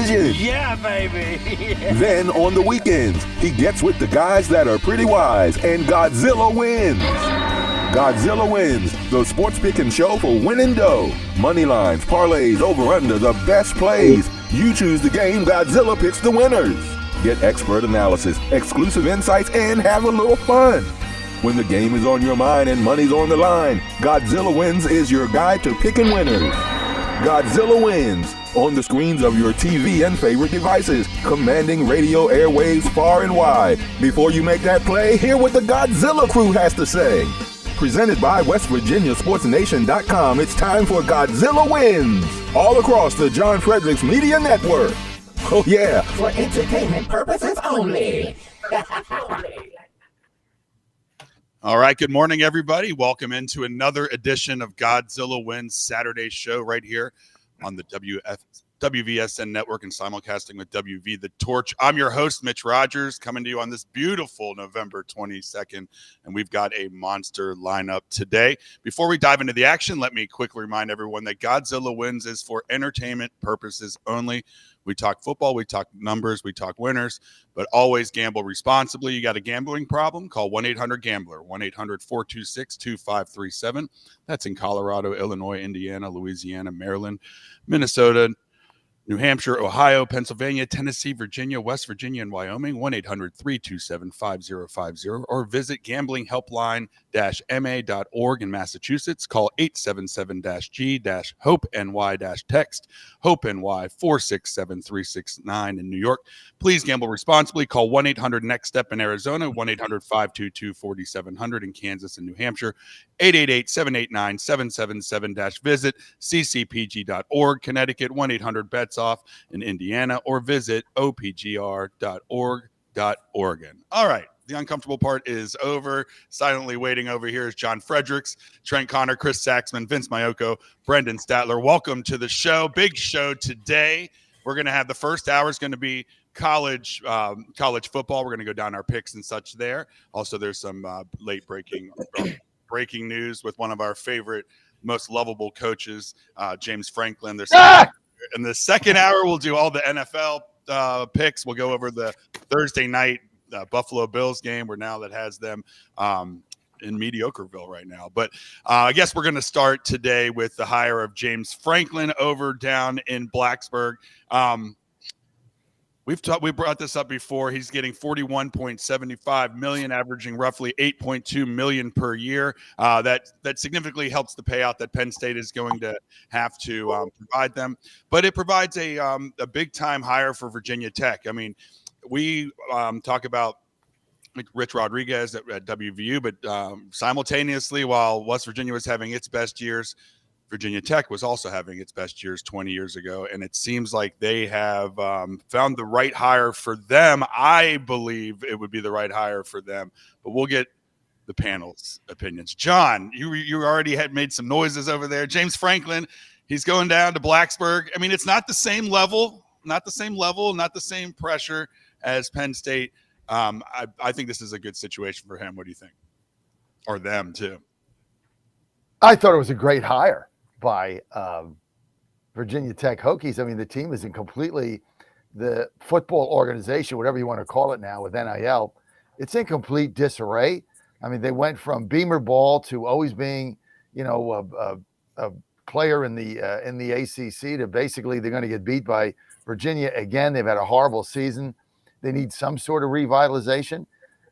division. Yeah, baby. Yeah. Then on the weekends, he gets with the guys that are pretty wise, and Godzilla wins. Godzilla Wins, the sports picking show for winning dough. Money lines, parlays, over-under, the best plays. You choose the game, Godzilla picks the winners. Get expert analysis, exclusive insights, and have a little fun. When the game is on your mind and money's on the line, Godzilla Wins is your guide to picking winners. Godzilla Wins, on the screens of your TV and favorite devices, commanding radio airwaves far and wide. Before you make that play, hear what the Godzilla crew has to say. Presented by WestVirginiaSportsNation.com, it's time for Godzilla Wins, all across the John Fredericks Media Network. Oh yeah. For entertainment purposes only. All right, good morning, everybody. Welcome into another edition of Godzilla Wins Saturday show right here on the WVSN network and simulcasting with WV The Torch. I'm your host, Mitch Rogers, coming to you on this beautiful November 22nd, and we've got a monster lineup today. Before we dive into the action, let me quickly remind everyone that Godzilla Wins is for entertainment purposes only. We talk football, we talk numbers, we talk winners, but always gamble responsibly. You got a gambling problem? Call 1-800-GAMBLER, 1-800-426-2537. That's in Colorado, Illinois, Indiana, Louisiana, Maryland, Minnesota, New Hampshire, Ohio, Pennsylvania, Tennessee, Virginia, West Virginia, and Wyoming, 1-800-327-5050, or visit gamblinghelpline-ma.org in Massachusetts. Call 877-G-HOPE-NY-text HOPE-NY 467-369 in New York. Please gamble responsibly. Call 1-800-NEXT-STEP in Arizona, 1-800-522-4700 in Kansas and New Hampshire, 888-789-777- visit ccpg.org, Connecticut, 1-800-BETS-OFF in Indiana, or visit opgr.org.oregon. All right. The uncomfortable part is over. Silently waiting over here is John Fredericks, Trent Connor, Chris Saxman, Vince Mayoko, Brendan Statler. Welcome to the show. Big show today. We're going to have the first hour is going to be college football. We're going to go down our picks and such there. Also, there's some late breaking news with one of our favorite, most lovable coaches, James Franklin. In the second hour, we'll do all the NFL picks. We'll go over the Thursday night Buffalo Bills game, where now that has them in Mediocreville right now. But I guess we're going to start today with the hire of James Franklin over down in Blacksburg. We brought this up before. He's getting $41.75 million, averaging roughly $8.2 million per year. That significantly helps the payout that Penn State is going to have to provide them. But it provides a big time hire for Virginia Tech. I mean, we talk about like Rich Rodriguez at WVU, but simultaneously, while West Virginia was having its best years, Virginia Tech was also having its best years 20 years ago, and it seems like they have found the right hire for them. I believe it would be the right hire for them, but we'll get the panel's opinions. John, you already had made some noises over there. James Franklin, he's going down to Blacksburg. I mean, it's not the same level, not the same pressure as Penn State. I think this is a good situation for him. What do you think? Or them too? I thought it was a great hire by Virginia Tech Hokies. I mean, the team is in completely, the football organization, whatever you want to call it now with NIL, it's in complete disarray. I mean, they went from Beamer ball to always being, a player in the ACC to basically they're going to get beat by Virginia again. They've had a horrible season. They need some sort of revitalization.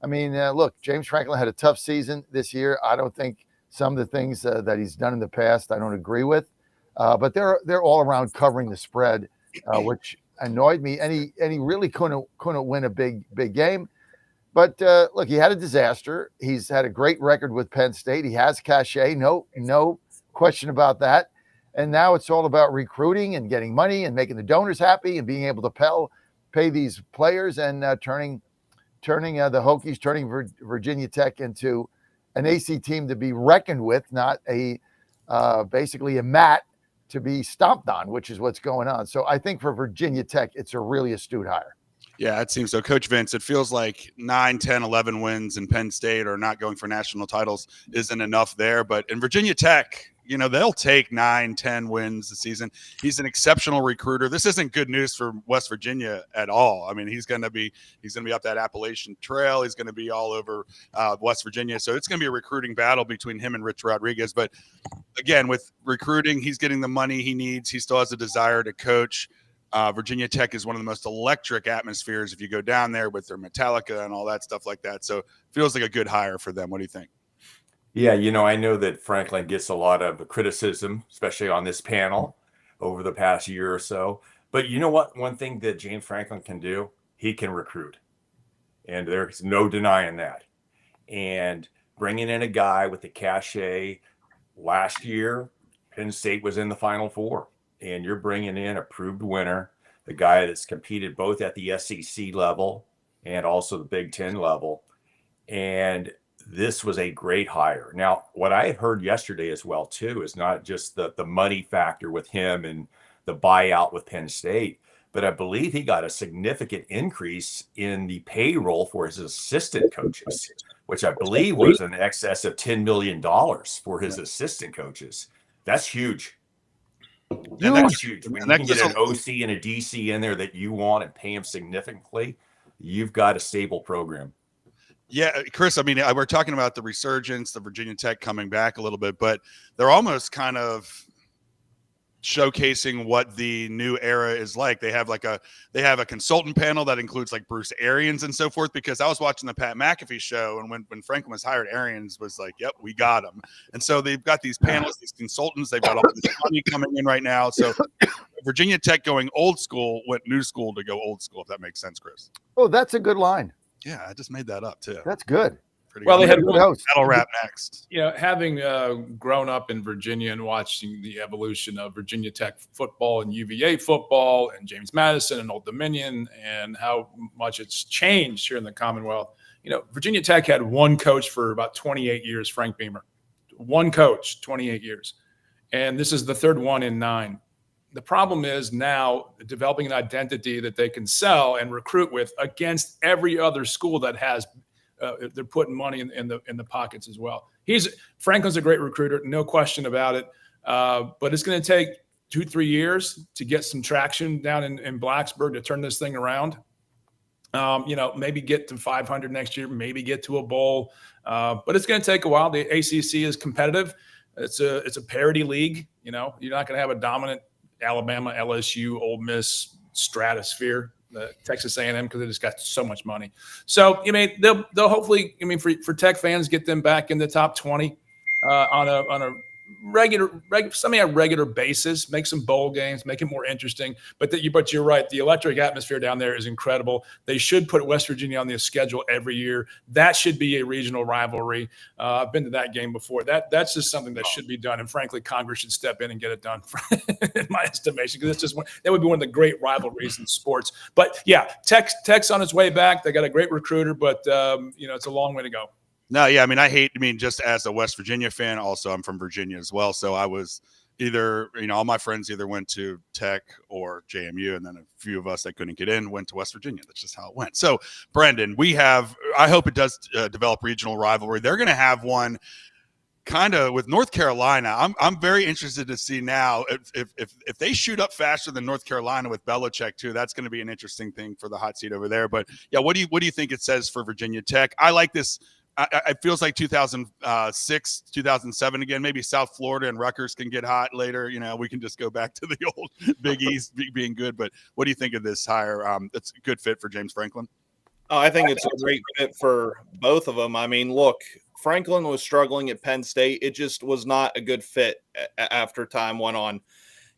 I mean, look, James Franklin had a tough season this year. I don't think some of the things that he's done in the past I don't agree with, but they're all around covering the spread, which annoyed me. And he really couldn't win a big game. But look, he had a disaster. He's had a great record with Penn State. He has cachet, no question about that. And now it's all about recruiting and getting money and making the donors happy and being able to pay these players and turning the Hokies, turning Virginia Tech into an AC team to be reckoned with, not basically a mat to be stomped on, which is what's going on. So I think for Virginia Tech, it's a really astute hire. Yeah, it seems so. Coach Vince, it feels like 9, 10, 11 wins in Penn State or not going for national titles isn't enough there. But in Virginia Tech, they'll take 9-10 wins this season. He's an exceptional recruiter. This isn't good news for West Virginia at all. I mean, he's going to be up that Appalachian Trail. He's going to be all over West Virginia. So it's going to be a recruiting battle between him and Rich Rodriguez. But again, with recruiting, he's getting the money he needs. He still has a desire to coach. Virginia Tech is one of the most electric atmospheres if you go down there with their Metallica and all that stuff like that. So it feels like a good hire for them. What do you think? Yeah, I know that Franklin gets a lot of criticism, especially on this panel over the past year or so. But you know what? One thing that James Franklin can do, he can recruit. And there's no denying that. And bringing in a guy with the cachet, last year, Penn State was in the Final Four. And you're bringing in a proved winner, the guy that's competed both at the SEC level and also the Big Ten level. And this was a great hire. Now, what I heard yesterday as well, too, is not just the money factor with him and the buyout with Penn State, but I believe he got a significant increase in the payroll for his assistant coaches, which I believe was in excess of $10 million for his assistant coaches. That's huge. And that's huge. When you can get an OC and a DC in there that you want and pay him significantly, you've got a stable program. Yeah, Chris, I mean, we're talking about the resurgence, the Virginia Tech coming back a little bit, but they're almost kind of showcasing what the new era is like. They have a consultant panel that includes like Bruce Arians and so forth, because I was watching the Pat McAfee show, and when Franklin was hired, Arians was like, yep, we got him. And so they've got these panels, these consultants, they've got all this money coming in right now. So Virginia Tech going old school went new school to go old school, if that makes sense, Chris. Oh, that's a good line. Yeah, I just made that up too. That's good. Well, they had good host. That'll wrap next. Having grown up in Virginia and watching the evolution of Virginia Tech football and UVA football and James Madison and Old Dominion and how much it's changed here in the Commonwealth. Virginia Tech had one coach for about 28 years, Frank Beamer. One coach, 28 years. And this is the third one in 9. The problem is now developing an identity that they can sell and recruit with against every other school that has they're putting money in the pockets as well. Franklin's a great recruiter, no question about it. But it's going to take 2-3 years to get some traction down in Blacksburg to turn this thing around. Maybe get to 500 next year, maybe get to a bowl. But it's going to take a while. The ACC is competitive. It's a parity league. You're not going to have a dominant Alabama, LSU, Ole Miss stratosphere. Texas A&M, because they just got so much money. So they'll hopefully for Tech fans, get them back in the top 20 on a regular basis, make some bowl games, make it more interesting. But you're right, the electric atmosphere down there is incredible. They should put West Virginia on the schedule every year. That should be a regional rivalry. I've been to that game before. That's just something that should be done, and frankly, Congress should step in and get it done, in my estimation, because that would be one of the great rivalries in sports. But yeah, Tech's on its way back. They got a great recruiter, but it's a long way to go. No, yeah, just as a West Virginia fan, also I'm from Virginia as well. So I was either, all my friends either went to Tech or JMU, and then a few of us that couldn't get in went to West Virginia. That's just how it went. So, Brendan, I hope it does develop regional rivalry. They're going to have one kind of with North Carolina. I'm very interested to see now if they shoot up faster than North Carolina with Belichick too. That's going to be an interesting thing for the hot seat over there. But yeah, what do you think it says for Virginia Tech? I like this. It feels like 2006, 2007 again. Maybe South Florida and Rutgers can get hot later. We can just go back to the old Big East being good. But what do you think of this hire? It's a good fit for James Franklin. Oh, I think it's a great fit for both of them. I mean, look, Franklin was struggling at Penn State. It just was not a good fit after time went on.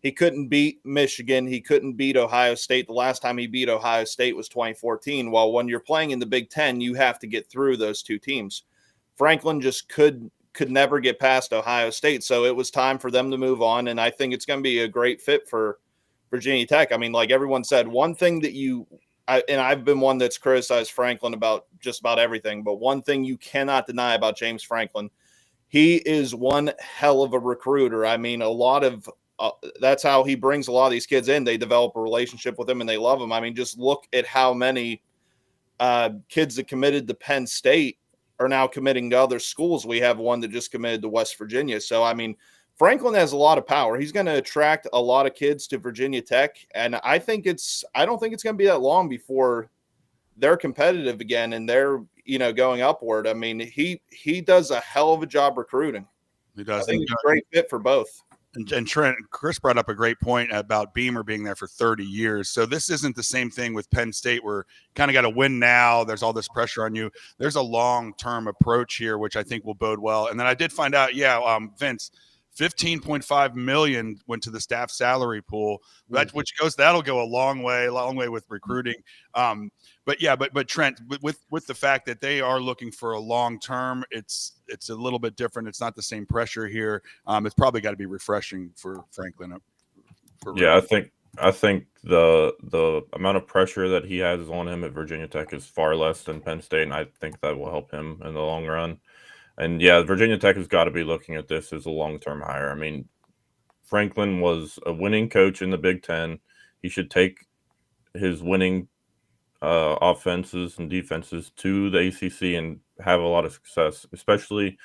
He couldn't beat Michigan. He couldn't beat Ohio State. The last time he beat Ohio State was 2014. Well, when you're playing in the Big Ten, you have to get through those two teams. Franklin just could never get past Ohio State. So it was time for them to move on. And I think it's going to be a great fit for Virginia Tech. I mean, like everyone said, one thing that I've been one that's criticized Franklin about just about everything, but one thing you cannot deny about James Franklin, he is one hell of a recruiter. I mean, that's how he brings a lot of these kids in. They develop a relationship with him and they love him. I mean, just look at how many kids that committed to Penn State are now committing to other schools. We have one that just committed to West Virginia. So, I mean, Franklin has a lot of power. He's going to attract a lot of kids to Virginia Tech, and I don't think it's going to be that long before they're competitive again and they're, going upward. I mean, he does a hell of a job recruiting. He does. I think he's a great fit for both. And Trent, Chris brought up a great point about Beamer being there for 30 years. So this isn't the same thing with Penn State where you kind of got to win now. There's all this pressure on you. There's a long-term approach here, which I think will bode well. And then I did find out, Vince, $15.5 million went to the staff salary pool, that'll go a long way with recruiting. But Trent, with the fact that they are looking for a long term, it's a little bit different. It's not the same pressure here. It's probably got to be refreshing for Franklin. I think the amount of pressure that he has on him at Virginia Tech is far less than Penn State, and I think that will help him in the long run. And yeah, Virginia Tech has got to be looking at this as a long-term hire. I mean, Franklin was a winning coach in the Big Ten. He should take his winning offenses and defenses to the ACC and have a lot of success, especially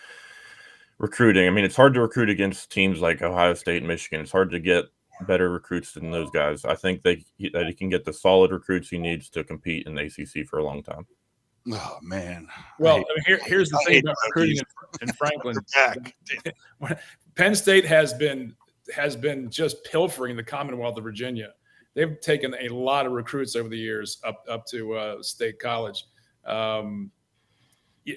recruiting. I mean, it's hard to recruit against teams like Ohio State and Michigan. It's hard to get better recruits than those guys. I think that he can get the solid recruits he needs to compete in the ACC for a long time. Oh man! Well, here's the thing about recruiting in Franklin. Penn State has been just pilfering the Commonwealth of Virginia. They've taken a lot of recruits over the years up to State College,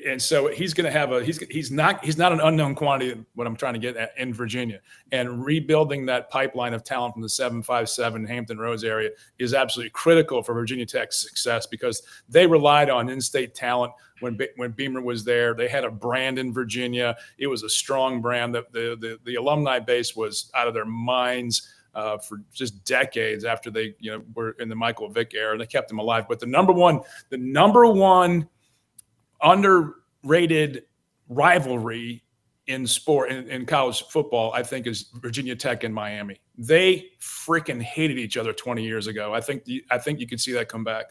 and so he's going to have he's not an unknown quantity. What I'm trying to get at in Virginia, and rebuilding that pipeline of talent from the 757 Hampton Roads area is absolutely critical for Virginia Tech's success because they relied on in-state talent when Beamer was there. They had a brand in Virginia. It was a strong brand. The alumni base was out of their minds for just decades after they were in the Michael Vick era, and they kept them alive. But the number one underrated rivalry in sport in college football, I think, is Virginia Tech and Miami. They freaking hated each other 20 years ago. I think you could see that come back.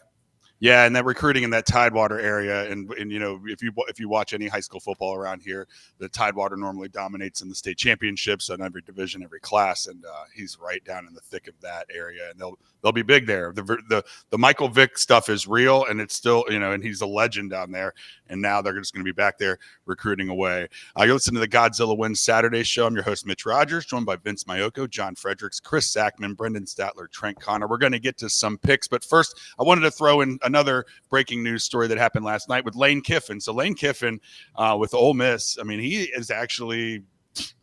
Yeah, and that recruiting in that Tidewater area, and if you watch any high school football around here, the Tidewater normally dominates in the state championships in every division, every class, and he's right down in the thick of that area, and they'll be big there. The Michael Vick stuff is real, and it's still and he's a legend down there, and now they're just going to be back there recruiting away. You listen to the Godzilla Wins Saturday show. I'm your host Mitch Rogers, joined by Vince Mayoko, John Fredericks, Chris Sackman, Brendan Statler, Trent Connor. We're going to get to some picks, but first I wanted to throw in another breaking news story that happened last night with Lane Kiffin. So Lane Kiffin with Ole Miss, I mean, he is actually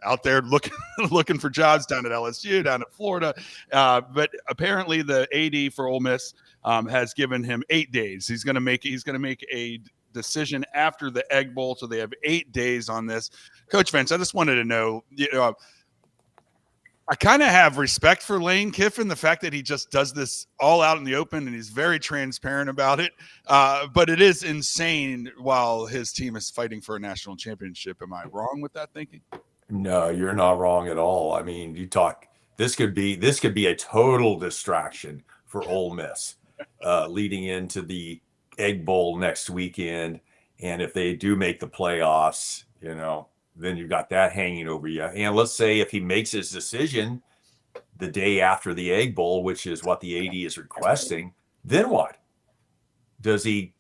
out there looking for jobs down at LSU, down at Florida. But apparently the AD for Ole Miss has given him 8 days. He's going to make a decision after the Egg Bowl. So they have 8 days on this. Coach Vince, I just wanted to know, I kind of have respect for Lane Kiffin, the fact that he just does this all out in the open and he's very transparent about it. But it is insane while his team is fighting for a national championship. Am I wrong with that thinking? No, you're not wrong at all. I mean, this could be a total distraction for Ole Miss leading into the Egg Bowl next weekend. And if they do make the playoffs, then you've got that hanging over you. And let's say if he makes his decision the day after the Egg Bowl, which is what the AD is requesting, then what? Does he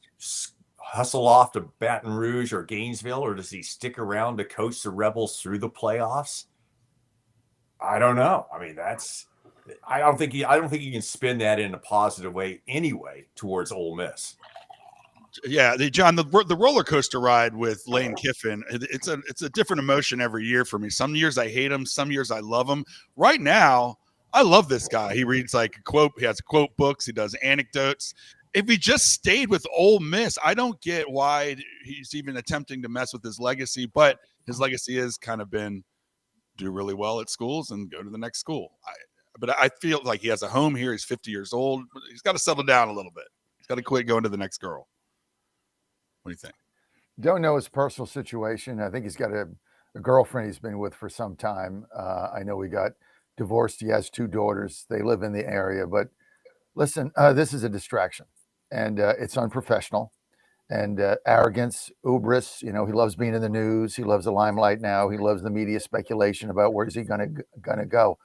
hustle off to Baton Rouge or Gainesville, or does he stick around to coach the Rebels through the playoffs? I don't know. I mean, I don't think you can spin that in a positive way anyway towards Ole Miss. Yeah, John, the roller coaster ride with Lane Kiffin, it's a different emotion every year for me. Some years I hate him, some years I love him. Right now, I love this guy. He reads like a quote, he has quote books, he does anecdotes. If he just stayed with Ole Miss, I don't get why he's even attempting to mess with his legacy, but his legacy has kind of been do really well at schools and go to the next school. But I feel like he has a home here. He's 50 years old. He's got to settle down a little bit. He's got to quit going to the next girl. What do you think? Don't know his personal situation. I think he's got a girlfriend he's been with for some time. I know he got divorced. He has 2 daughters. They live in the area. But listen, this is a distraction, and it's unprofessional. and arrogance, hubris. You know, he loves being in the news. He loves the limelight now. He loves the media speculation about where's he gonna go.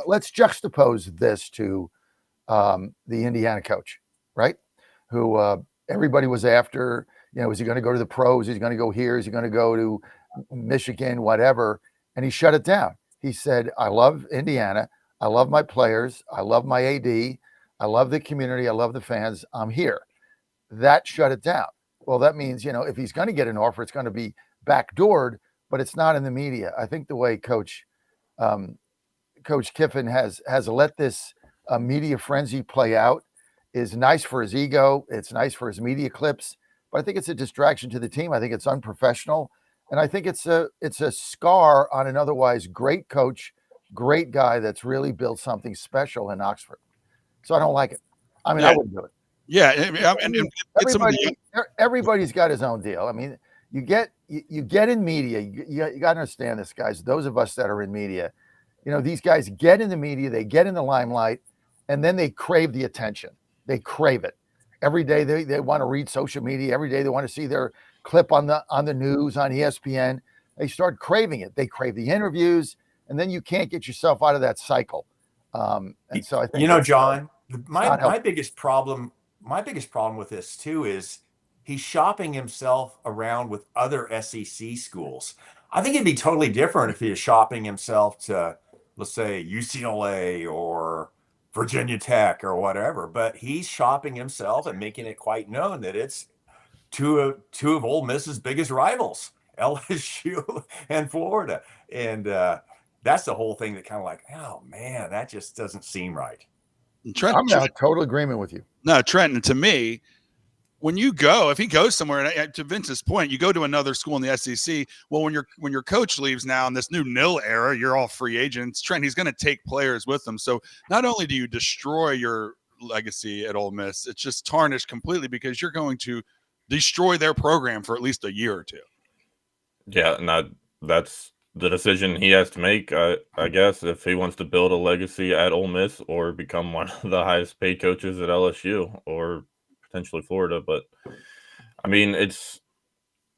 Let's juxtapose this to the Indiana coach, right? Who everybody was after. You know, is he going to go to the pros? Is he going to go here? Is he going to go to Michigan? Whatever. And he shut it down. He said, "I love Indiana. I love my players. I love my AD. I love the community. I love the fans. I'm here." That shut it down. Well, that means, you know, if he's going to get an offer, it's going to be backdoored, but it's not in the media. I think the way Coach Kiffin has let this media frenzy play out is nice for his ego. It's nice for his media clips, but I think it's a distraction to the team. I think it's unprofessional, and I think it's a scar on an otherwise great coach, great guy that's really built something special in Oxford. So I don't like it. I mean, I wouldn't do it. Yeah, and everybody's got his own deal. I mean, you get in media. You got to understand this, guys. Those of us that are in media, you know, these guys get in the media, they get in the limelight, and then they crave the attention. They crave it. Every day they want to read social media. Every day they want to see their clip on the news, on ESPN. They start craving it. They crave the interviews, and then you can't get yourself out of that cycle. And so I think, you know, John, my biggest problem with this too is he's shopping himself around with other SEC schools. I think it'd be totally different if he was shopping himself to, let's say, UCLA or Virginia Tech or whatever, but he's shopping himself and making it quite known that it's two of Ole Miss's biggest rivals, LSU and Florida. And that's the whole thing that kind of like, oh man, that just doesn't seem right. I'm in total agreement with you. No, Trenton, to me, when you go, if he goes somewhere, and to Vince's point, you go to another school in the SEC. Well, when your coach leaves now in this new nil era, you're all free agents. Trent, he's going to take players with him. So not only do you destroy your legacy at Ole Miss, it's just tarnished completely because you're going to destroy their program for at least a year or two. Yeah, and that's the decision he has to make, I guess, if he wants to build a legacy at Ole Miss or become one of the highest paid coaches at LSU or potentially Florida. But I mean, it's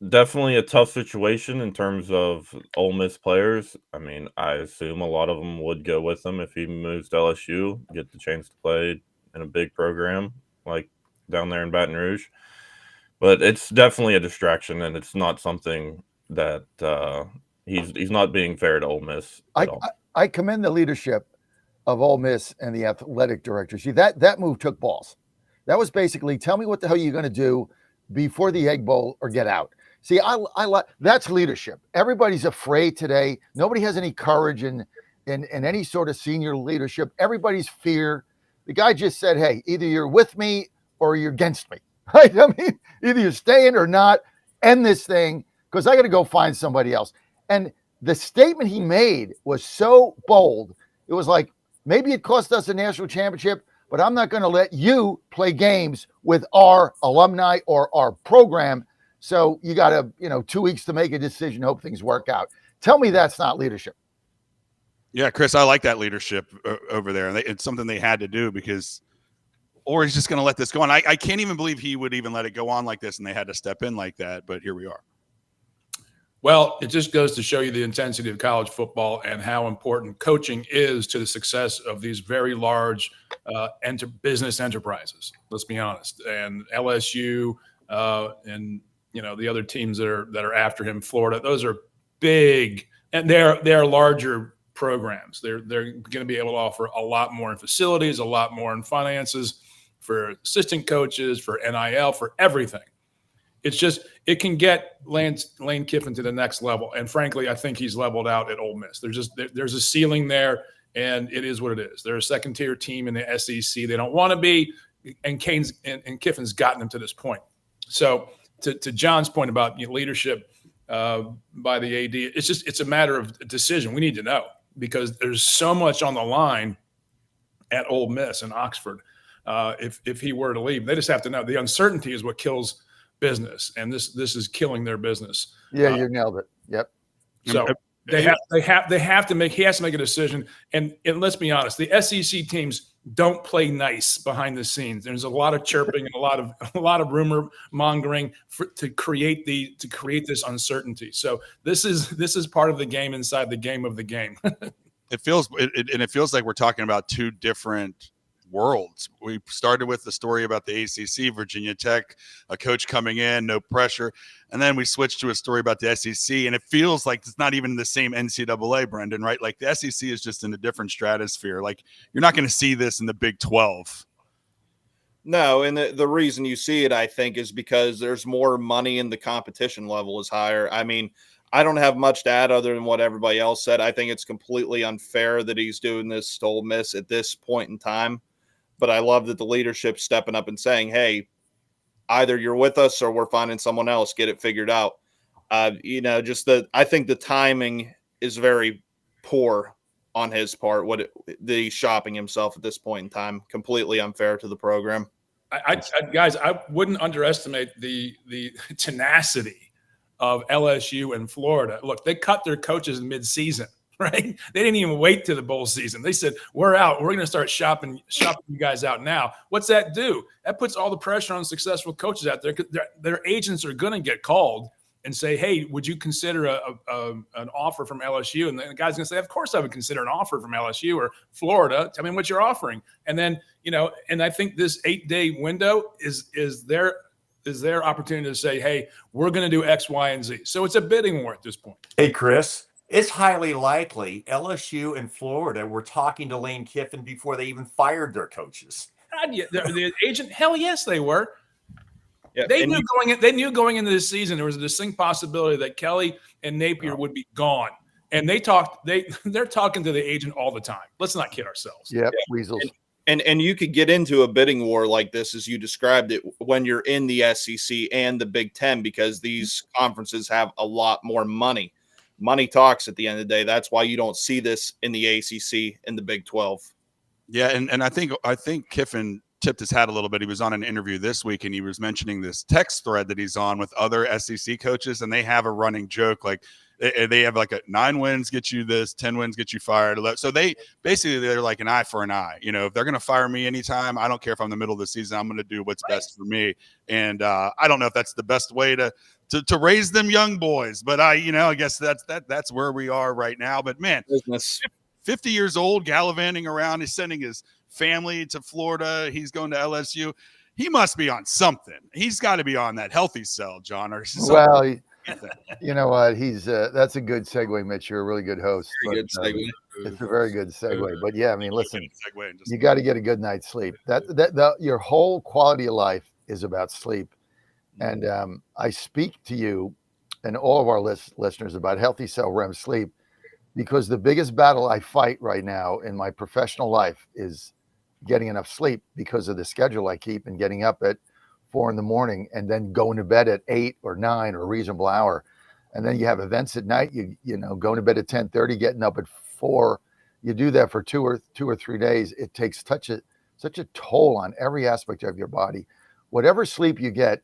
definitely a tough situation in terms of Ole Miss players. I mean, I assume a lot of them would go with him if he moves to LSU, get the chance to play in a big program like down there in Baton Rouge. But it's definitely a distraction, and it's not something that he's not being fair to Ole Miss at all. I commend the leadership of Ole Miss and the athletic director. See, that move took balls. That was basically, tell me what the hell you're going to do before the Egg Bowl or get out. See, I like that's leadership. Everybody's afraid today. Nobody has any courage in any sort of senior leadership. Everybody's fear. The guy just said, hey, either you're with me or you're against me. Right? I mean, either you're staying or not. End this thing because I got to go find somebody else. And the statement he made was so bold. It was like, maybe it cost us a national championship, but I'm not going to let you play games with our alumni or our program. So you got to, 2 weeks to make a decision, hope things work out. Tell me that's not leadership. Yeah, Chris, I like that leadership over there. And it's something they had to do because, or he's just going to let this go on. I can't even believe he would even let it go on like this and they had to step in like that. But here we are. Well, it just goes to show you the intensity of college football and how important coaching is to the success of these very large business enterprises. Let's be honest. And LSU and the other teams that are after him, Florida, those are big and they're larger programs. They're going to be able to offer a lot more in facilities, a lot more in finances for assistant coaches, for NIL, for everything. It's just it can get Lane Kiffin to the next level, and frankly, I think he's leveled out at Ole Miss. There's a ceiling there, and it is what it is. They're a second-tier team in the SEC. They don't want to be, and Kiffin's gotten them to this point. So to John's point about leadership by the AD, it's a matter of decision. We need to know because there's so much on the line at Ole Miss and Oxford. If he were to leave, they just have to know. The uncertainty is what kills business, and this is killing their business. Yeah, you nailed it. Yep. So he has to make a decision. And let's be honest, the SEC teams don't play nice behind the scenes. There's a lot of chirping and a lot of rumor mongering to create this uncertainty. So this is part of the game inside the game of the game. It feels like we're talking about two different worlds. We started with the story about the ACC, Virginia Tech, a coach coming in, no pressure. And then we switched to a story about the SEC, and it feels like it's not even the same NCAA, Brendan, right? Like the SEC is just in a different stratosphere. Like you're not going to see this in the Big 12. No, and the reason you see it, I think, is because there's more money and the competition level is higher. I mean, I don't have much to add other than what everybody else said. I think it's completely unfair that he's doing this to Ole Miss at this point in time. But I love that the leadership's stepping up and saying, hey, either you're with us or we're finding someone else, get it figured out. I think the timing is very poor on his part. The shopping himself at this point in time, completely unfair to the program. Guys, I wouldn't underestimate the tenacity of LSU and Florida. Look, they cut their coaches in mid-season. Right? They didn't even wait to the bowl season. They said, we're out. We're going to start shopping you guys out now. What's that do? That puts all the pressure on successful coaches out there. Their agents are going to get called and say, hey, would you consider an offer from LSU? And the guy's going to say, of course I would consider an offer from LSU or Florida. Tell me what you're offering. And then, and I think this 8-day window is their opportunity to say, hey, we're going to do X, Y, and Z. So it's a bidding war at this point. Hey, Chris. It's highly likely LSU and Florida were talking to Lane Kiffin before they even fired their coaches. God, yeah, the agent, hell yes, they were. Yeah, they knew going into this season there was a distinct possibility that Kelly and Napier would be gone. And they're talking to the agent all the time. Let's not kid ourselves. Yep, weasels. And you could get into a bidding war like this, as you described it, when you're in the SEC and the Big Ten, because these conferences have a lot more money. Money talks at the end of the day. That's why you don't see this in the ACC and the Big 12. Yeah, and I think Kiffin tipped his hat a little bit. He was on an interview this week, and he was mentioning this text thread that he's on with other SEC coaches, and they have a running joke like they have like 9 wins get you this, 10 wins get you fired. So they're like an eye for an eye. If they're going to fire me anytime, I don't care if I'm in the middle of the season. I'm going to do what's best for me. And I don't know if that's the best way to raise them young boys, but I guess that's where we are right now. But man, business. 50 years old, gallivanting around. He's sending his family to Florida. He's going to LSU. He must be on something. He's got to be on that healthy cell, John. Or something. You know what? He's that's a good segue, Mitch. You're a really good host. Good segue. It's a very good segue. But yeah, I mean, listen, you got to get a good night's sleep. Your whole quality of life is about sleep. And I speak to you and all of our listeners about healthy cell REM sleep, because the biggest battle I fight right now in my professional life is getting enough sleep because of the schedule I keep and getting up at 4 a.m. and then going to bed at 8 or 9 or a reasonable hour. And then you have events at night, you going to bed at 10:30, getting up at 4. You do that for two or 3 days. It takes such a toll on every aspect of your body. Whatever sleep you get,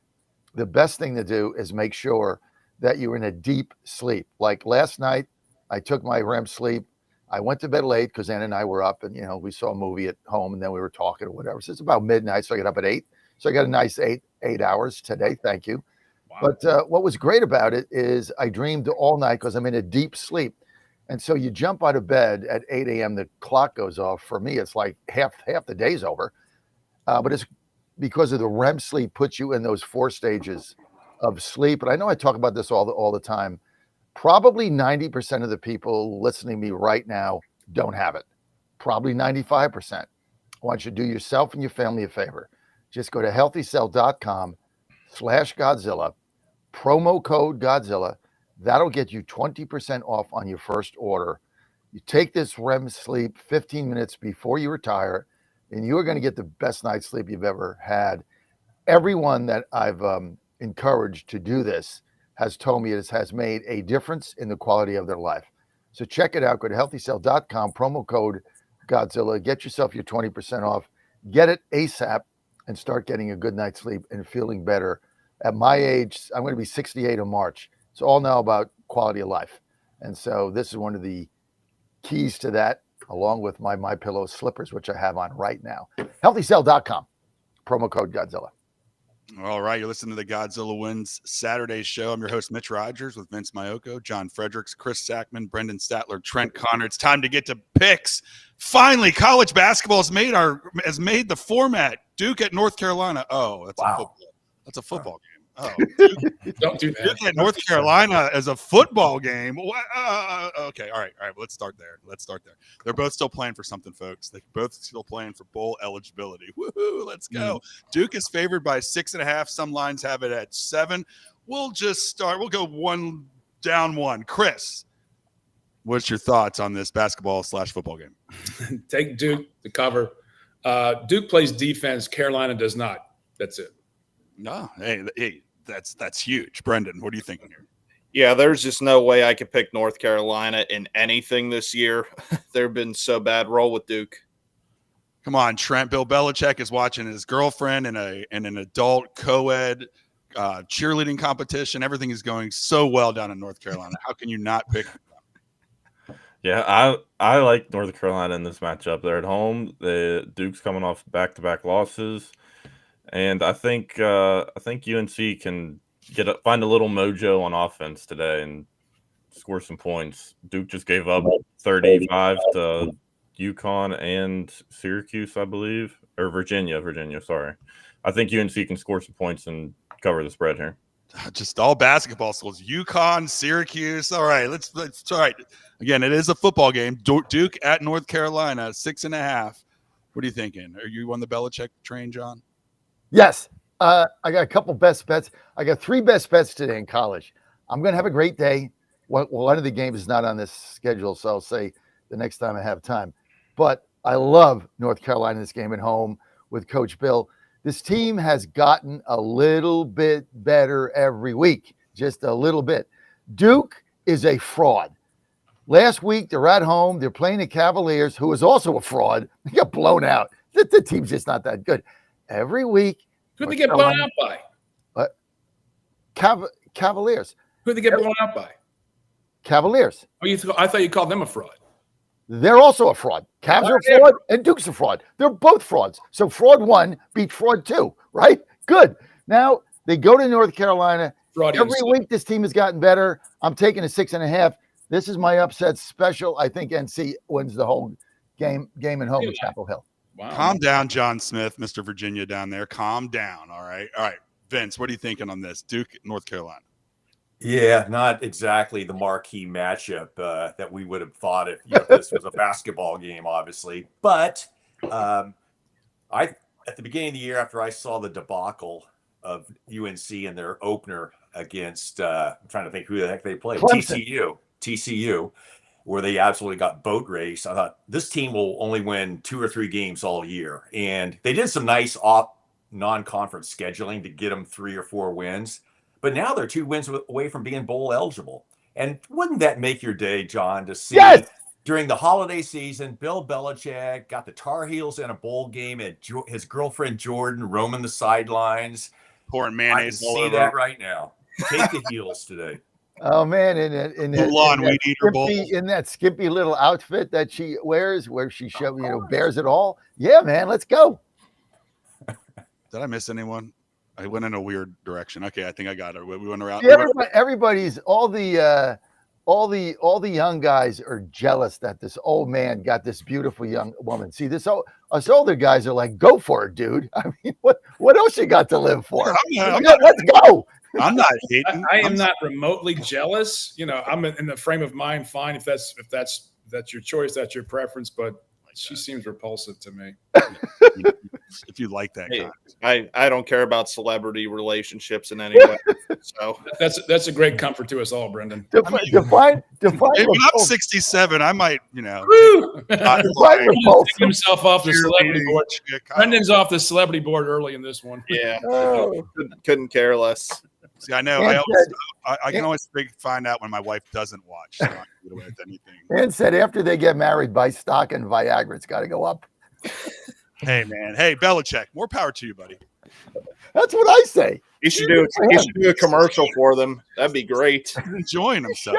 the best thing to do is make sure that you're in a deep sleep. Like last night, I took my REM sleep. I went to bed late because Ann and I were up and, we saw a movie at home and then we were talking or whatever. So it's about midnight. So I got up at 8. So I got a nice eight hours today. Thank you. Wow. But what was great about it is I dreamed all night because I'm in a deep sleep. And so you jump out of bed at 8 a.m. The clock goes off. For me, it's like half the day's over. But it's because of the REM sleep puts you in those 4 stages of sleep. And I know I talk about this all the time. Probably 90% of the people listening to me right now don't have it. Probably 95%. I want you to do yourself and your family a favor. Just go to healthycell.com/Godzilla, promo code Godzilla. That'll get you 20% off on your first order. You take this REM sleep 15 minutes before you retire, and you are going to get the best night's sleep you've ever had. Everyone that I've encouraged to do this has told me it has made a difference in the quality of their life. So check it out. Go to healthycell.com, promo code Godzilla. Get yourself your 20% off. Get it ASAP and start getting a good night's sleep and feeling better. At my age, I'm going to be 68 in March. It's all now about quality of life. And so this is one of the keys to that, along with my MyPillow slippers, which I have on right now. HealthyCell.com, promo code Godzilla. All right, you're listening to the Godzilla Wins Saturday show. I'm your host, Mitch Rogers, with Vince Mayoko, John Fredericks, Chris Sackman, Brendan Statler, Trent Connor. It's time to get to picks. Finally, college basketball has made the format. Duke at North Carolina. Oh, that's a football game. Oh, Don't do that. Duke at North Carolina as a football game. Okay, all right. Let's start there. They're both still playing for something, folks. They're both still playing for bowl eligibility. Woohoo! Let's go. Duke is favored by 6.5. Some lines have it at 7. We'll just start. We'll go down 1. Chris, what's your thoughts on this basketball/football game? Take Duke to cover. Duke plays defense. Carolina does not. That's it. No, hey, that's huge. Brendan, what are you thinking here? Yeah, there's just no way I could pick North Carolina in anything this year. They've been so bad. Roll with Duke. Come on, Trent. Bill Belichick is watching his girlfriend in an adult co-ed cheerleading competition. Everything is going so well down in North Carolina. How can you not pick them? Yeah, I like North Carolina in this matchup. They're at home. The Duke's coming off back-to-back losses. And I think UNC can find a little mojo on offense today and score some points. Duke just gave up 35 to UConn and Syracuse, I believe, or Virginia. Sorry, I think UNC can score some points and cover the spread here. Just all basketball schools. UConn, Syracuse. All right, let's all right. Again, it is a football game. Duke at North Carolina, 6.5. What are you thinking? Are you on the Belichick train, John? Yes. I got a couple best bets. I got 3 best bets today in college. I'm going to have a great day. One of the games is not on this schedule, so I'll say the next time I have time. But I love North Carolina this game at home with Coach Bill. This team has gotten a little bit better every week, just a little bit. Duke is a fraud. Last week, they're at home. They're playing the Cavaliers, who is also a fraud. They got blown out. The team's just not that good. Every week. Who'd they get blown out by? What? Cavaliers. Who'd they get blown out by? Cavaliers. Oh, I thought you called them a fraud. They're also a fraud. Cavs are a fraud and Duke's a fraud. They're both frauds. So fraud 1 beat fraud 2, right? Good. Now they go to North Carolina. Every week this team has gotten better. I'm taking a 6.5. This is my upset special. I think NC wins the whole game at home at Chapel Hill. Wow. Calm down, John Smith, Mr. Virginia down there. Calm down. All right. Vince, what are you thinking on this? Duke, North Carolina. Yeah, not exactly the marquee matchup that we would have thought if this was a basketball game, obviously. But at the beginning of the year, after I saw the debacle of UNC and their opener against, I'm trying to think who the heck they played, TCU, where they absolutely got boat raced. I thought this team will only win 2 or 3 games all year. And they did some nice non-conference scheduling to get them 3 or 4 wins. But now they're 2 wins away from being bowl eligible. And wouldn't that make your day, John, to see during the holiday season, Bill Belichick got the Tar Heels in a bowl game and his girlfriend Jordan roaming the sidelines. Pouring mayonnaise I can see that right now. Take the Heels today. Oh man, in that skimpy little outfit that she wears, where she bears it all. Yeah, man, let's go. Did I miss anyone? I went in a weird direction. Okay, I think I got it. We went around. Yeah, everybody's all the young guys are jealous that this old man got this beautiful young woman. See, us older guys are like, go for it, dude. I mean, what else you got to live for? Let's go. I'm not hating. I am not remotely jealous. I'm in the frame of mind. Fine, if that's your choice, that's your preference. But she seems repulsive to me. If you like that, I don't care about celebrity relationships in any way. So that's a great comfort to us all, Brendan. Define. If I'm 67, I might, Take himself off the celebrity board. Brendan's off the celebrity board early in this one. Yeah, couldn't care less. See, I know. I can always find out when my wife doesn't watch. So I can get away with anything. And said after they get married, buy stock in Viagra. It's got to go up. Hey, man. Hey, Belichick. More power to you, buddy. That's what I say. He should do a commercial for them. That'd be great. He's enjoying himself.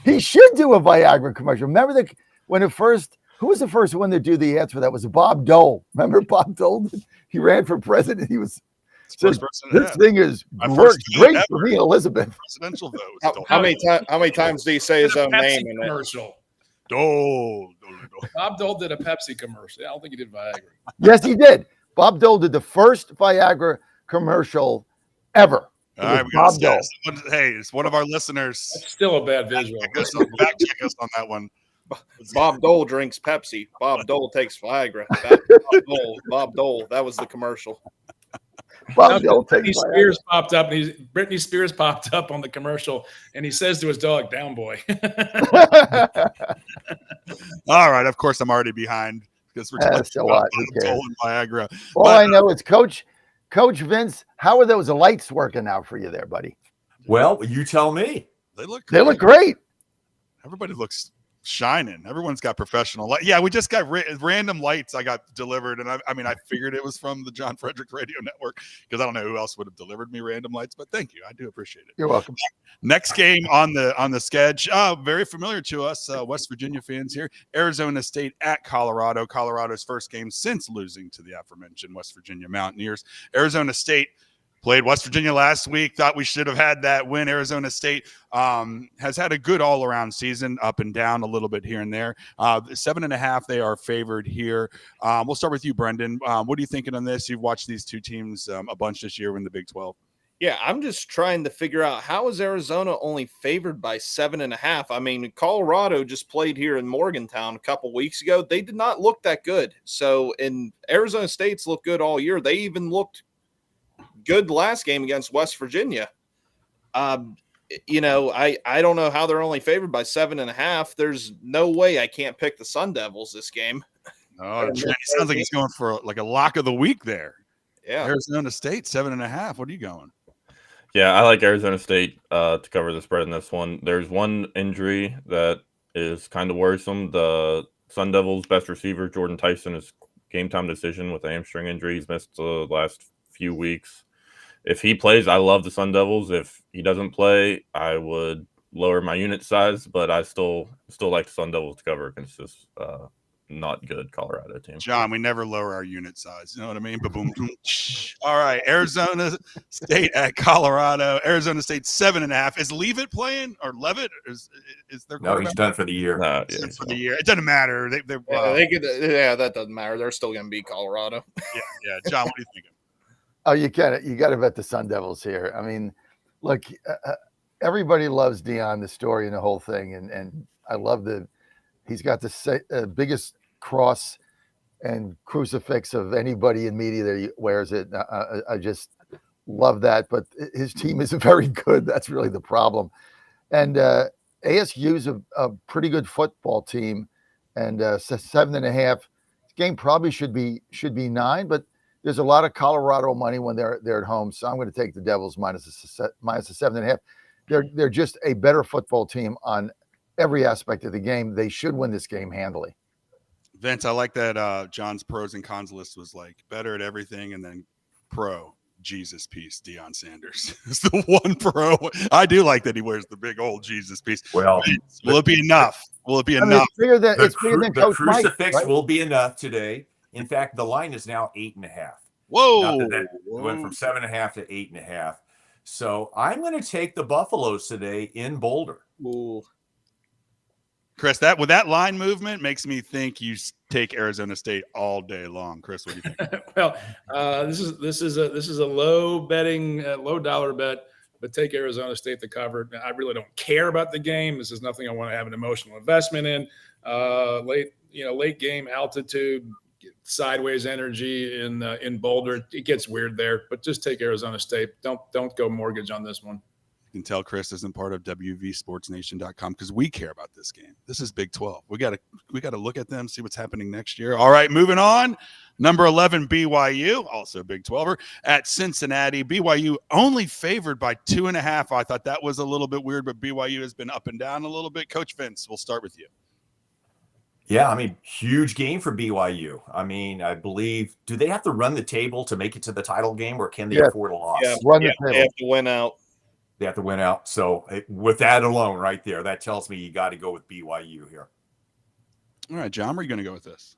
He should do a Viagra commercial. Remember when it first Who was the first one to do the ads for that? Was Bob Dole. Remember Bob Dole? He ran for president. He was said, this thing is great for me, Elizabeth. Presidential vote. How many times do you say his own name in it? Commercial. Dole. Bob Dole did a Pepsi commercial. I don't think he did Viagra. Yes, he did. Bob Dole did the first Viagra commercial ever. All right, Bob Dole. Hey, it's one of our listeners. That's still a bad visual. Back check us on that one. Bob Dole drinks Pepsi. Bob Dole takes Viagra. Bob Dole. That was the commercial. Britney Spears popped up, and Britney Spears popped up on the commercial, and he says to his dog, "Down boy." All right, of course I'm already behind because we're talking about Dole and Viagra. All I know is Coach Vince. How are those lights working out for you there, buddy? Well, you tell me. They look great. Everybody looks shining. Everyone's got professional light. Yeah, we just got random lights I got delivered, and I figured it was from the John Frederick Radio Network because I don't know who else would have delivered me random lights, but thank you. I do appreciate it. You're welcome. Next game on the sketch, very familiar to us West Virginia fans here. Arizona State at Colorado. Colorado's first game since losing to the aforementioned West Virginia Mountaineers. Arizona State played West Virginia last week. Thought we should have had that win. Arizona State has had a good all-around season, up and down a little bit here and there. 7.5, they are favored here. We'll start with you, Brendan. What are you thinking on this? You've watched these two teams a bunch this year in the Big 12. Yeah, I'm just trying to figure out how is Arizona only favored by 7.5. I mean, Colorado just played here in Morgantown a couple weeks ago. They did not look that good. So, and Arizona State's looked good all year. They even looked good last game against West Virginia. I don't know how they're only favored by 7.5. There's no way I can't pick the Sun Devils this game. Oh, it sounds like he's going for like a lock of the week there. Yeah. Arizona State 7.5. What are you going? Yeah, I like Arizona State to cover the spread in this one. There's one injury that is kind of worrisome. The Sun Devils' best receiver, Jordan Tyson, is game time decision with a hamstring injury. He's missed the last few weeks. If he plays, I love the Sun Devils. If he doesn't play, I would lower my unit size, but I still like the Sun Devils to cover against this not good Colorado team. John, we never lower our unit size. You know what I mean? Ba-boom, boom. All right, Arizona State at Colorado. Arizona State 7.5. Is Leavitt playing or Levitt? Is their No, he's done for the year. For the year. It doesn't matter. That doesn't matter. They're still going to beat Colorado. Yeah. John, what are you thinking? Oh, you got to bet the Sun Devils here. I mean, look, everybody loves Deion, the story and the whole thing, and I love he's got the biggest cross and crucifix of anybody in media that he wears it. I just love that, but his team is very good. That's really the problem. And ASU's a pretty good football team, and 7.5. This game probably should be 9, but there's a lot of Colorado money when they're at home, so I'm going to take the Devils minus a 7.5. They're just a better football team on every aspect of the game. They should win this game handily. Vince, I like that John's pros and cons list was like better at everything, and then pro Jesus piece. Deion Sanders is the one pro. I do like that he wears the big old Jesus piece. Well, will it be enough? Will it be enough? It's bigger than the crucifix Mike, right? Will be enough today. In fact, the line is now 8.5. Whoa! It went from 7.5 to 8.5. So I'm going to take the Buffaloes today in Boulder. Ooh. Chris, that line movement makes me think you take Arizona State all day long. Chris, what do you think? Well, this is a low dollar bet, but take Arizona State to cover. I really don't care about the game. This is nothing I want to have an emotional investment in. Late game altitude, sideways energy in Boulder. It gets weird there, but just take Arizona State. Don't go mortgage on this one. You can tell Chris isn't part of WVSportsNation.com because we care about this game. This is Big 12. We got to look at them, see what's happening next year. All right, moving on. Number 11, BYU, also Big 12er, at Cincinnati. BYU only favored by 2.5. I thought that was a little bit weird, but BYU has been up and down a little bit. Coach Vince, we'll start with you. Yeah, I mean, huge game for BYU. I mean, I believe, do they have to run the table to make it to the title game, or can they afford a loss? Yeah, they have to win out. They have to win out. So with that alone right there, that tells me you got to go with BYU here. All right, John, where are you going to go with this?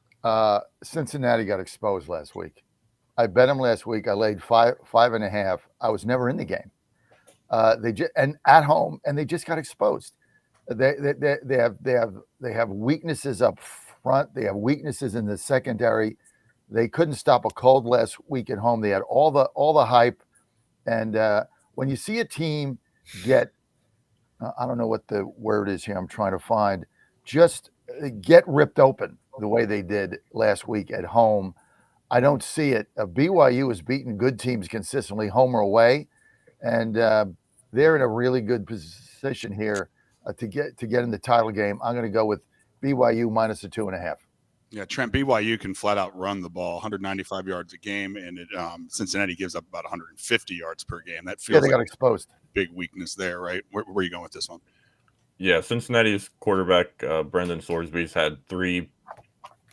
Cincinnati got exposed last week. I bet them last week. I laid 5.5. I was never in the game. And at home, and they just got exposed. They have weaknesses up front. They have weaknesses in the secondary. They couldn't stop a cold last week at home. They had all the hype, and when you see a team get, I don't know what the word is here. I'm trying to find, just get ripped open the way they did last week at home. I don't see it. BYU has beaten good teams consistently, home or away, and they're in a really good position here to get in the title game. I'm going to go with BYU minus the 2.5. Yeah, Trent, BYU can flat out run the ball, 195 yards a game, and Cincinnati gives up about 150 yards per game. That feels they got exposed. Big weakness there, right? Where are you going with this one? Yeah, Cincinnati's quarterback, Brendan Sorsby's had 3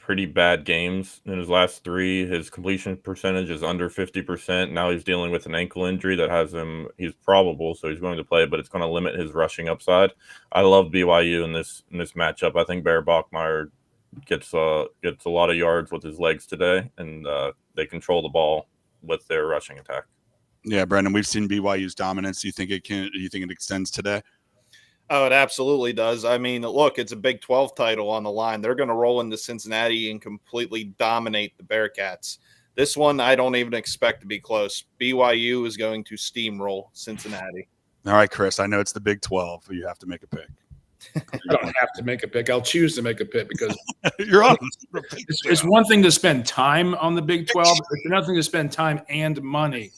pretty bad games in his last 3. His completion percentage is under 50%. Now he's dealing with an ankle injury that has him, he's probable, so he's going to play, but it's going to limit his rushing upside. I love BYU in this matchup. I think Bear Bachmeier gets a lot of yards with his legs today, and they control the ball with their rushing attack. Yeah, Brendan, we've seen BYU's dominance. Do you think it extends today? Oh, it absolutely does. I mean, look, it's a Big 12 title on the line. They're going to roll into Cincinnati and completely dominate the Bearcats. This one, I don't even expect to be close. BYU is going to steamroll Cincinnati. All right, Chris, I know it's the Big 12, but you have to make a pick. I don't have to make a pick. I'll choose to make a pick because you're on. It's one thing to spend time on the Big 12. It's another thing to spend time and money.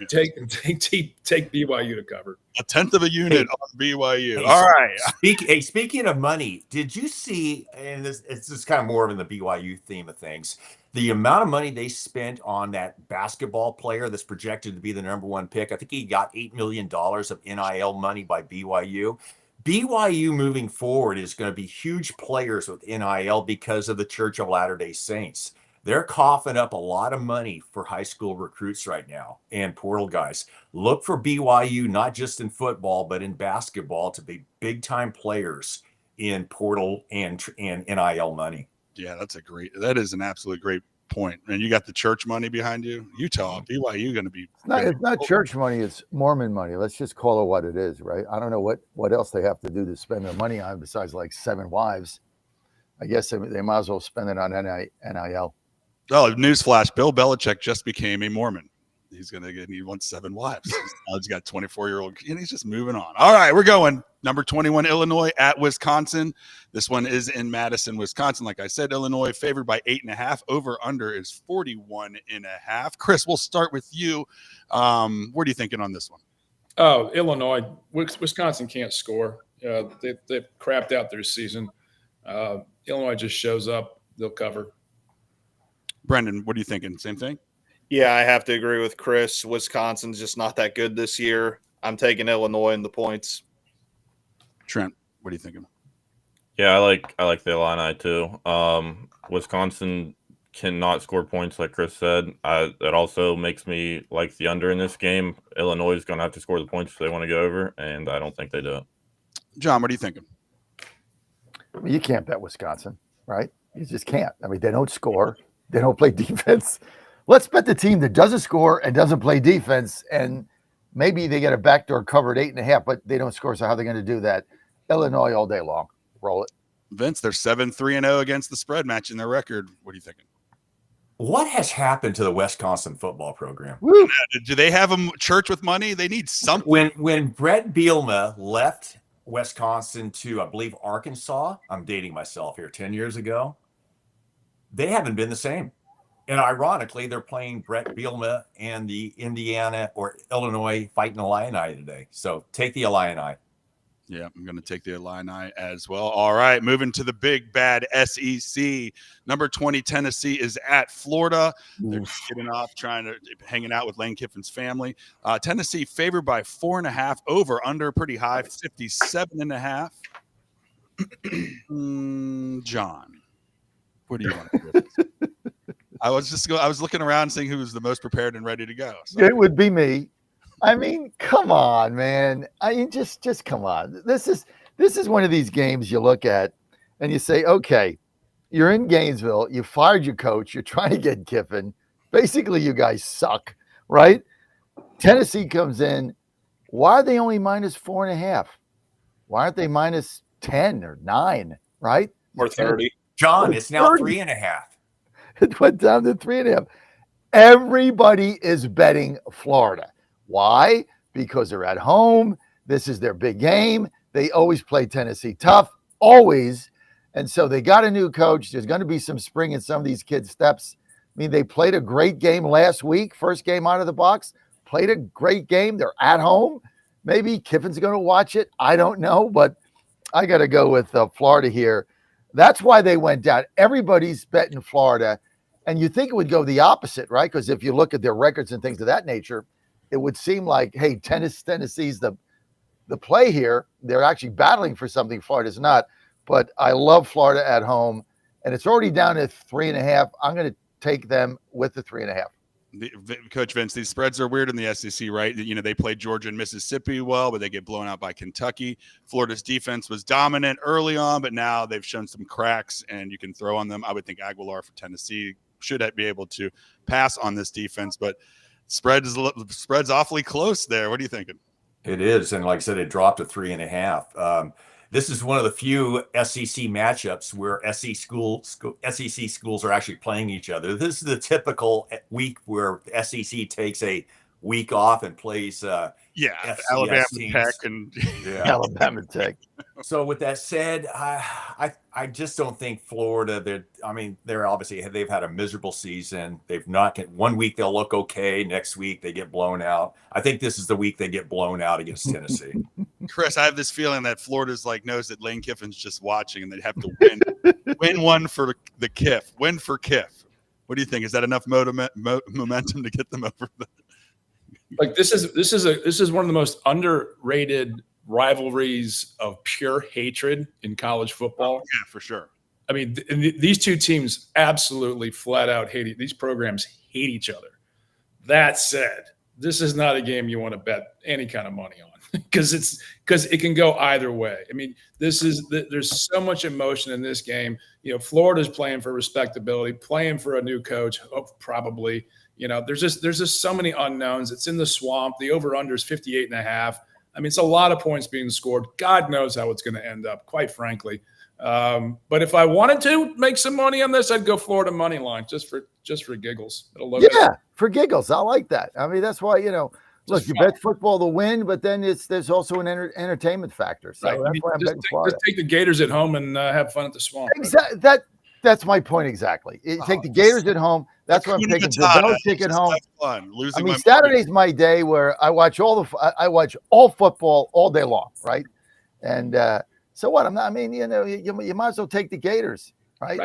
Take BYU to cover. 1/10 of a unit on BYU. All right. Speaking of money, did you see? And it's just kind of more in the BYU theme of things. The amount of money they spent on that basketball player that's projected to be the #1 pick. I think he got $8 million of NIL money by BYU. BYU moving forward is going to be huge players with NIL because of the Church of Latter-day Saints. They're coughing up a lot of money for high school recruits right now and portal guys. Look for BYU, not just in football, but in basketball, to be big-time players in portal and NIL money. Yeah, that is an absolute great point. And you got the church money behind you. Utah, BYU going to be. It's not church money. It's Mormon money. Let's just call it what it is, right? I don't know what else they have to do to spend their money on besides like 7 wives. I guess they might as well spend it on NIL. Oh, newsflash! Bill Belichick just became a Mormon. He wants 7 wives. He's got 24-year-old, and he's just moving on. All right, we're going. Number 21, Illinois at Wisconsin. This one is in Madison, Wisconsin. Like I said, Illinois favored by 8.5. Over under is 41.5. Chris, we'll start with you. What are you thinking on this one? Oh, Illinois. Wisconsin can't score. They've crapped out their season. Illinois just shows up. They'll cover. Brendan, what are you thinking? Same thing? Yeah, I have to agree with Chris. Wisconsin's just not that good this year. I'm taking Illinois in the points. Trent, what are you thinking? Yeah, I like the Illini too. Wisconsin cannot score points, like Chris said. That also makes me like the under in this game. Illinois is going to have to score the points if they want to go over, and I don't think they do it. John, what are you thinking? You can't bet Wisconsin, right? You just can't. I mean, they don't score. They don't play defense. Let's bet the team that doesn't score and doesn't play defense, and maybe they get a backdoor covered 8.5, but they don't score. So how are they going to do that? Illinois all day long. Roll it. Vince, they're 7-3-0 against the spread, matching their record. What are you thinking? What has happened to the Wisconsin football program? Woo. Do they have a church with money? They need something. When Brett Bielema left Wisconsin to, I believe, Arkansas, I'm dating myself here, 10 years ago, they haven't been the same. And ironically, they're playing Brett Bielema and the Indiana or Illinois Fighting Illini today. So take the Illini. Yeah, I'm going to take the Illini as well. All right, moving to the big bad SEC. Number 20, Tennessee is at Florida. They're getting off, hanging out with Lane Kiffin's family. Tennessee favored by 4.5, over under pretty high, 57.5. John, what do you want to do? I was looking around seeing who was the most prepared and ready to go. So. It would be me. I mean, come on, man. I mean, just come on. This is one of these games you look at and you say, okay, you're in Gainesville, you fired your coach, you're trying to get Kiffin. Basically, you guys suck, right? Tennessee comes in. Why are they only minus 4.5? Why aren't they minus 10 or 9, right? Or 30. John, it's now 30. 3.5. It went down to 3.5. Everybody is betting Florida. Why? Because they're at home. This is their big game. They always play Tennessee tough, always. And so they got a new coach. There's going to be some spring in some of these kids' steps. I mean, they played a great game last week, first game out of the box, played a great game. They're at home. Maybe Kiffin's going to watch it. I don't know, but I got to go with Florida here. That's why they went down. Everybody's betting Florida. And you think it would go the opposite, right? Because if you look at their records and things of that nature, it would seem like, hey, Tennessee's the play here. They're actually battling for something. Florida's not. But I love Florida at home. And it's already down to 3.5. I'm going to take them with the 3.5. Coach Vince, these spreads are weird in the SEC, right? You know, they played Georgia and Mississippi well, but they get blown out by Kentucky. Florida's defense was dominant early on, but now they've shown some cracks, and you can throw on them. I would think Aguilar for Tennessee should be able to pass on this defense, but spread's awfully close there. What are you thinking? It is, and like I said, it dropped to 3.5. This is one of the few SEC matchups where SEC schools are actually playing each other. This is the typical week where SEC takes a week off and plays Alabama Tech and Alabama Tech. So with that said, I just don't think Florida. They've had a miserable season. They've not. One week they'll look okay. Next week they get blown out. I think this is the week they get blown out against Tennessee. Chris, I have this feeling that Florida's knows that Lane Kiffin's just watching, and they'd have to win one for the Kiff, win for Kiff. What do you think? Is that enough momentum to get them over the? Like this is one of the most underrated rivalries of pure hatred in college football. Oh, yeah, for sure. I mean, these two teams absolutely flat out hate. These programs hate each other. That said, this is not a game you want to bet any kind of money on because it can go either way. I mean, there's so much emotion in this game. You know, Florida's playing for respectability, playing for a new coach, probably. You know, there's just so many unknowns. It's in the swamp. The over-under is 58.5. I mean, it's a lot of points being scored. God knows how it's going to end up, quite frankly. But if I wanted to make some money on this, I'd go Florida money line just for giggles. For giggles. I like that. I mean, that's why, look, you bet football to win, but then there's also an entertainment factor. So right. that's why I'm betting Florida. Just take the Gators at home and have fun at the swamp. Exactly. That's my point exactly. Take the Gators at home. That's why I'm taking the Belichick at home. Fun. Saturday's my day where I watch all football all day long, right? And so what? You might as well take the Gators, right?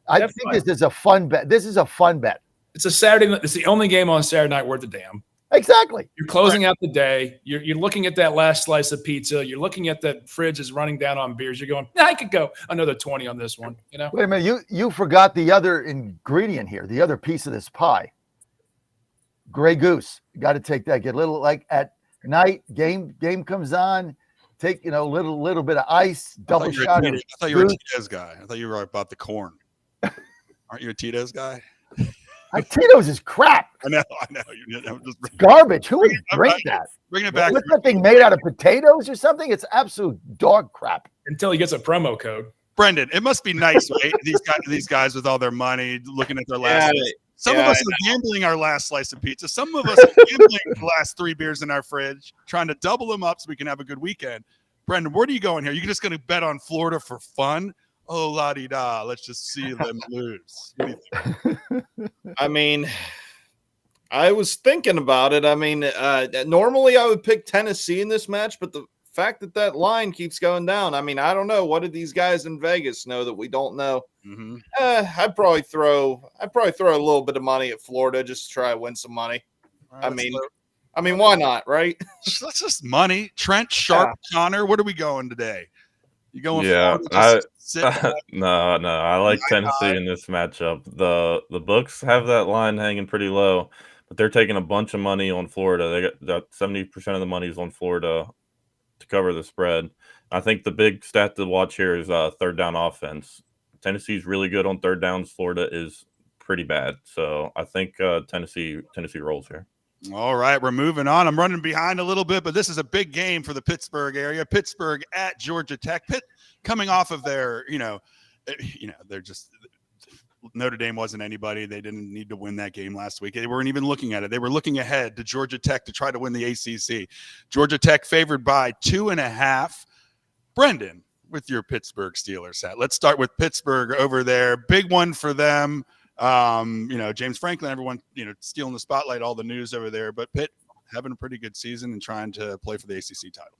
I think this is a fun bet. This is a fun bet. It's a Saturday. It's the only game on Saturday night worth a damn. Exactly. You're closing out the day. You're looking at that last slice of pizza. You're looking at that fridge is running down on beers. You're going, I could go another 20 on this one. You know. Wait a minute. You forgot the other ingredient here. The other piece of this pie. Grey Goose. You got to take that. Get a little at night. Game comes on. Take little bit of ice. Double shot. I thought you were a Tito's guy. I thought you were about the corn. Aren't you a Tito's guy? Tito's is crap. I know. It's garbage. Who would drink that? Bring it back. What's that thing made out of potatoes or something? It's absolute dog crap. Until he gets a promo code. Brendan, it must be nice, right? These guys with all their money looking at their last. Some of us are gambling our last slice of pizza. Some of us are gambling the last 3 beers in our fridge, trying to double them up so we can have a good weekend. Brendan, where are you going here? You're just going to bet on Florida for fun? Oh, la-di-da. Let's just see them lose. What do you think? I mean, I was thinking about it. I mean, normally I would pick Tennessee in this match, but the fact that line keeps going down, I mean, I don't know. What did these guys in Vegas know that we don't know? Mm-hmm. I'd probably throw a little bit of money at Florida just to try to win some money. Right, I mean, why not, right? That's just money. Trent, Sharp, Connor, what are we going today? You going? Yeah, no. I like Tennessee in this matchup. The books have that line hanging pretty low, but they're taking a bunch of money on Florida. They got 70% of the money is on Florida to cover the spread. I think the big stat to watch here is third down offense. Tennessee's really good on third downs. Florida is pretty bad. So I think Tennessee rolls here. All right, we're moving on. I'm running behind a little bit, but this is a big game for the Pittsburgh area. Pittsburgh at Georgia Tech. Pitt coming off of their, they're just Notre Dame wasn't anybody. They didn't need to win that game last week. They weren't even looking at it. They were looking ahead to Georgia Tech to try to win the ACC. Georgia Tech favored by 2.5. Brendan, with your Pittsburgh Steelers hat. Let's start with Pittsburgh over there. Big one for them. James Franklin, everyone, stealing the spotlight, all the news over there, but Pitt having a pretty good season and trying to play for the ACC title.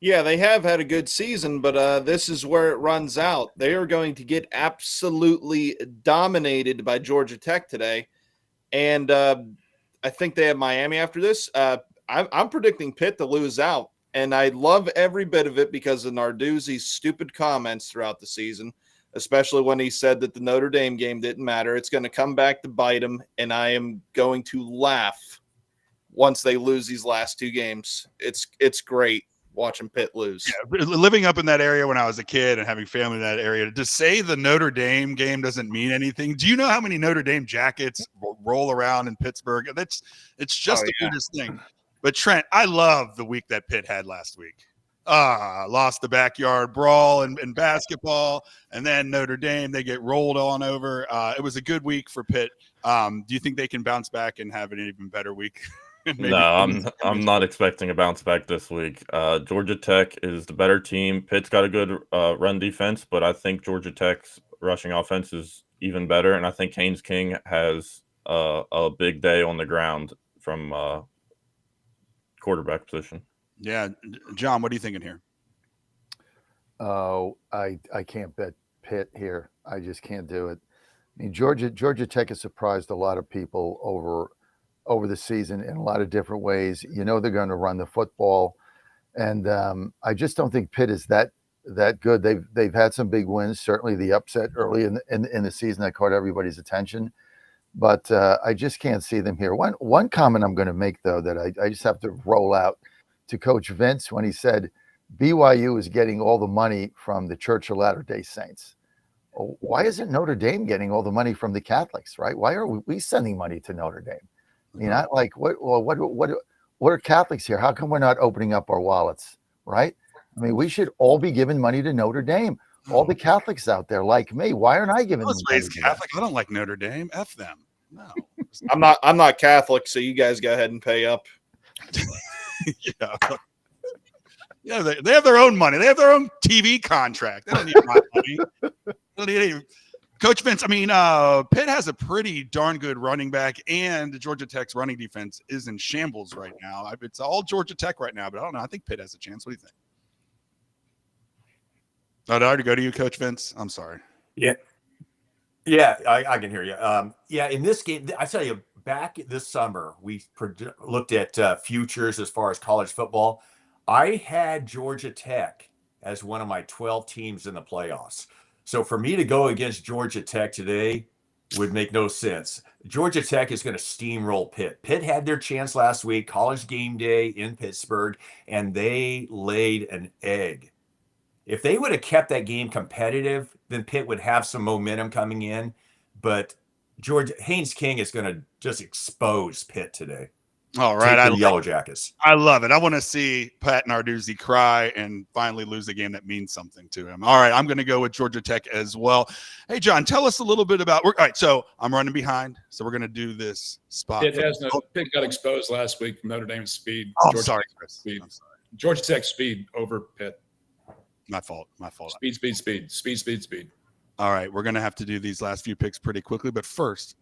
Yeah, they have had a good season, but this is where it runs out. They are going to get absolutely dominated by Georgia Tech today. And I think they have Miami after this. I'm predicting Pitt to lose out. And I love every bit of it because of Narduzzi's stupid comments throughout the season, especially when he said that the Notre Dame game didn't matter. It's going to come back to bite him, and I am going to laugh once they lose these last two games. It's great watching Pitt lose. Yeah, living up in that area when I was a kid and having family in that area, to say the Notre Dame game doesn't mean anything. Do you know how many Notre Dame jackets roll around in Pittsburgh? It's just the weirdest thing. But Trent, I love the week that Pitt had last week. Lost the backyard brawl in basketball, and then Notre Dame, they get rolled on over. It was a good week for Pitt. Do you think they can bounce back and have an even better week? No, I'm not expecting a bounce back this week. Georgia Tech is the better team. Pitt's got a good run defense, but I think Georgia Tech's rushing offense is even better, and I think Haynes King has a big day on the ground from quarterback position. Yeah, John, what are you thinking here? Oh, I can't bet Pitt here. I just can't do it. I mean, Georgia Tech has surprised a lot of people over the season in a lot of different ways. They're going to run the football, and I just don't think Pitt is that good. They've had some big wins. Certainly, the upset early in the season that caught everybody's attention, but I just can't see them here. One comment I'm going to make, though, that I just have to roll out to Coach Vince when he said BYU is getting all the money from the Church of Latter-day Saints. Why isn't Notre Dame getting all the money from the Catholics, right? Why are we sending money to Notre Dame? I mean, what are Catholics here? How come we're not opening up our wallets, right? I mean, we should all be giving money to Notre Dame. All the Catholics out there like me, why aren't I giving them money? Catholic. I don't like Notre Dame. F them. No. I'm not Catholic, so you guys go ahead and pay up. Yeah, they have their own money. They have their own TV contract. They don't need my money. They don't need any. Coach Vince, I mean, Pitt has a pretty darn good running back, and Georgia Tech's running defense is in shambles right now. It's all Georgia Tech right now, but I don't know. I think Pitt has a chance. What do you think? Oh, did I already go to you, Coach Vince? I'm sorry. Yeah, I can hear you. In this game, I tell you, back this summer, we looked at futures as far as college football. I had Georgia Tech as one of my 12 teams in the playoffs. So for me to go against Georgia Tech today would make no sense. Georgia Tech is going to steamroll Pitt. Pitt had their chance last week, college game day in Pittsburgh, and they laid an egg. If they would have kept that game competitive, then Pitt would have some momentum coming in. But Haynes King is going to just expose Pitt today. All right, Yellow Jackets. I love it. I want to see Pat Narduzzi cry and finally lose a game that means something to him. All right, I'm going to go with Georgia Tech as well. Hey, John, tell us a little bit about. All right, so I'm running behind, so we're going to do this spot. Pitt got exposed last week from Notre Dame's speed. Oh, sorry, Chris. Speed. I'm sorry. Georgia Tech speed over Pitt. My fault. Speed. All right, we're going to have to do these last few picks pretty quickly, but first,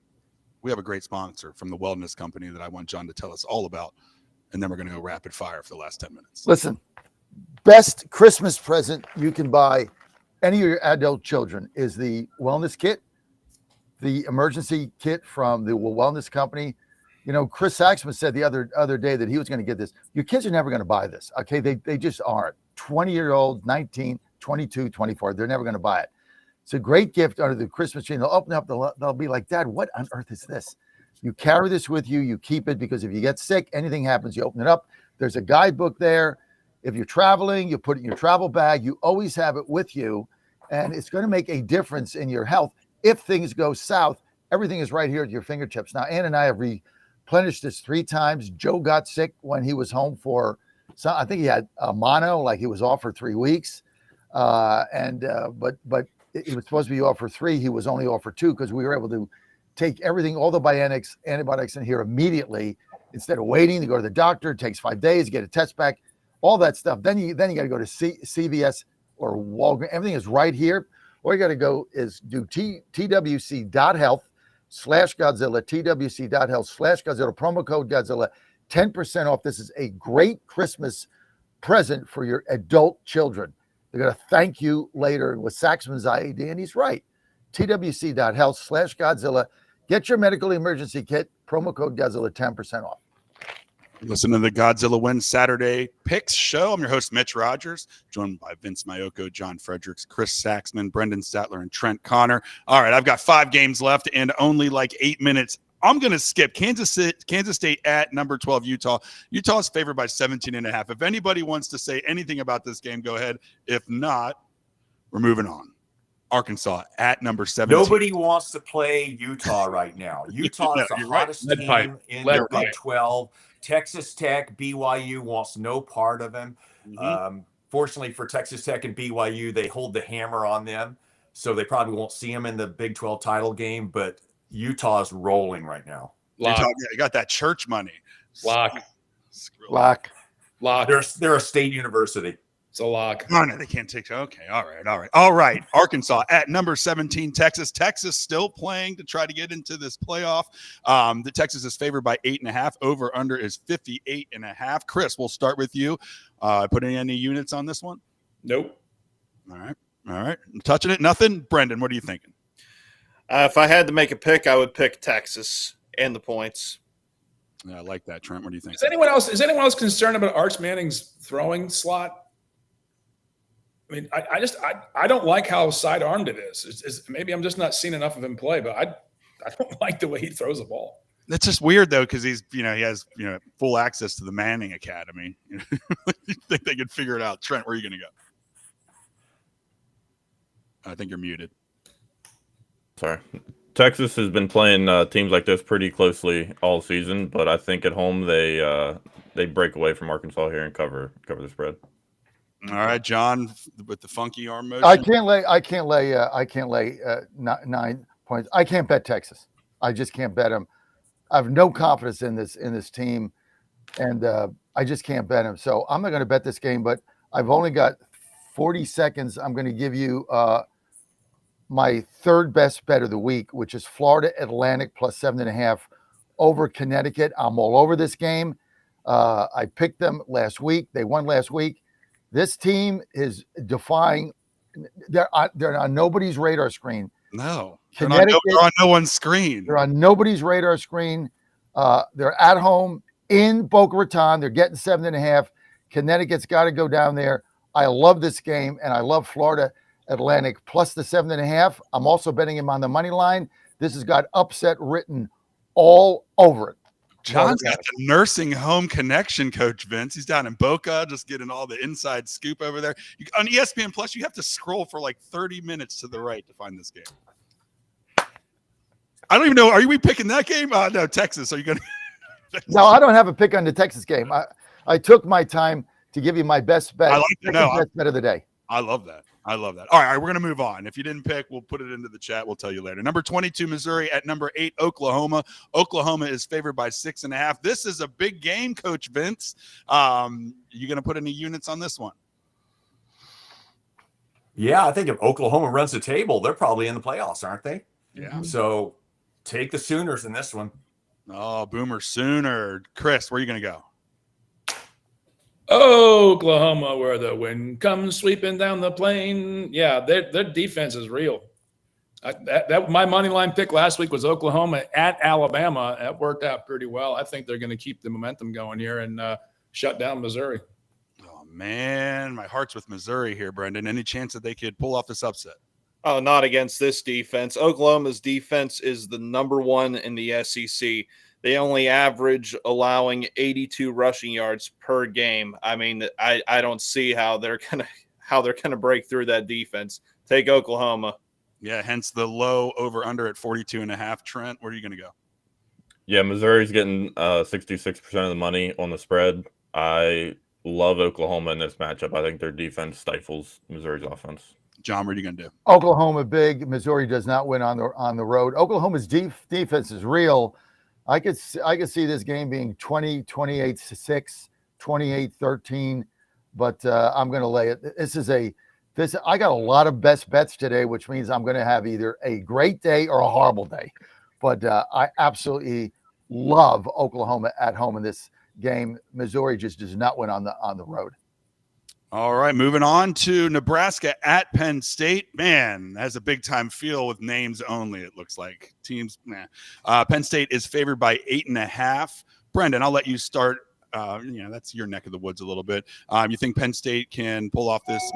we have a great sponsor from the wellness company that I want John to tell us all about, and then we're going to go rapid fire for the last 10 minutes. Listen, best Christmas present you can buy any of your adult children is the wellness kit, the emergency kit from the wellness company. Chris Saxman said the other day that he was going to get this. Your kids are never going to buy this, okay? They just aren't. 20-year-old, 19, 22, 24, they're never going to buy it. It's a great gift under the Christmas tree. They'll open up, they'll be like, Dad, what on earth is this? You carry this with you, you keep it, because if you get sick, anything happens, you open it up. There's a guidebook there. If you're traveling, you put it in your travel bag. You always have it with you, and it's going to make a difference in your health. If things go south, everything is right here at your fingertips. Now, Ann and I have replenished this 3 times. Joe got sick when he was home for, I think he had a mono, like he was off for 3 weeks. But he was supposed to be off for 3. He was only off for 2 because we were able to take everything, all the antibiotics in here immediately instead of waiting to go to the doctor. It takes 5 days to get a test back, all that stuff. Then you got to go to CVS or Walgreens. Everything is right here. All you got to go is do twc.health/Godzilla, twc.health/Godzilla, promo code Godzilla, 10% off. This is a great Christmas present for your adult children. They're going to thank you later with Saxman's IED, and he's right. twc.health/Godzilla. Get your medical emergency kit, promo code Godzilla, 10% off. Listen to the Godzilla Wins Saturday Picks show. I'm your host, Mitch Rogers, joined by Vince Mayoko, John Fredericks, Chris Saxman, Brendan Statler, and Trent Connor. All right, I've got 5 games left and only like 8 minutes. I'm going to skip Kansas State at number 12, Utah. Utah's favored by 17.5. If anybody wants to say anything about this game, go ahead. If not, we're moving on. Arkansas at number 17. Nobody wants to play Utah right now. Utah is the hottest team in the Big 12. Texas Tech, BYU wants no part of him. Fortunately for Texas Tech and BYU, they hold the hammer on them, so they probably won't see them in the Big 12 title game, but Utah is rolling right now. You got that church money. Lock. They're a state university. It's a lock. Oh, no, they can't take. Okay. All right. Arkansas at number 17, Texas. Texas still playing to try to get into this playoff. The Texas is favored by 8.5. Over under is 58.5. Chris, we'll start with you. Putting any units on this one? Nope. All right. I'm touching it. Nothing. Brendan, what are you thinking? If I had to make a pick, I would pick Texas and the points. Yeah, I like that. Trent, what do you think? Is anyone else concerned about Arch Manning's throwing slot? I mean, I don't like how sidearmed it is. Maybe I'm just not seeing enough of him play, but I don't like the way he throws the ball. It's just weird though, because he has full access to the Manning Academy. You think they could figure it out? Trent, where are you going to go? I think you're muted. Sorry. Texas has been playing teams like this pretty closely all season, but I think at home they break away from Arkansas here and cover the spread. All right, John, with the funky arm motion. I can't lay 9 points. I can't bet Texas. I just can't bet them. I have no confidence in this team, and I just can't bet them. So I'm not going to bet this game, but I've only got 40 seconds. I'm going to give you my third best bet of the week, which is Florida Atlantic plus 7.5 over Connecticut. I'm all over this game. I picked them last week. They won last week. This team is defying. They're on nobody's radar screen. No, they're on no one's screen. They're on nobody's radar screen. They're at home in Boca Raton. They're getting 7.5. Connecticut's got to go down there. I love this game, and I love Florida Atlantic plus the 7.5. I'm also betting him on the money line. This has got upset written all over it. John's got the nursing home connection, Coach Vince. He's down in Boca, just getting all the inside scoop over there. On ESPN Plus, you have to scroll for like 30 minutes to the right to find this game. I don't even know. Are we picking that game? No, Texas. Are you going to? No, I don't have a pick on the Texas game. I took my time to give you my best bet. I like to know. Best bet of the day. I love that. All right, we're going to move on. If you didn't pick, we'll put it into the chat. We'll tell you later. Number 22, Missouri at number 8, Oklahoma. Oklahoma is favored by 6.5. This is a big game, Coach Vince. You going to put any units on this one? Yeah, I think if Oklahoma runs the table, they're probably in the playoffs, aren't they? Yeah. So take the Sooners in this one. Oh, Boomer Sooner. Chris, where are you going to go? Oklahoma, where the wind comes sweeping down the plain. Yeah, their defense is real. That my money line pick last week was Oklahoma at Alabama. That worked out pretty well. I think they're going to keep the momentum going here and shut down Missouri. Oh, man, my heart's with Missouri here, Brendan. Any chance that they could pull off this upset? Oh, not against this defense. Oklahoma's defense is the number 1 in the SEC. They only average allowing 82 rushing yards per game. I mean, I don't see how they're gonna break through that defense. Take Oklahoma. Yeah, hence the low over-under at 42.5. Trent, where are you going to go? Yeah, Missouri's getting 66% of the money on the spread. I love Oklahoma in this matchup. I think their defense stifles Missouri's offense. John, what are you going to do? Oklahoma big. Missouri does not win on the road. Oklahoma's defense is real. I could see this game being 28-6, 28-13, but I'm going to lay it. I got a lot of best bets today, which means I'm going to have either a great day or a horrible day. But I absolutely love Oklahoma at home in this game. Missouri just does not win on the road. All right, moving on to Nebraska at Penn State. Man, has a big-time feel with names only, it looks like. Teams, Penn State is favored by 8.5. Brendan, I'll let you start. That's your neck of the woods a little bit. You think Penn State can pull off this,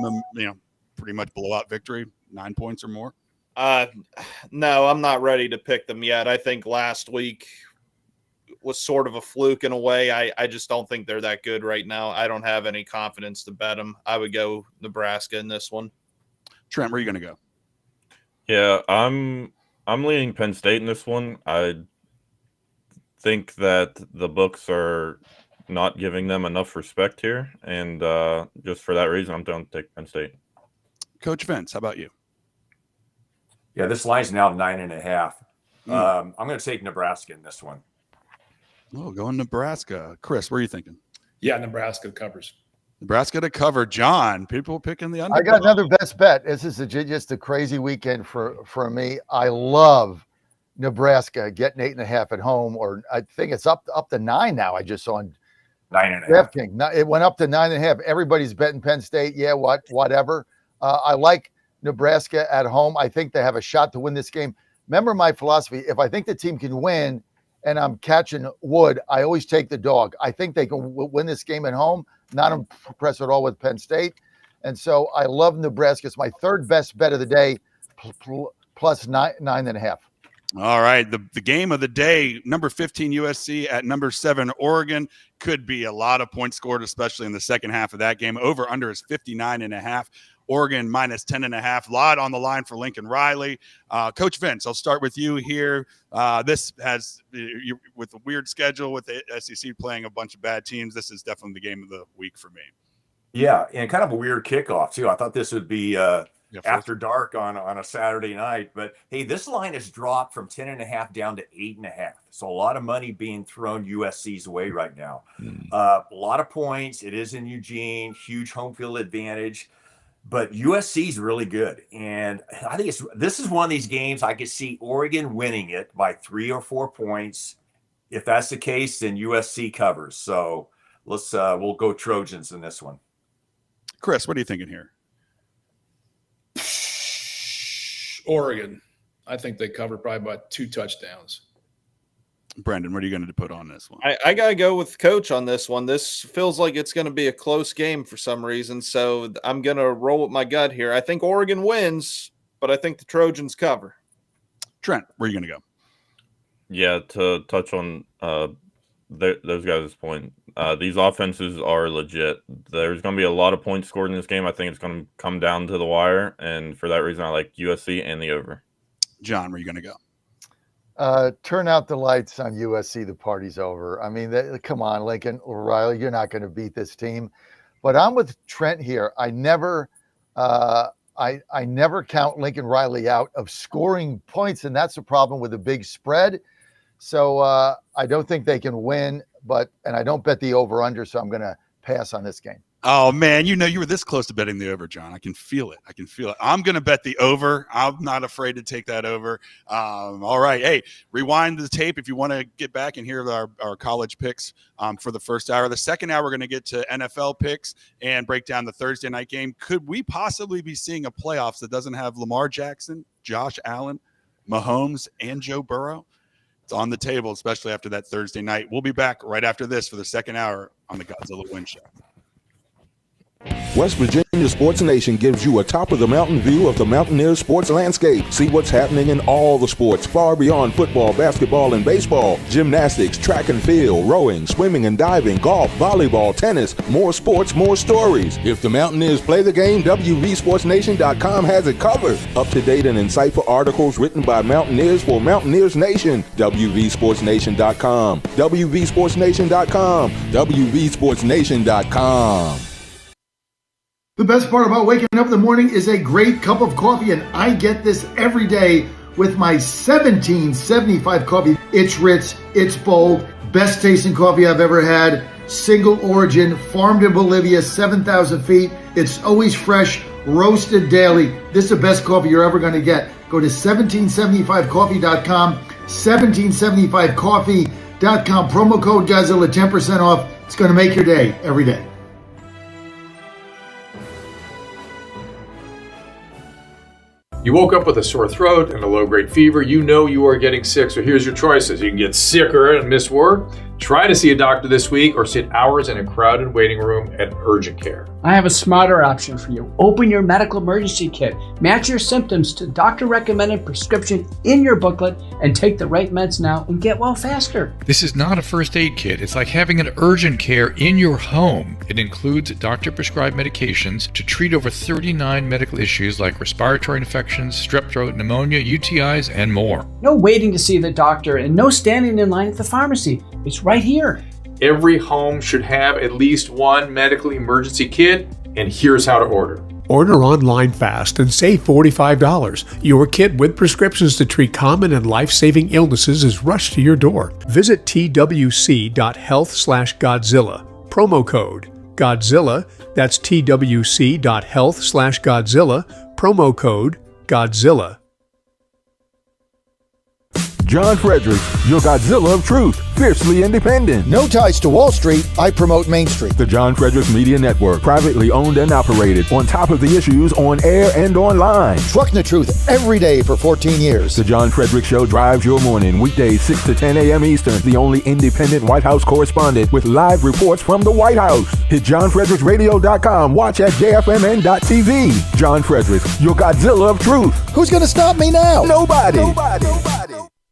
pretty much blowout victory, 9 points or more? No, I'm not ready to pick them yet. I think last week was sort of a fluke in a way. I just don't think they're that good right now. I don't have any confidence to bet them. I would go Nebraska in this one. Trent, where are you going to go? Yeah, I'm leaning Penn State in this one. I think that the books are not giving them enough respect here, and just for that reason, I'm going to take Penn State. Coach Vince, how about you? Yeah, this line's now 9.5. I'm going to take Nebraska in this one. Oh, going Nebraska. Chris, where are you thinking? Yeah, Nebraska covers. Nebraska to cover. John, people picking the under. I got another best bet. This is just a crazy weekend for me. I love Nebraska getting 8.5 at home, or I think it's up to 9 now. I just saw on 9.5. DraftKings. It went up to 9.5. Everybody's betting Penn State. Yeah, whatever. I like Nebraska at home. I think they have a shot to win this game. Remember my philosophy: if I think the team can win, and I'm catching wood, I always take the dog. I think they can win this game at home. Not impressed at all with Penn State. And so I love Nebraska. It's my third best bet of the day, plus 9.5. All right. The game of the day, number 15 USC at number 7 Oregon. Could be a lot of points scored, especially in the second half of that game. Over under is 59.5. Oregon minus 10.5. A lot on the line for Lincoln Riley. Coach Vince, I'll start with you here. This has, with a weird schedule with the SEC playing a bunch of bad teams, this is definitely the game of the week for me. Yeah, and kind of a weird kickoff, too. I thought this would be after dark on a Saturday night. But, hey, this line has dropped from 10.5 down to 8.5. So a lot of money being thrown USC's way right now. A lot of points. It is in Eugene. Huge home field advantage. But USC is really good, and I think this is one of these games I could see Oregon winning it by 3 or 4 points. If that's the case, then USC covers. So we'll go Trojans in this one. Chris, what are you thinking here? Oregon. I think they cover probably about 2 touchdowns. Brendan, what are you going to put on this one? I got to go with Coach on this one. This feels like it's going to be a close game for some reason, so I'm going to roll with my gut here. I think Oregon wins, but I think the Trojans cover. Trent, where are you going to go? Yeah, to touch on those guys' point, these offenses are legit. There's going to be a lot of points scored in this game. I think it's going to come down to the wire, and for that reason, I like USC and the over. John, where are you going to go? Turn out the lights on USC. The party's over. I mean, come on, Lincoln Riley, you're not going to beat this team. But I'm with Trent here. I never count Lincoln Riley out of scoring points, and that's the problem with a big spread. So I don't think they can win, and I don't bet the over/under, so I'm going to pass on this game. Oh, man, you were this close to betting the over, John. I can feel it. I'm going to bet the over. I'm not afraid to take that over. All right. Hey, rewind the tape if you want to get back and hear our college picks for the first hour. The second hour, we're going to get to NFL picks and break down the Thursday night game. Could we possibly be seeing a playoffs that doesn't have Lamar Jackson, Josh Allen, Mahomes, and Joe Burrow? It's on the table, especially after that Thursday night. We'll be back right after this for the second hour on the Godzilla Win Show. West Virginia Sports Nation gives you a top-of-the-mountain view of the Mountaineers sports landscape. See what's happening in all the sports, far beyond football, basketball, and baseball. Gymnastics, track and field, rowing, swimming and diving, golf, volleyball, tennis. More sports, more stories. If the Mountaineers play the game, WVSportsNation.com has it covered. Up-to-date and insightful articles written by Mountaineers for Mountaineers Nation. WVSportsNation.com. WVSportsNation.com. WVSportsNation.com. The best part about waking up in the morning is a great cup of coffee, and I get this every day with my 1775 coffee. It's rich, it's bold, best tasting coffee I've ever had. Single origin, farmed in Bolivia, 7,000 feet. It's always fresh, roasted daily. This is the best coffee you're ever going to get. Go to 1775coffee.com, 1775coffee.com. Promo code Godzilla, 10% off. It's going to make your day every day. You woke up with a sore throat and a low-grade fever. You know you are getting sick, so here's your choices. You can get sicker and miss work, try to see a doctor this week, or sit hours in a crowded waiting room at urgent care. I have a smarter option for you. Open your medical emergency kit. Match your symptoms to doctor-recommended prescription in your booklet and take the right meds now and get well faster. This is not a first aid kit. It's like having an urgent care in your home. It includes doctor-prescribed medications to treat over 39 medical issues like respiratory infections, strep throat, pneumonia, UTIs, and more. No waiting to see the doctor and no standing in line at the pharmacy. It's right here. Every home should have at least one medical emergency kit, and here's how to order. Order online fast and save $45. Your kit with prescriptions to treat common and life-saving illnesses is rushed to your door. Visit twc.health/Godzilla. Promo code Godzilla. That's twc.health/Godzilla. Promo code Godzilla. John Frederick, your Godzilla of truth, fiercely independent. No ties to Wall Street, I promote Main Street. The John Frederick Media Network, privately owned and operated, on top of the issues on air and online. Trucking the truth every day for 14 years. The John Frederick Show drives your morning, weekdays 6 to 10 a.m. Eastern. The only independent White House correspondent with live reports from the White House. Hit JohnFredericksRadio.com. Watch at JFMN.tv. John Frederick, your Godzilla of truth. Who's going to stop me now? Nobody.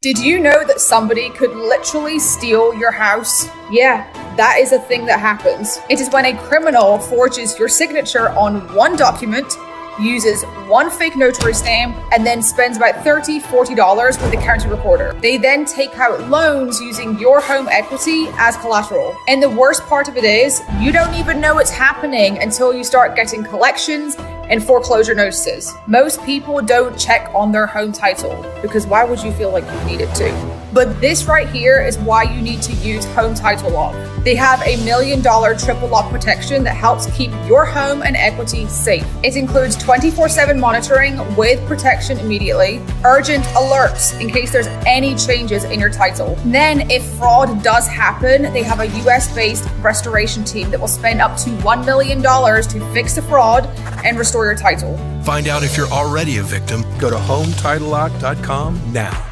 Did you know that somebody could literally steal your house? Yeah, that is a thing that happens. It is when a criminal forges your signature on one document, uses one fake notary stamp, and then spends about $30, $40 with the county recorder. They then take out loans using your home equity as collateral. And the worst part of it is, you don't even know it's happening until you start getting collections and foreclosure notices. Most people don't check on their home title because why would you feel like you needed to? But this right here is why you need to use Home Title Lock. They have a $1 million triple lock protection that helps keep your home and equity safe. It includes 24/7 monitoring with protection immediately, urgent alerts in case there's any changes in your title. Then if fraud does happen, they have a US-based restoration team that will spend up to $1 million to fix the fraud and restore your title. Find out if you're already a victim. Go to HomeTitleLock.com now.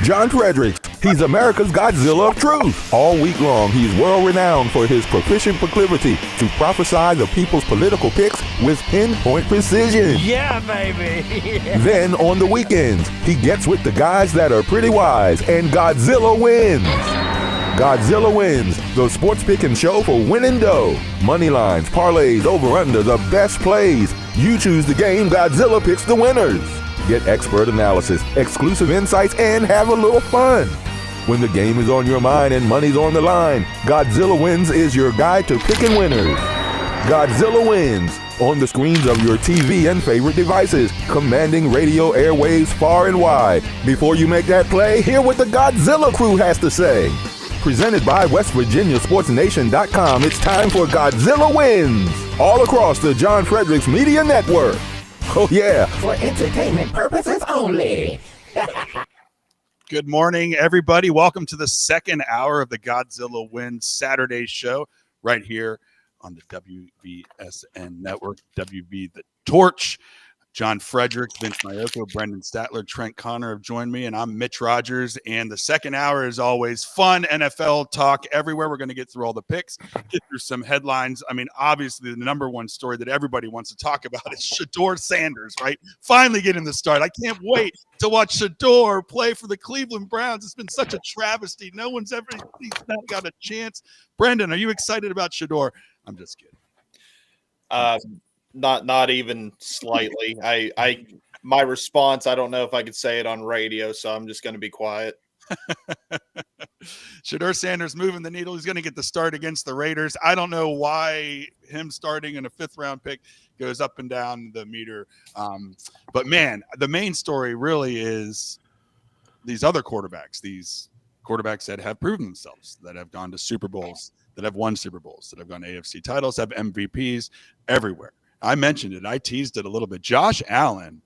John Frederick, he's America's Godzilla of truth. All week long, he's world-renowned for his proficient proclivity to prophesy the people's political picks with pinpoint precision. Yeah, baby. Then on the weekends, he gets with the guys that are pretty wise, and Godzilla wins. Godzilla Wins, the sports picking show for winning dough. Money lines, parlays, over-under, the best plays. You choose the game, Godzilla picks the winners. Get expert analysis, exclusive insights, and have a little fun. When the game is on your mind and money's on the line, Godzilla Wins is your guide to picking winners. Godzilla Wins, on the screens of your TV and favorite devices, commanding radio airwaves far and wide. Before you make that play, hear what the Godzilla crew has to say. Presented by WestVirginiaSportsNation.com, it's time for Godzilla Wins, all across the John Fredericks Media Network. Oh yeah. For entertainment purposes only. Good morning, everybody. Welcome to the second hour of the Godzilla Wins Saturday show right here on the WVSN network, WV The Torch. John Fredericks, Vince Mayoko, Brendan Statler, Trent Connor have joined me, and I'm Mitch Rogers. And the second hour is always fun NFL talk everywhere. We're going to get through all the picks, get through some headlines. I mean, obviously, the number one story that everybody wants to talk about is Shedeur Sanders, right? Finally getting the start. I can't wait to watch Shedeur play for the Cleveland Browns. It's been such a travesty. No one's ever he's not got a chance. Brendan, are you excited about Shedeur? I'm just kidding. Not even slightly. My response, I don't know if I could say it on radio, so I'm just going to be quiet. Shedeur Sanders moving the needle. He's going to get the start against the Raiders. I don't know why him starting in a 5th round pick goes up and down the meter. But man, the main story really is these other quarterbacks, these quarterbacks that have proven themselves, that have gone to Super Bowls, that have won Super Bowls, that have gone AFC titles, have MVPs everywhere. I mentioned it. I teased it a little bit. Josh Allen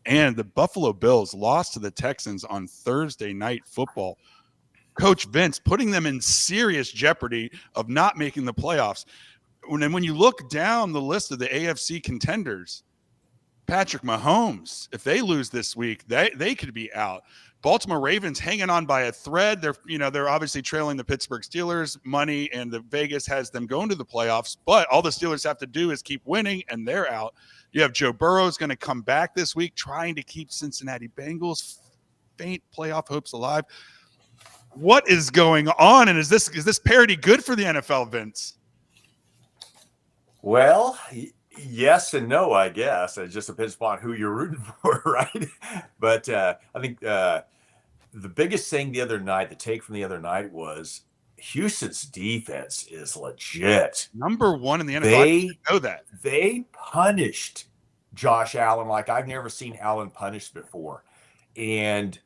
and the Buffalo Bills lost to the Texans on Thursday Night Football. Coach Vince putting them in serious jeopardy of not making the playoffs. When you look down the list of the AFC contenders, Patrick Mahomes, if they lose this week, they could be out. Baltimore Ravens hanging on by a thread. They're obviously trailing the Pittsburgh Steelers money, and the Vegas has them going to the playoffs. But all the Steelers have to do is keep winning, and they're out. You have Joe Burrow's going to come back this week, trying to keep Cincinnati Bengals faint playoff hopes alive. What is going on? And is this parity good for the NFL, Vince? Well, yes and no, I guess. It just depends upon who you're rooting for, right? But I think the biggest thing the take from the other night was Houston's defense is legit. Number one in the NFL. I know that. They punished Josh Allen like I've never seen Allen punished before. And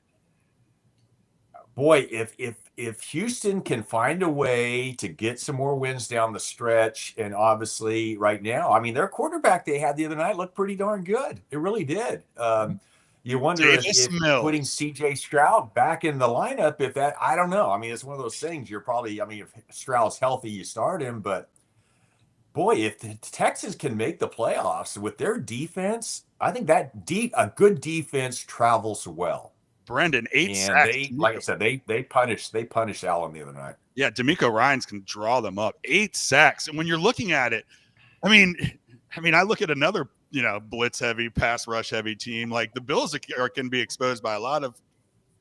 boy, if Houston can find a way to get some more wins down the stretch, and obviously right now, I mean, their quarterback they had the other night looked pretty darn good. It really did. You wonder if putting CJ Stroud back in the lineup, I don't know. I mean, it's one of those things if Stroud's healthy, you start him, but boy, if the Texans can make the playoffs with their defense, I think a good defense travels well. Brendan, 8 sacks. Like I said, they punished Allen the other night. Yeah, DeMeco Ryans can draw them up. 8 sacks. And when you're looking at it, I mean, I look at another, blitz heavy, pass rush heavy team. Like the Bills can be exposed by a lot of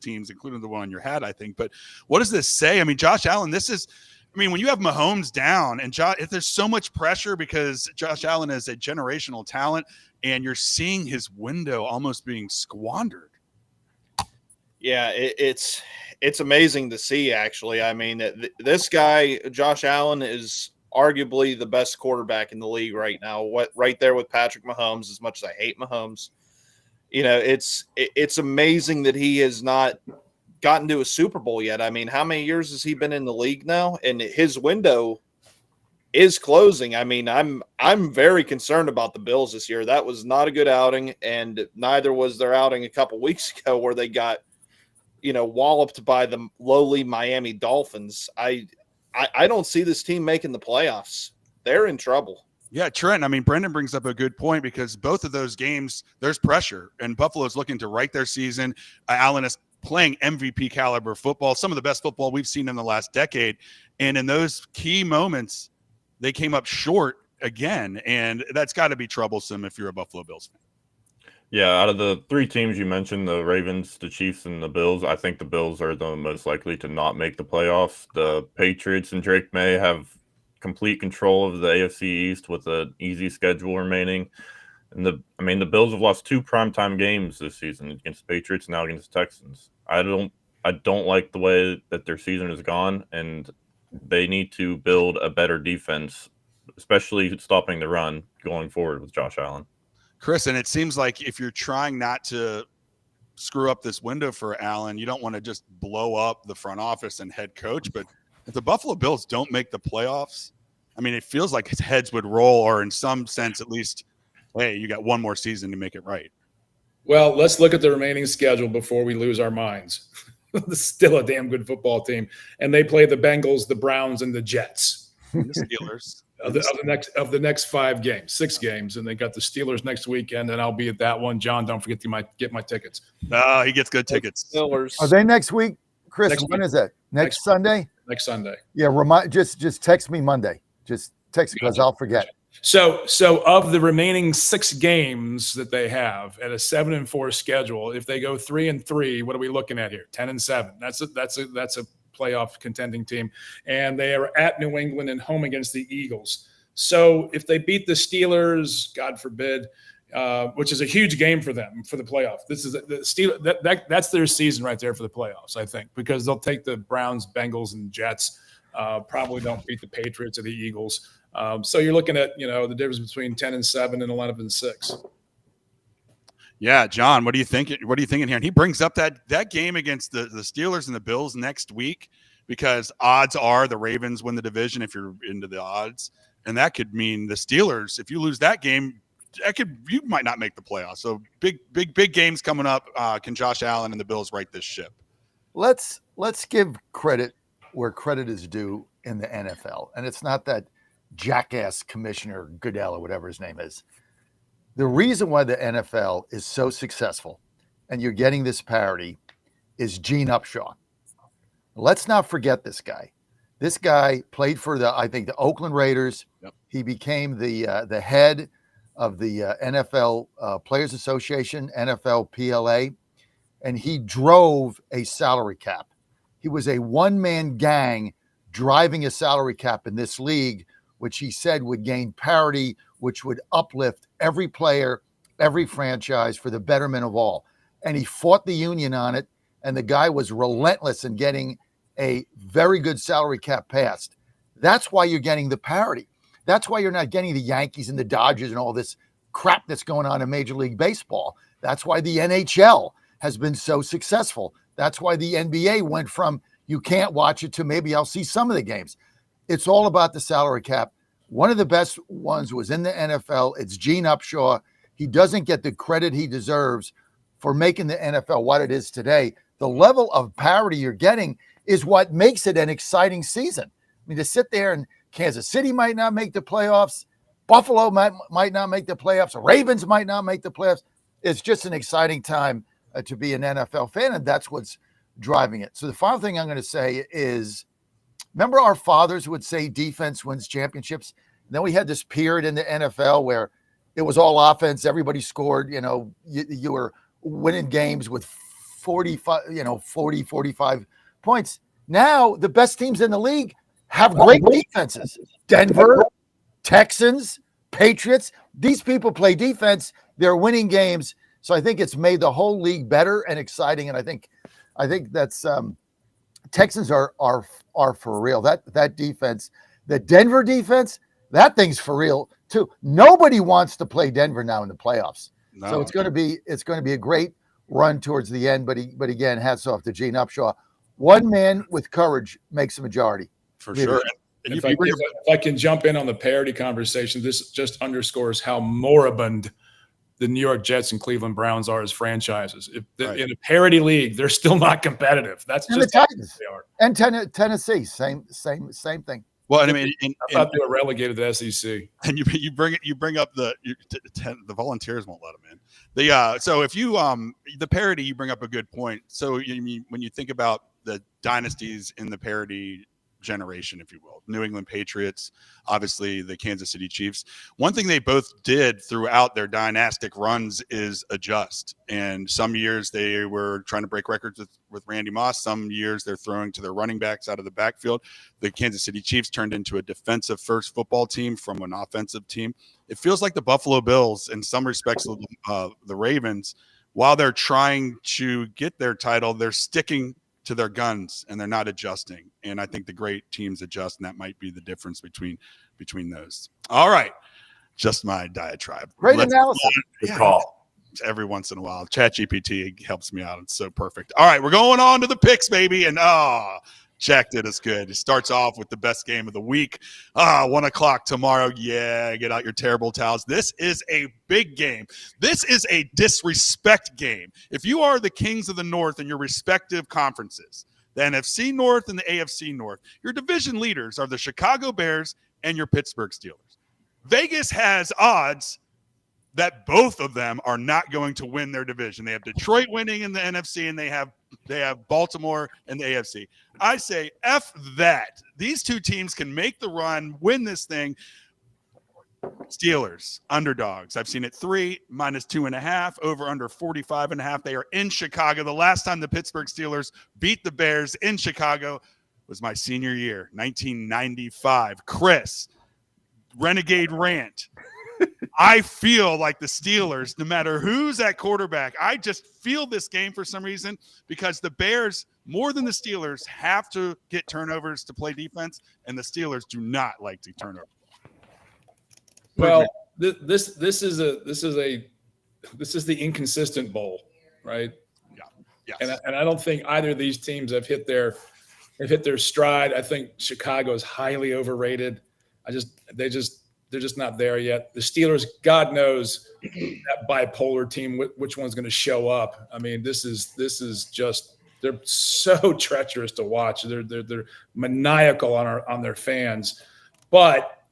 teams, including the one on your hat, I think. But what does this say? I mean, Josh Allen, when you have Mahomes down and if there's so much pressure because Josh Allen is a generational talent and you're seeing his window almost being squandered. Yeah, it's amazing to see, actually. I mean, this guy, Josh Allen, is arguably the best quarterback in the league right now. Right there with Patrick Mahomes, as much as I hate Mahomes. It's amazing that he has not gotten to a Super Bowl yet. I mean, how many years has he been in the league now? And his window is closing. I mean, I'm very concerned about the Bills this year. That was not a good outing, and neither was their outing a couple weeks ago where they got walloped by the lowly Miami Dolphins. I don't see this team making the playoffs. They're in trouble. Yeah, Trent, I mean, Brendan brings up a good point because both of those games, there's pressure, and Buffalo's looking to right their season. Allen is playing MVP caliber football, some of the best football we've seen in the last decade. And in those key moments, they came up short again, and that's got to be troublesome if you're a Buffalo Bills fan. Yeah, out of the 3 teams you mentioned, the Ravens, the Chiefs, and the Bills, I think the Bills are the most likely to not make the playoffs. The Patriots and Drake May have complete control of the AFC East with an easy schedule remaining. And the Bills have lost 2 primetime games this season against the Patriots, now against the Texans. I don't like the way that their season has gone, and they need to build a better defense, especially stopping the run going forward with Josh Allen. Chris, and it seems like if you're trying not to screw up this window for Allen, you don't want to just blow up the front office and head coach. But if the Buffalo Bills don't make the playoffs, I mean, it feels like his heads would roll, or in some sense, at least, hey, you got one more season to make it right. Well, let's look at the remaining schedule before we lose our minds. Still a damn good football team. And they play the Bengals, the Browns, and the Jets. and the Steelers. Of the next 5 games, 6 games, and they got the Steelers next weekend, and I'll be at that one. John, don't forget to get my tickets. Oh, he gets good tickets. Steelers. Are they next week, Chris? Next When week. is that? Next Sunday? Next Sunday. Yeah, just text me Monday. Just text me because I'll forget. So of the remaining 6 games that they have at a 7-4 schedule, if they go 3-3, what are we looking at here? 10-7. That's a playoff contending team, and they are at New England and home against the Eagles. So if they beat the Steelers, God forbid, which is a huge game for them for the playoff. This is the Steelers. That's their season right there for the playoffs, I think, because they'll take the Browns, Bengals, and Jets. Probably don't beat the Patriots or the Eagles. So you're looking at the difference between 10-7 and 11-6. Yeah, John, what are you thinking? What are you thinking here? And he brings up that game against the Steelers and the Bills next week, because odds are the Ravens win the division if you're into the odds, and that could mean the Steelers. If you lose that game, you might not make the playoffs. So big games coming up. Can Josh Allen and the Bills right this ship? Let's give credit where credit is due in the NFL, and it's not that jackass Commissioner Goodell or whatever his name is. The reason why the NFL is so successful and you're getting this parity is Gene Upshaw. Let's not forget this guy. This guy played for the Oakland Raiders. Yep. He became the head of the NFL Players Association, NFL PLA, and he drove a salary cap. He was a one-man gang driving a salary cap in this league, which he said would gain parity, which would uplift every player, every franchise for the betterment of all. And he fought the union on it, and the guy was relentless in getting a very good salary cap passed. That's why you're getting the parity. That's why you're not getting the Yankees and the Dodgers and all this crap that's going on in Major League Baseball. That's why the NHL has been so successful. That's why the NBA went from you can't watch it to maybe I'll see some of the games. It's all about the salary cap. One of the best ones was in the NFL. It's Gene Upshaw. He doesn't get the credit he deserves for making the NFL what it is today. The level of parity you're getting is what makes it an exciting season. I mean, to sit there and Kansas City might not make the playoffs, Buffalo might not make the playoffs, the Ravens might not make the playoffs. It's just an exciting time to be an NFL fan, and that's what's driving it. So the final thing I'm going to say is, remember our fathers would say defense wins championships? And then we had this period in the NFL where it was all offense. Everybody scored, you were winning games with 45 points. Now the best teams in the league have great defenses. Denver, Texans, Patriots. These people play defense. They're winning games. So I think it's made the whole league better and exciting. And I think that's Texans are for real. That defense, the Denver defense, that thing's for real too. Nobody wants to play Denver now in the playoffs. No. So it's going to be a great run towards the end. But again, hats off to Gene Upshaw. One man with courage makes a majority. For sure. And if I can jump in on the parity conversation, this just underscores how moribund the New York Jets and Cleveland Browns are as franchises. In a parity league, they're still not competitive. That's and just the Titans they are. And Tennessee, same thing. Well, and I mean, I thought they were relegated to the SEC. And you bring up the Volunteers won't let them in. So if you the parity, you bring up a good point. So when you think about the dynasties in the parity generation, if you will, New England Patriots, obviously the Kansas City Chiefs, one thing they both did throughout their dynastic runs is adjust. And some years they were trying to break records with Randy Moss. Some years they're throwing to their running backs out of the backfield. The Kansas City Chiefs turned into a defensive first football team from an offensive team. It feels like the Buffalo Bills, in some respects, the Ravens, while they're trying to get their title, they're sticking to their guns and they're not adjusting. And I think the great teams adjust, and that might be the difference between those. All right. Just my diatribe. Great analysis. Good call. Every once in a while. ChatGPT helps me out. It's so perfect. All right. We're going on to the picks, baby. And Jack did us good. It starts off with the best game of the week. 1:00 tomorrow. Yeah, get out your terrible towels. This is a big game. This is a disrespect game. If you are the Kings of the North in your respective conferences, the NFC North and the AFC North. Your division leaders are the Chicago Bears and your Pittsburgh Steelers. Vegas has odds that both of them are not going to win their division. They have Detroit winning in the NFC, and they have Baltimore in the AFC. I say F that. These two teams can make the run, win this thing. Steelers, underdogs. I've seen it 3, -2.5, over under 45.5. They are in Chicago. The last time the Pittsburgh Steelers beat the Bears in Chicago was my senior year, 1995. Chris, Renegade Rant. I feel like the Steelers, no matter who's at quarterback, I just feel this game for some reason because the Bears, more than the Steelers, have to get turnovers to play defense, and the Steelers do not like to turn over. Well, this is the inconsistent bowl, right? Yeah. Yes. And I don't think either of these teams have hit their stride. I think Chicago is highly overrated. They're just not there yet. The Steelers, God knows that bipolar team, which one's going to show up. I mean, this is just, they're so treacherous to watch. They're maniacal on their fans, but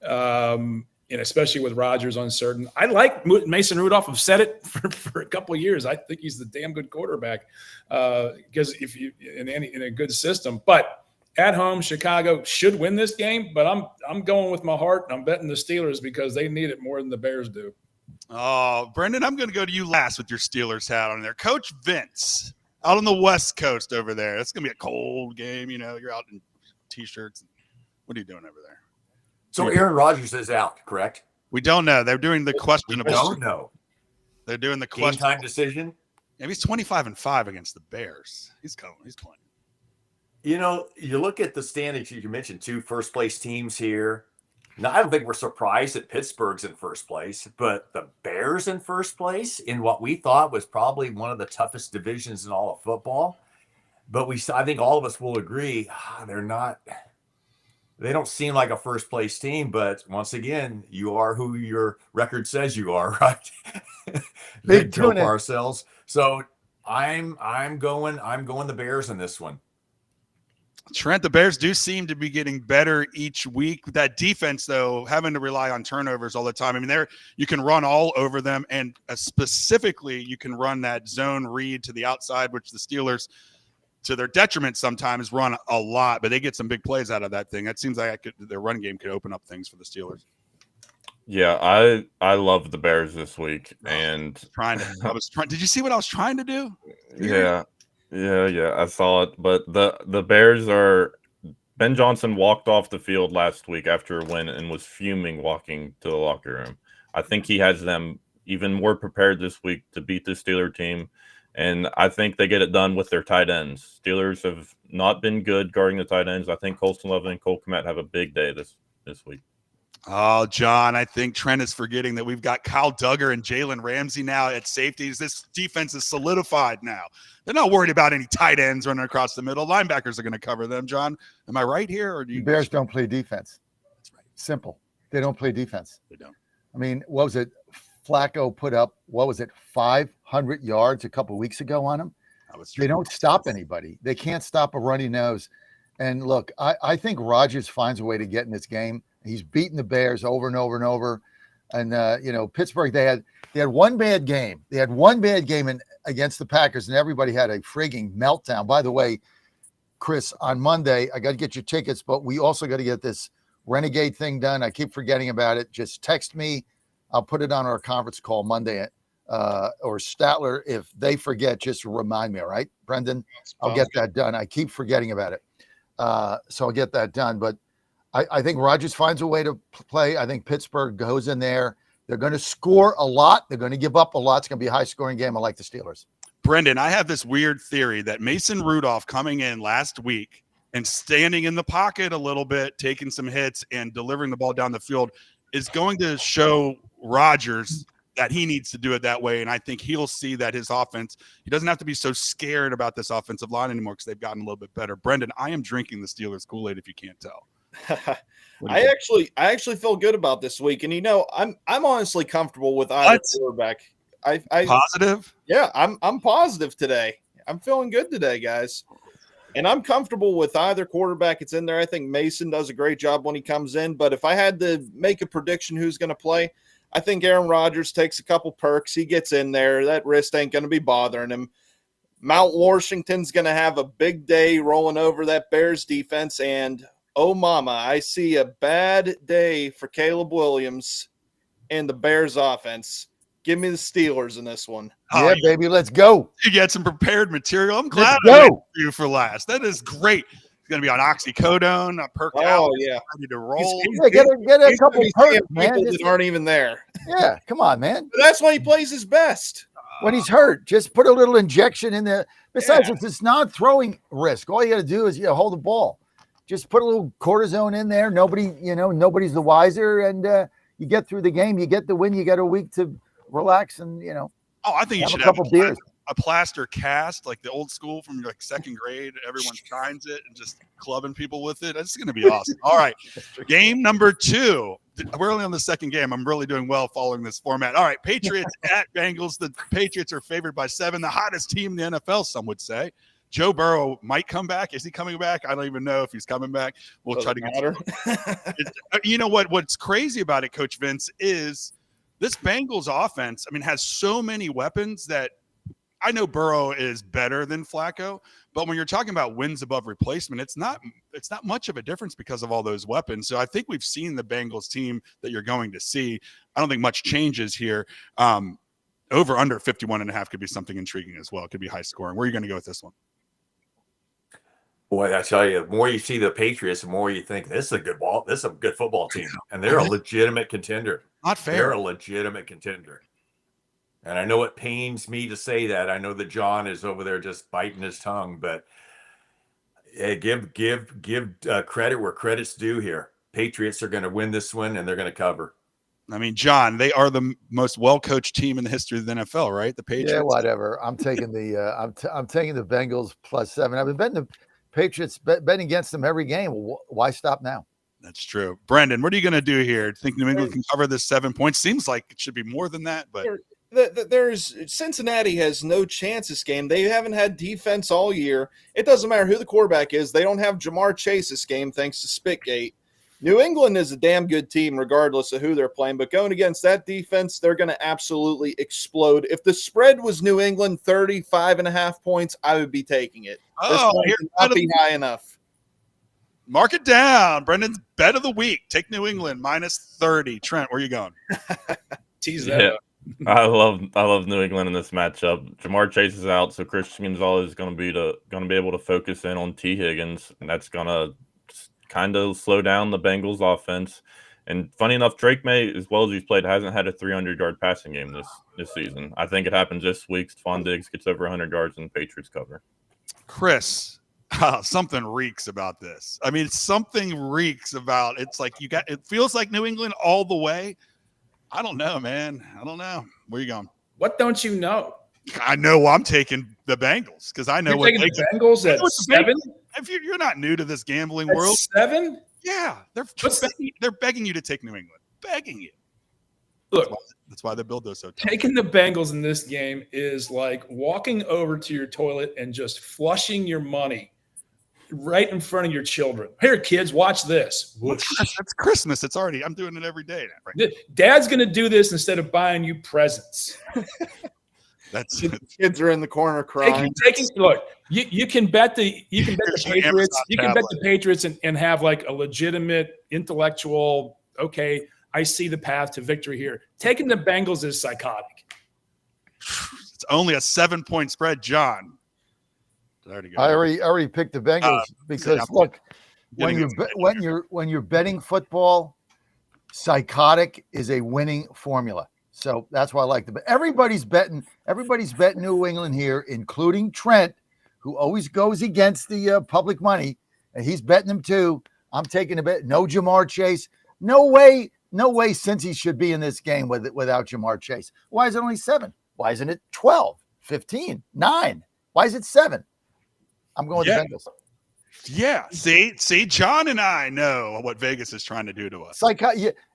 and especially with Rodgers uncertain. I like Mason Rudolph. I've said it for a couple of years. I think he's the damn good quarterback because if you in a good system, but at home, Chicago should win this game, but I'm going with my heart, and I'm betting the Steelers because they need it more than the Bears do. Oh, Brendan, I'm going to go to you last with your Steelers hat on there. Coach Vince, out on the West Coast over there. It's going to be a cold game. You know, you're out in T-shirts. What are you doing over there? So Aaron Rodgers is out, correct? We don't know. They're doing the questionable. We don't know. They're doing the game time decision. Yeah, he's 25-5 against the Bears. He's playing. You know, you look at the standings you mentioned, 2 first-place teams here. Now, I don't think we're surprised that Pittsburgh's in first place, but the Bears in first place in what we thought was probably one of the toughest divisions in all of football. But I think all of us will agree, they don't seem like a first-place team, but once again, you are who your record says you are, right? Big Joe Parcells. So I'm going the Bears in this one. Trent, the Bears do seem to be getting better each week. That defense, though, having to rely on turnovers all the time. I mean, you can run all over them, and specifically, you can run that zone read to the outside, which the Steelers, to their detriment, sometimes run a lot, but they get some big plays out of that thing. That seems like their run game could open up things for the Steelers. Yeah, I love the Bears this week, and Did you see what I was trying to do? Yeah, I saw it. But the Bears are. Ben Johnson walked off the field last week after a win and was fuming walking to the locker room. I think he has them even more prepared this week to beat the Steeler team. And I think they get it done with their tight ends. Steelers have not been good guarding the tight ends. I think Colston Loveland and Cole Kmet have a big day this week. Oh, John, I think Trent is forgetting that we've got Kyle Duggar and Jalen Ramsey now at safeties. This defense is solidified now. They're not worried about any tight ends running across the middle. Linebackers are going to cover them, John. Am I right here? Or do you? The Bears don't play defense. That's right. Simple. They don't play defense. They don't. I mean, what was it? Flacco put up, 500 yards a couple of weeks ago on him. They don't stop anybody. They can't stop a runny nose. And look, I think Rodgers finds a way to get in this game. He's beaten the Bears over and over and over. And, Pittsburgh, they had one bad game. They had one bad game against the Packers, and everybody had a frigging meltdown. By the way, Chris, on Monday, I got to get your tickets, but we also got to get this Renegade thing done. I keep forgetting about it. Just text me. I'll put it on our conference call Monday, or Statler. If they forget, just remind me, all right, Brendan? I'll get that done. I keep forgetting about it. So I'll get that done. But I think Rodgers finds a way to play. I think Pittsburgh goes in there. They're going to score a lot. They're going to give up a lot. It's going to be a high-scoring game. I like the Steelers. Brendan, I have this weird theory that Mason Rudolph coming in last week and standing in the pocket a little bit, taking some hits and delivering the ball down the field is going to show Rodgers that he needs to do it that way. And I think he'll see that his offense, he doesn't have to be so scared about this offensive line anymore because they've gotten a little bit better. Brendan, I am drinking the Steelers Kool-Aid if you can't tell. I actually feel good about this week. And I'm honestly comfortable with either quarterback. I positive? Yeah, I'm positive today. I'm feeling good today, guys. And I'm comfortable with either quarterback that's in there. I think Mason does a great job when he comes in. But if I had to make a prediction who's going to play, I think Aaron Rodgers takes a couple perks. He gets in there. That wrist ain't going to be bothering him. Mount Washington's going to have a big day rolling over that Bears defense. And, oh, mama, I see a bad day for Caleb Williams and the Bears offense. Give me the Steelers in this one. Yeah, baby, let's go. You get some prepared material. I'm glad Let's I go. went for you for last. That is great. He's going to be on oxycodone, perked out, ready to roll. Yeah, get a couple perks, man. People that aren't even there. Yeah, come on, man. But that's when he plays his best. When he's hurt, just put a little injection in there. Besides, it's not throwing risk. All you got to do is hold the ball. Just put a little cortisone in there. Nobody's the wiser, and you get through the game. You get the win. You got a week to relax, and Oh, I think you should a couple beers. A plaster cast, like the old school from like second grade. Everyone shines it and just clubbing people with it. It's going to be awesome. All right. Game number 2. We're only on the second game. I'm really doing well following this format. All right. Patriots at Bengals. The Patriots are favored by 7. The hottest team in the NFL, some would say. Joe Burrow might come back. Is he coming back? I don't even know if he's coming back. We'll try to get you know what's crazy about it, Coach Vince, is this Bengals offense, has so many weapons that I know Burrow is better than Flacco, but when you're talking about wins above replacement, it's not much of a difference because of all those weapons. So I think we've seen the Bengals team that you're going to see. I don't think much changes here. Over under 51.5 could be something intriguing as well. It could be high scoring. Where are you going to go with this one? Boy, I tell you, the more you see the Patriots, the more you think this is a good ball. This is a good football team, and they're a legitimate contender. Not fair. They're a legitimate contender. And I know it pains me to say that. I know that John is over there just biting his tongue, but give credit where credit's due here. Patriots are going to win this one, and they're going to cover. John, they are the most well-coached team in the history of the NFL, right? The Patriots. Yeah, whatever. I'm taking the I'm taking the Bengals +7. I've been betting the Patriots, betting against them every game. Why stop now? That's true. Brendan, what are you going to do here? Think New England can cover this 7 points? Seems like it should be more than that, but there's Cincinnati has no chance this game. They haven't had defense all year. It doesn't matter who the quarterback is. They don't have Jamar Chase this game thanks to Spitgate. New England is a damn good team regardless of who they're playing, but going against that defense, they're going to absolutely explode. If the spread was New England 35.5 points, I would be taking it. This might not be high enough. Mark it down. Brendan's bet of the week. Take New England -30. Trent, where are you going? Tease that up. I love New England in this matchup. Jamar Chase is out, so Christian Gonzalez is going to be able to focus in on T. Higgins, and that's going to kind of slow down the Bengals offense. And funny enough, Drake May, as well as he's played, hasn't had a 300-yard passing game this season. I think it happens this week. Stephon Diggs gets over 100 yards and the Patriots cover. Chris, something reeks about this. Something reeks about it's like it feels like New England all the way. I don't know, man. I don't know. Where are you going? What don't you know? I know I'm taking the Bengals because I know you're taking the Bengals at 7. If you're not new to this gambling at world, 7. Yeah, they're begging you to take New England. Begging you. Look, that's why they build those hotels. Taking the Bengals in this game is like walking over to your toilet and just flushing your money right in front of your children. Here, kids, watch this. It's Christmas. It's already. I'm doing it every day now. Right? Dad's going to do this instead of buying you presents. That's kids are in the corner crying. Look, you can bet the Patriots. You can bet the Patriots and have like a legitimate intellectual. Okay, I see the path to victory here. Taking the Bengals is psychotic. It's only a 7-point spread, John. I already picked the Bengals because look, when you're betting football, psychotic is a winning formula. So that's why I like the bet. Everybody's betting New England here, including Trent, who always goes against the public money, and he's betting them too. I'm taking a bet. No Jamar Chase. No way since he should be in this game without Jamar Chase. Why is it only 7? Why isn't it 12, 15, 9? Why is it 7? I'm going with the Bengals. Yeah. See, John and I know what Vegas is trying to do to us.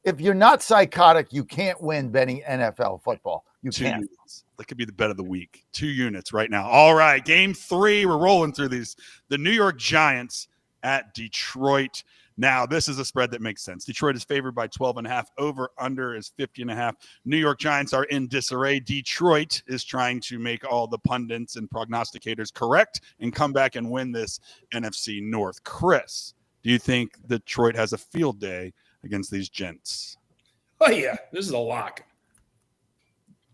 If you're not psychotic, you can't win betting NFL football. You can't. That could be the bet of the week. 2 units right now. All right, game 3. We're rolling through these. The New York Giants at Detroit. Now, this is a spread that makes sense. Detroit is favored by 12.5. Over under is 50.5. New York Giants are in disarray. Detroit is trying to make all the pundits and prognosticators correct and come back and win this NFC North. Chris, do you think Detroit has a field day against these gents? Oh, yeah. This is a lock.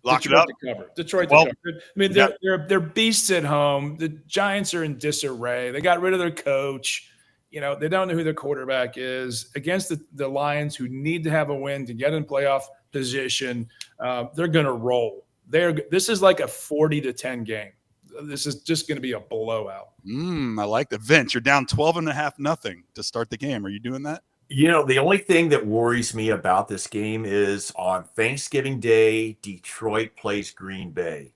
Lock Detroit it up. to cover. Detroit Well, to cover. I mean, they're beasts at home. The Giants are in disarray. They got rid of their coach. You know, they don't know who their quarterback is. Against the Lions, who need to have a win to get in playoff position, they're going to roll. This is like a 40-10 game. This is just going to be a blowout. I like that. Vince, you're down 12.5-0 to start the game. Are you doing that? You know, the only thing that worries me about this game is on Thanksgiving Day, Detroit plays Green Bay.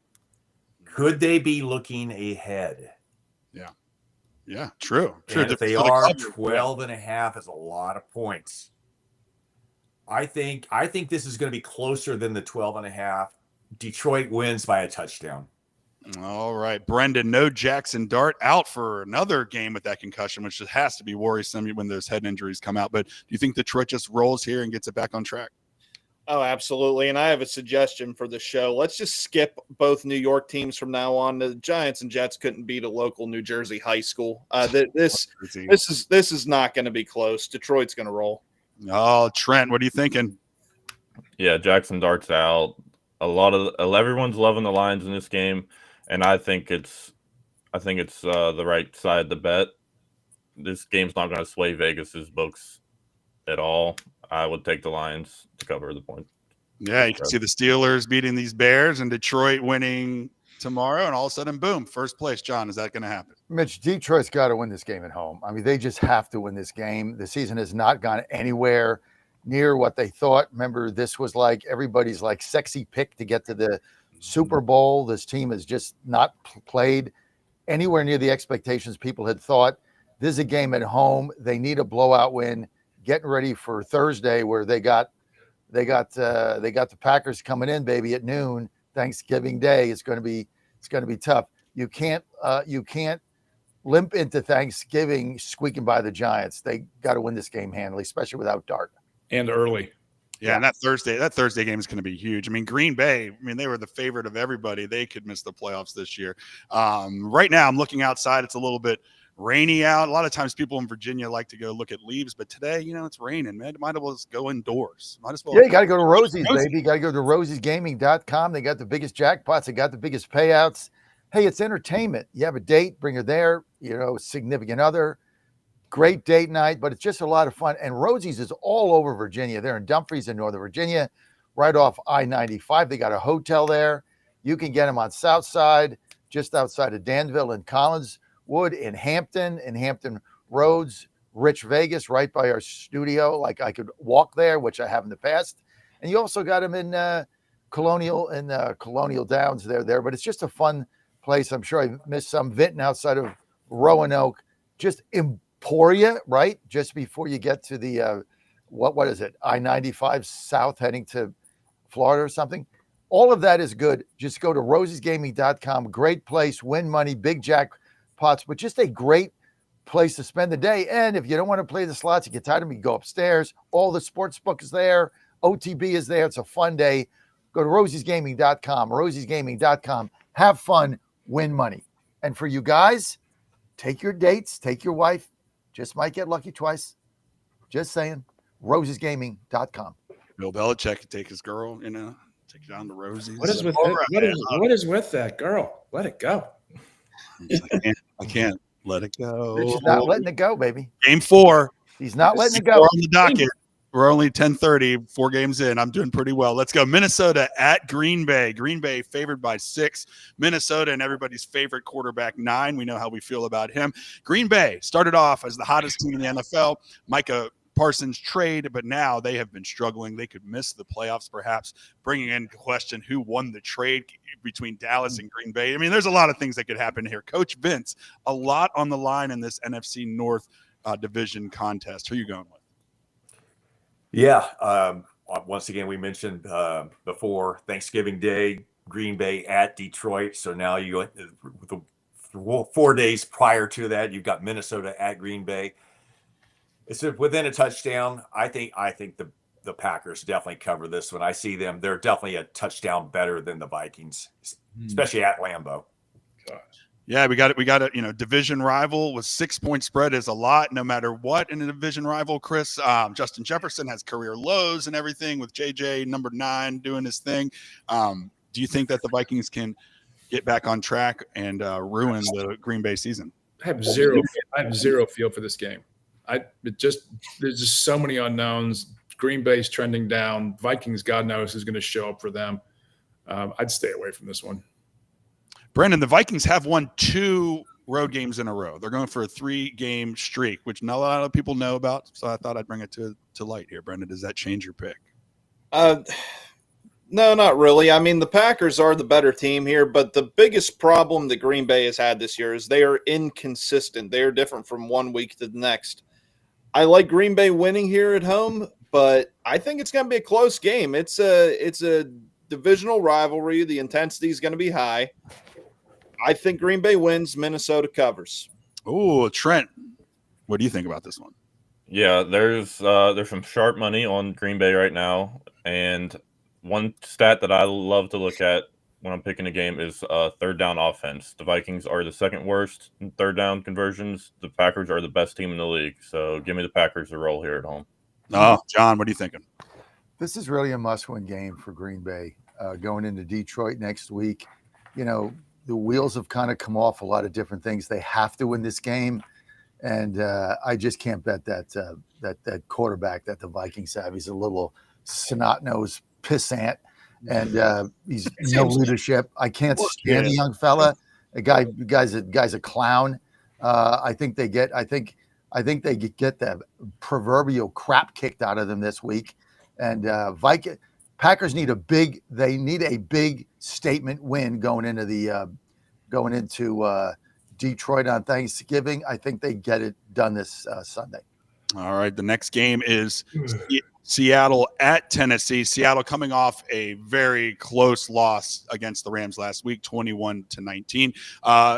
Could they be looking ahead? Yeah, true. And if they are, 12.5 is a lot of points. I think this is going to be closer than the 12.5. Detroit wins by a touchdown. All right, Brendan, no Jackson Dart, out for another game with that concussion, which has to be worrisome when those head injuries come out. But do you think Detroit just rolls here and gets it back on track? Oh, absolutely. And I have a suggestion for the show. Let's just skip both New York teams from now on. The Giants and Jets couldn't beat a local New Jersey high school. This is not going to be close. Detroit's going to roll. Oh, Trent, what are you thinking? Yeah, Jackson Dart's out. Everyone's loving the Lions in this game, and I think it's the right side to bet. This game's not going to sway Vegas's books at all. I would take the Lions to cover the point. Yeah, you can see the Steelers beating these Bears and Detroit winning tomorrow, and all of a sudden, boom, first place. John, is that going to happen? Mitch, Detroit's got to win this game at home. I mean, they just have to win this game. The season has not gone anywhere near what they thought. Remember, this was like everybody's like sexy pick to get to the Super Bowl. This team has just not played anywhere near the expectations people had thought. This is a game at home. They need a blowout win. Getting ready for Thursday, where they got the Packers coming in, baby, at noon. Thanksgiving Day. It's going to be tough. You can't limp into Thanksgiving squeaking by the Giants. They got to win this game handily, especially without Dart. And early. Yeah, and that Thursday game is going to be huge. I mean, Green Bay, they were the favorite of everybody. They could miss the playoffs this year. Right now, I'm looking outside. It's a little bit rainy out. A lot of times people in Virginia like to go look at leaves, but today, it's raining, man. Might as well just go indoors. Yeah, you got to go to Rosie's, baby. You got to go to rosiesgaming.com. They got the biggest jackpots. They got the biggest payouts. Hey, it's entertainment. You have a date, bring her there, significant other. Great date night, but it's just a lot of fun. And Rosie's is all over Virginia. They're in Dumfries in Northern Virginia, right off I-95. They got a hotel there. You can get them on South Side, just outside of Danville and Collinswood in Hampton Roads, Rich Vegas, right by our studio. Like I could walk there, which I have in the past. And you also got them in Colonial Downs there. But it's just a fun place. I'm sure I missed some. Vinton outside of Roanoke, just Emporia, right? Just before you get to the what is it? I-95 South heading to Florida or something. All of that is good. Just go to rosiesgaming.com. Great place, win money, big jackpots, but just a great place to spend the day. And if you don't want to play the slots, you get tired of them, you go upstairs. All the sports book is there. OTB is there. It's a fun day. Go to rosiesgaming.com. Rosiesgaming.com. Have fun, win money. And for you guys, take your dates, take your wife. Just might get lucky twice. Just saying. Rosiesgaming.com. Bill Belichick could take his girl, take her down to Rosie's. What is with what is with that girl? Let it go. I can't let it go. She's not letting it go, baby. Game 4. He's not letting it go. We're on the docket. We're only 10:30, 4 games in. I'm doing pretty well. Let's go. Minnesota at Green Bay. Green Bay favored by 6. Minnesota and everybody's favorite quarterback, 9. We know how we feel about him. Green Bay started off as the hottest team in the NFL. Micah Parsons trade, but now they have been struggling. They could miss the playoffs, perhaps, bringing into question who won the trade between Dallas and Green Bay. There's a lot of things that could happen here. Coach Vince, a lot on the line in this NFC North division contest. Who are you going with? Yeah. Once again, we mentioned before Thanksgiving Day, Green Bay at Detroit. So now you go the 4 days prior to that, you've got Minnesota at Green Bay. It's within a touchdown. I think the Packers definitely cover this one. I see them. They're definitely a touchdown better than the Vikings, especially at Lambeau. Gosh. Yeah, we got it. Division rival with 6-point spread is a lot, no matter what in a division rival. Chris, Justin Jefferson has career lows and everything with JJ number 9 doing his thing. Do you think that the Vikings can get back on track and ruin the Green Bay season? I have zero feel for this game. There's just so many unknowns. Green Bay's trending down. Vikings, God knows, is going to show up for them. I'd stay away from this one. Brendan, the Vikings have won 2 road games in a row. They're going for a 3-game streak, which not a lot of people know about. So I thought I'd bring it to light here. Brendan, does that change your pick? No, not really. I mean, the Packers are the better team here, but the biggest problem that Green Bay has had this year is they are inconsistent. They are different from one week to the next. I like Green Bay winning here at home, but I think it's going to be a close game. It's a divisional rivalry. The intensity is going to be high. I think Green Bay wins. Minnesota covers. Oh, Trent, what do you think about this one? Yeah, there's some sharp money on Green Bay right now, and one stat that I love to look at when I'm picking a game is third down offense. The Vikings are the second worst in third down conversions. The Packers are the best team in the league. So give me the Packers to roll here at home. Oh, John, what are you thinking? This is really a must-win game for Green Bay going into Detroit next week. The wheels have kind of come off a lot of different things. They have to win this game, and I just can't bet that quarterback that the Vikings have. He's a little snot-nosed pissant, and he's no leadership. I can't stand the young fella. The guy's a clown. I think they get the proverbial crap kicked out of them this week, and Packers need a big statement win going into Detroit on Thanksgiving. I think they get it done this Sunday. All right. The next game is Seattle at Tennessee. Seattle coming off a very close loss against the Rams last week, 21-19.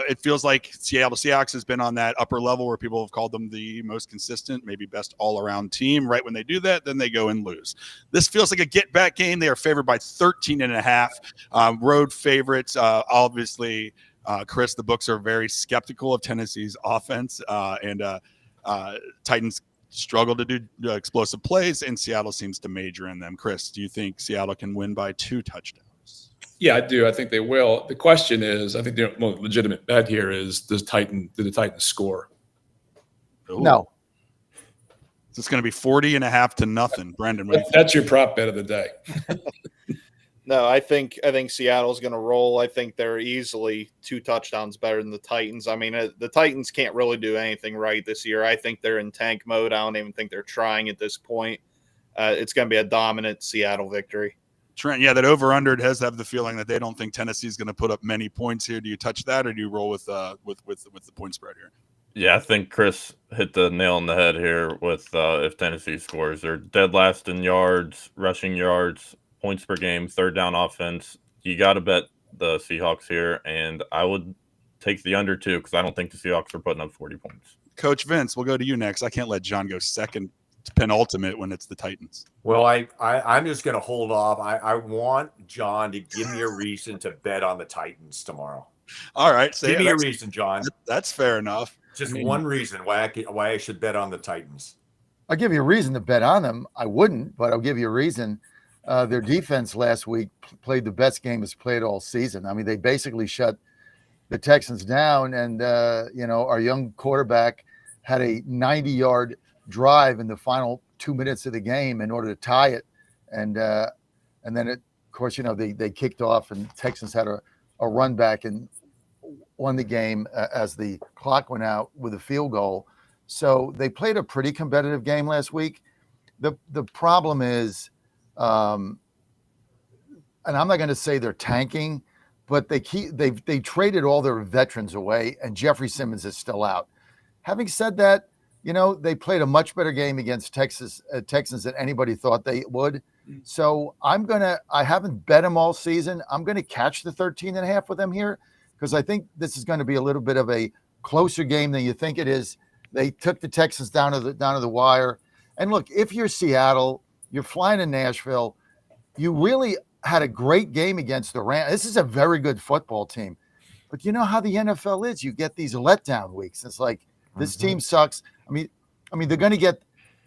It feels like Seattle Seahawks has been on that upper level where people have called them the most consistent, maybe best all-around team. Right when they do that, then they go and lose. This feels like a get-back game. They are favored by 13.5. Road favorites, obviously. Chris, the books are very skeptical of Tennessee's offense, and Titans struggle to do explosive plays, and Seattle seems to major in them. Chris, do you think Seattle can win by 2 touchdowns? Yeah, I do. I think they will. The question is, I think the most legitimate bet here is, do the Titans score? Ooh. No. It's going to be 40.5-0. Brendan, that's your prop bet of the day. No, I think Seattle's going to roll. I think they're easily 2 touchdowns better than the Titans. I mean, the Titans can't really do anything right this year. I think they're in tank mode. I don't even think they're trying at this point. It's going to be a dominant Seattle victory. Trent, yeah, that over/under has have the feeling that they don't think Tennessee's going to put up many points here. Do you touch that, or do you roll with the point spread here? Yeah, I think Chris hit the nail on the head here with if Tennessee scores. They're dead last in yards, rushing yards, points per game, third down offense. You got to bet the Seahawks here, and I would take the under too because I don't think the Seahawks are putting up 40 points. Coach Vince, we'll go to you next. I can't let John go second to penultimate when it's the Titans. Well, I'm just going to hold off. I want John to give me a reason to bet on the Titans tomorrow. All right. Give me a reason, John. That's fair enough. Just one reason why I should bet on the Titans. I'll give you a reason to bet on them. I wouldn't, but I'll give you a reason. Their defense last week played the best game it's played all season. I mean, they basically shut the Texans down, and our young quarterback had a 90-yard drive in the final 2 minutes of the game in order to tie it, and then of course they kicked off, and Texans had a run back and won the game as the clock went out with a field goal. So they played a pretty competitive game last week. The problem is, and I'm not going to say they're tanking, but they traded all their veterans away, and Jeffrey Simmons is still out. Having said that, they played a much better game against Texans than anybody thought they would. So I haven't bet them all season. I'm going to catch the 13.5 with them here because I think this is going to be a little bit of a closer game than you think it is. They took the Texans down to the wire. And look, if you're Seattle, you're flying to Nashville, you really had a great game against the Rams. This is a very good football team. But you know how the NFL is. You get these letdown weeks. It's like this team sucks. I mean, they're going to get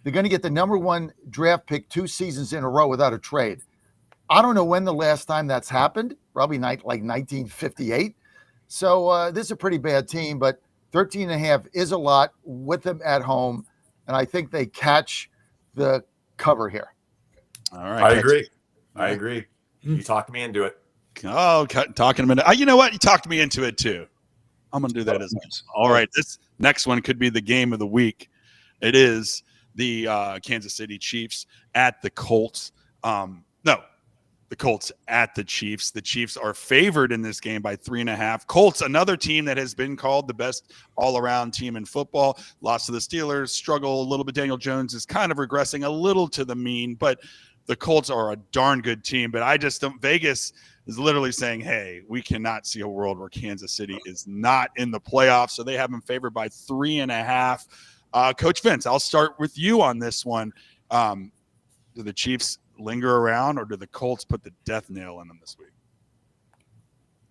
the number one draft pick 2 seasons in a row without a trade. I don't know when the last time that's happened. Probably like 1958. So this is a pretty bad team, but 13.5 is a lot with them at home, and I think they catch the cover here. All right, I agree. You talked me into it. Oh, talking him into. You know what? You talked me into it too. I'm gonna do that as well. All right, this next one could be the game of the week. It is the Kansas City Chiefs at the Colts. The Colts at the Chiefs. The Chiefs are favored in this game by 3.5. Colts, another team that has been called the best all-around team in football. Lost to the Steelers, struggle a little bit. Daniel Jones is kind of regressing a little to the mean, but the Colts are a darn good team. But I just don't. Vegas is literally saying, hey, we cannot see a world where Kansas City is not in the playoffs. So they have them favored by 3.5. Coach Vince, I'll start with you on this one. Do the Chiefs linger around, or do the Colts put the death nail in them this week?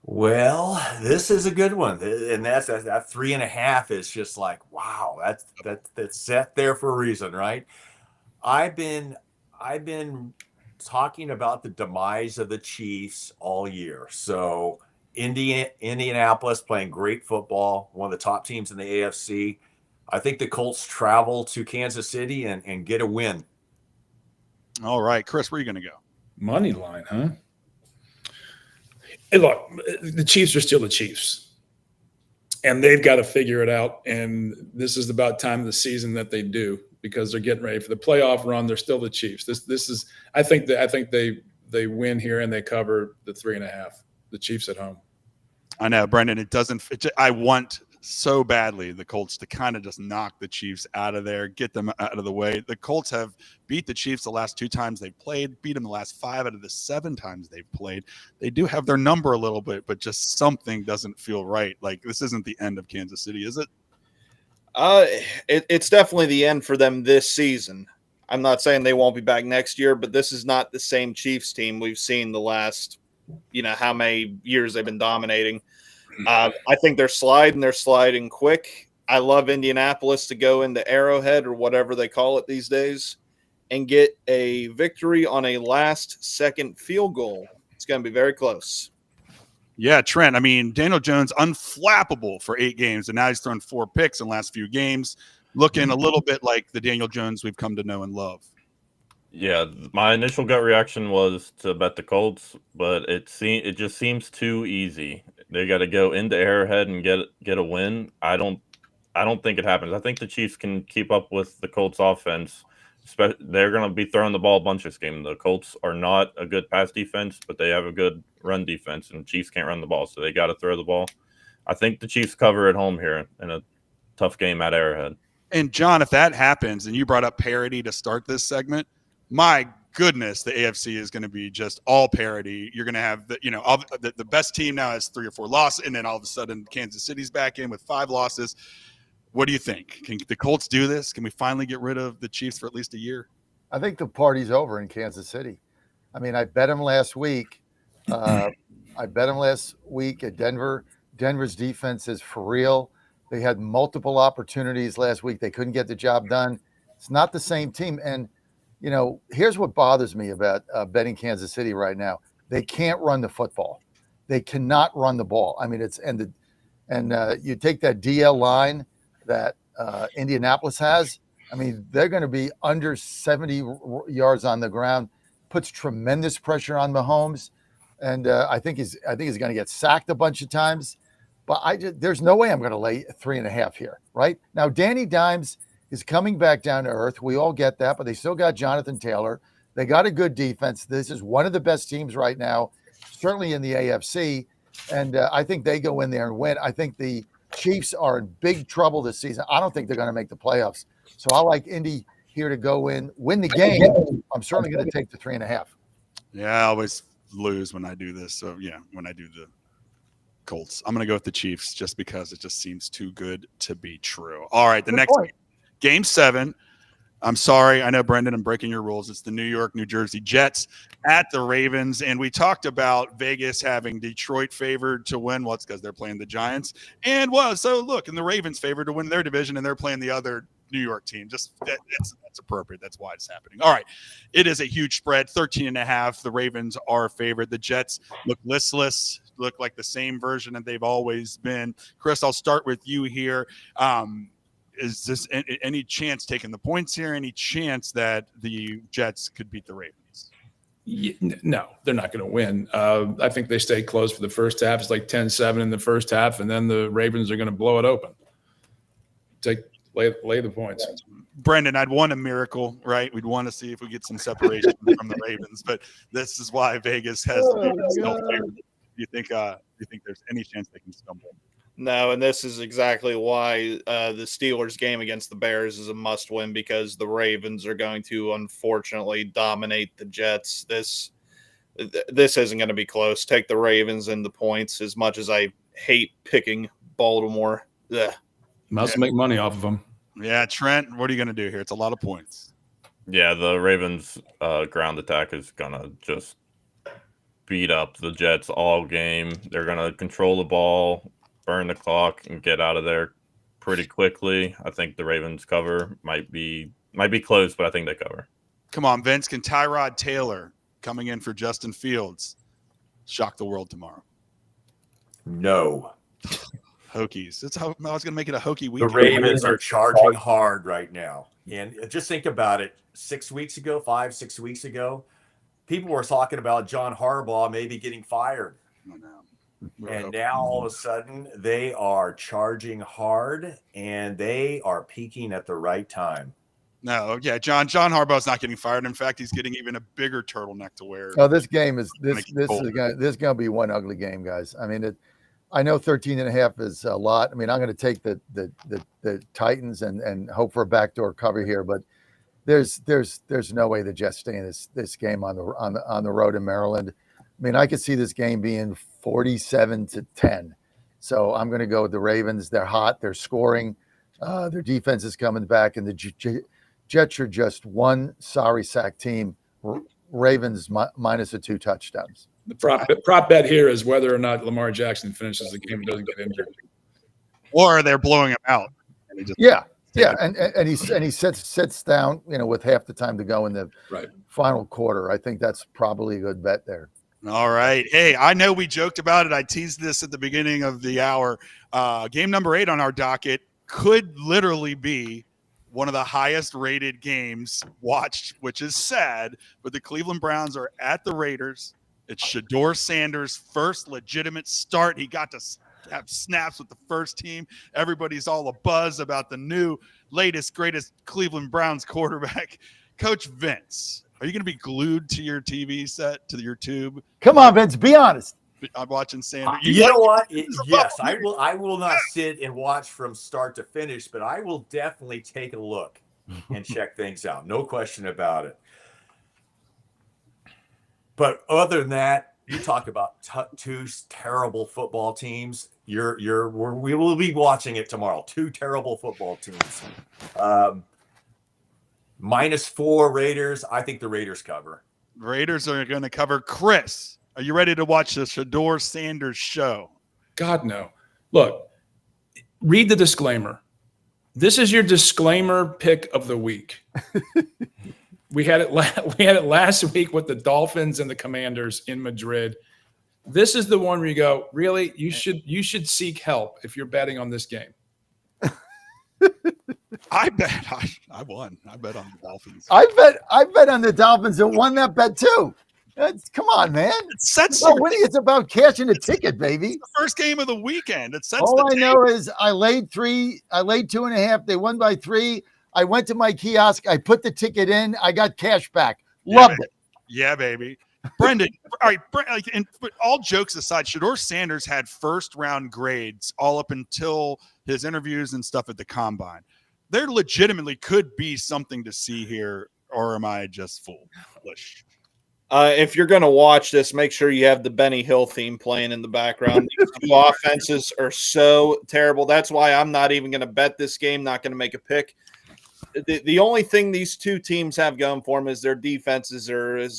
Well, this is a good one, and that 3.5 is just like, wow, that's set there for a reason, right? I've been talking about the demise of the Chiefs all year. So Indianapolis playing great football, one of the top teams in the AFC. I think the Colts travel to Kansas City and get a win. All right, Chris, where are you going to go? Money line, huh? Hey, look, the Chiefs are still the Chiefs, and they've got to figure it out. And this is about time of the season that they do, because they're getting ready for the playoff run. They're still the Chiefs. This is. I think they win here and they cover the 3.5. The Chiefs at home. I know, Brendan. I want so badly the Colts to kind of just knock the Chiefs out of there, get them out of the way. The Colts have beat the Chiefs the last 2 times they've played, beat them the last 5 out of the 7 times they've played. They do have their number a little bit, but just something doesn't feel right. Like, this isn't the end of Kansas City, is it? It's definitely the end for them this season. I'm not saying they won't be back next year, but this is not the same Chiefs team we've seen the last, how many years they've been dominating. I think they're sliding quick. I love Indianapolis to go into Arrowhead or whatever they call it these days and get a victory on a last-second field goal. It's going to be very close. Yeah, Trent. I mean, Daniel Jones, unflappable for 8 games, and now he's thrown 4 picks in the last few games, looking a little bit like the Daniel Jones we've come to know and love. Yeah, my initial gut reaction was to bet the Colts, but it just seems too easy. They got to go into Arrowhead and get a win. I don't think it happens. I think the Chiefs can keep up with the Colts offense. They're going to be throwing the ball a bunch this game. The Colts are not a good pass defense, but they have a good run defense, and the Chiefs can't run the ball, so they got to throw the ball. I think the Chiefs cover at home here in a tough game at Arrowhead. And John, if that happens, and you brought up parity to start this segment, my goodness, the AFC is going to be just all parity. You're going to have the best team now has 3 or 4 losses, and then all of a sudden Kansas City's back in with 5 losses. What do you think? Can the Colts do this? Can we finally get rid of the Chiefs for at least a year? I think the party's over in Kansas City. I mean, I bet them last week. At Denver. Denver's defense is for real. They had multiple opportunities last week. They couldn't get the job done. It's not the same team. And, here's what bothers me about betting Kansas City right now. They can't run the football. They cannot run the ball. I mean, you take that DL line that Indianapolis has. I mean, they're going to be under 70 yards on the ground, puts tremendous pressure on Mahomes. And I think he's going to get sacked a bunch of times. But there's no way I'm going to lay 3.5 here, right? Now, Danny Dimes is coming back down to earth. We all get that, but they still got Jonathan Taylor. They got a good defense. This is one of the best teams right now, certainly in the AFC. And I think they go in there and win. I think the Chiefs are in big trouble this season. I don't think they're going to make the playoffs. So I like Indy here to go win the game, I'm certainly going to take the 3.5. Yeah, I always lose when I do this. So yeah, when I do the Colts, I'm going to go with the Chiefs just because it just seems too good to be true. All right, the next game 7. I'm sorry. I know, Brendan, I'm breaking your rules. It's the New York, New Jersey Jets at the Ravens. And we talked about Vegas having Detroit favored to win. Well, it's because they're playing the Giants. And so look, and the Ravens favored to win their division, and they're playing the other New York team. Just that's appropriate. That's why it's happening. All right. It is a huge spread, 13.5. The Ravens are favored. The Jets look listless, look like the same version that they've always been. Chris, I'll start with you here. Is this any chance taking the points here? Any chance that the Jets could beat the Ravens? No, they're not going to win. I think they stay close for the first half. It's like 10-7 in the first half, and then the Ravens are going to blow it open. Lay the points. Brendan, I'd want a miracle, right? We'd want to see if we get some separation from the Ravens, but this is why Vegas has still favored. Do you think there's any chance they can stumble? No, and this is exactly why the Steelers game against the Bears is a must-win, because the Ravens are going to unfortunately dominate the Jets. This isn't going to be close. Take the Ravens and the points. As much as I hate picking Baltimore, must make money off of them. Yeah, Trent, what are you going to do here? It's a lot of points. Yeah, the Ravens' ground attack is gonna just beat up the Jets all game. They're gonna control the ball, burn the clock, and get out of there pretty quickly. I think the Ravens cover might be close, but I think they cover. Come on, Vince. Can Tyrod Taylor coming in for Justin Fields shock the world tomorrow? No. Hokies. That's how I was going to make it a Hokie weekend. The Ravens are charging hard right now. And just think about it. 6 weeks ago, 6 weeks ago, people were talking about John Harbaugh maybe getting fired. And now all of a sudden they are charging hard and they are peaking at the right time. No, yeah, John Harbaugh's not getting fired. In fact, he's getting even a bigger turtleneck to wear. Oh, this game is this is going to be one ugly game, guys. I mean, I know 13.5 is a lot. I mean, I'm going to take the Titans and hope for a backdoor cover here, but there's no way the Jets stay in this game on the road in Maryland. I mean, I could see this game being 47-10. So I'm going to go with the Ravens. They're hot. They're scoring. Their defense is coming back, and the Jets are just one sorry sack team. Ravens minus the 2 touchdowns. The prop bet here is whether or not Lamar Jackson finishes the game and doesn't get injured, or they're blowing him out. Yeah, and he sits down, with half the time to go in the final quarter. I think that's probably a good bet there. All right. Hey, I know we joked about it. I teased this at the beginning of the hour. Game number 8 on our docket could literally be one of the highest rated games watched, which is sad, but the Cleveland Browns are at the Raiders. It's Shedeur Sanders' first legitimate start. He got to have snaps with the first team. Everybody's all abuzz about the new, latest, greatest Cleveland Browns quarterback. Coach Vince, are you going to be glued to your TV set, to your tube? Come on, Vince, be honest. I'm watching Sanders. You know what? Yes, I will. I will not sit and watch from start to finish, but I will definitely take a look and check things out. No question about it. But other than that, you talk about two terrible football teams. We will be watching it tomorrow. 2 terrible football teams. -4 Raiders. I think the Raiders cover. Raiders are going to cover. Chris, are you ready to watch the Shedeur Sanders show? God, no. Look, read the disclaimer. This is your disclaimer pick of the week. We had it last week with the Dolphins and the Commanders in Madrid. This is the one where you go, really? You should seek help if you're betting on this game. I bet I won. I bet on the Dolphins. I bet on the Dolphins and won that bet too. Come on, man. Winning is about cashing a ticket, baby. It's the first game of the weekend. It sets All I know is I laid 2.5. They won by 3. I went to my kiosk. I put the ticket in. I got cash back. Loved it. Yeah, baby. Brendan, all right. But all jokes aside, Shedeur Sanders had first-round grades all up until his interviews and stuff at the Combine. there legitimately could be something to see here, or am I just foolish? If you're going to watch this, make sure you have the Benny Hill theme playing in the background. These two offenses are so terrible. That's why I'm not even going to bet this game, not going to make a pick. The only thing these two teams have going for them is their defenses are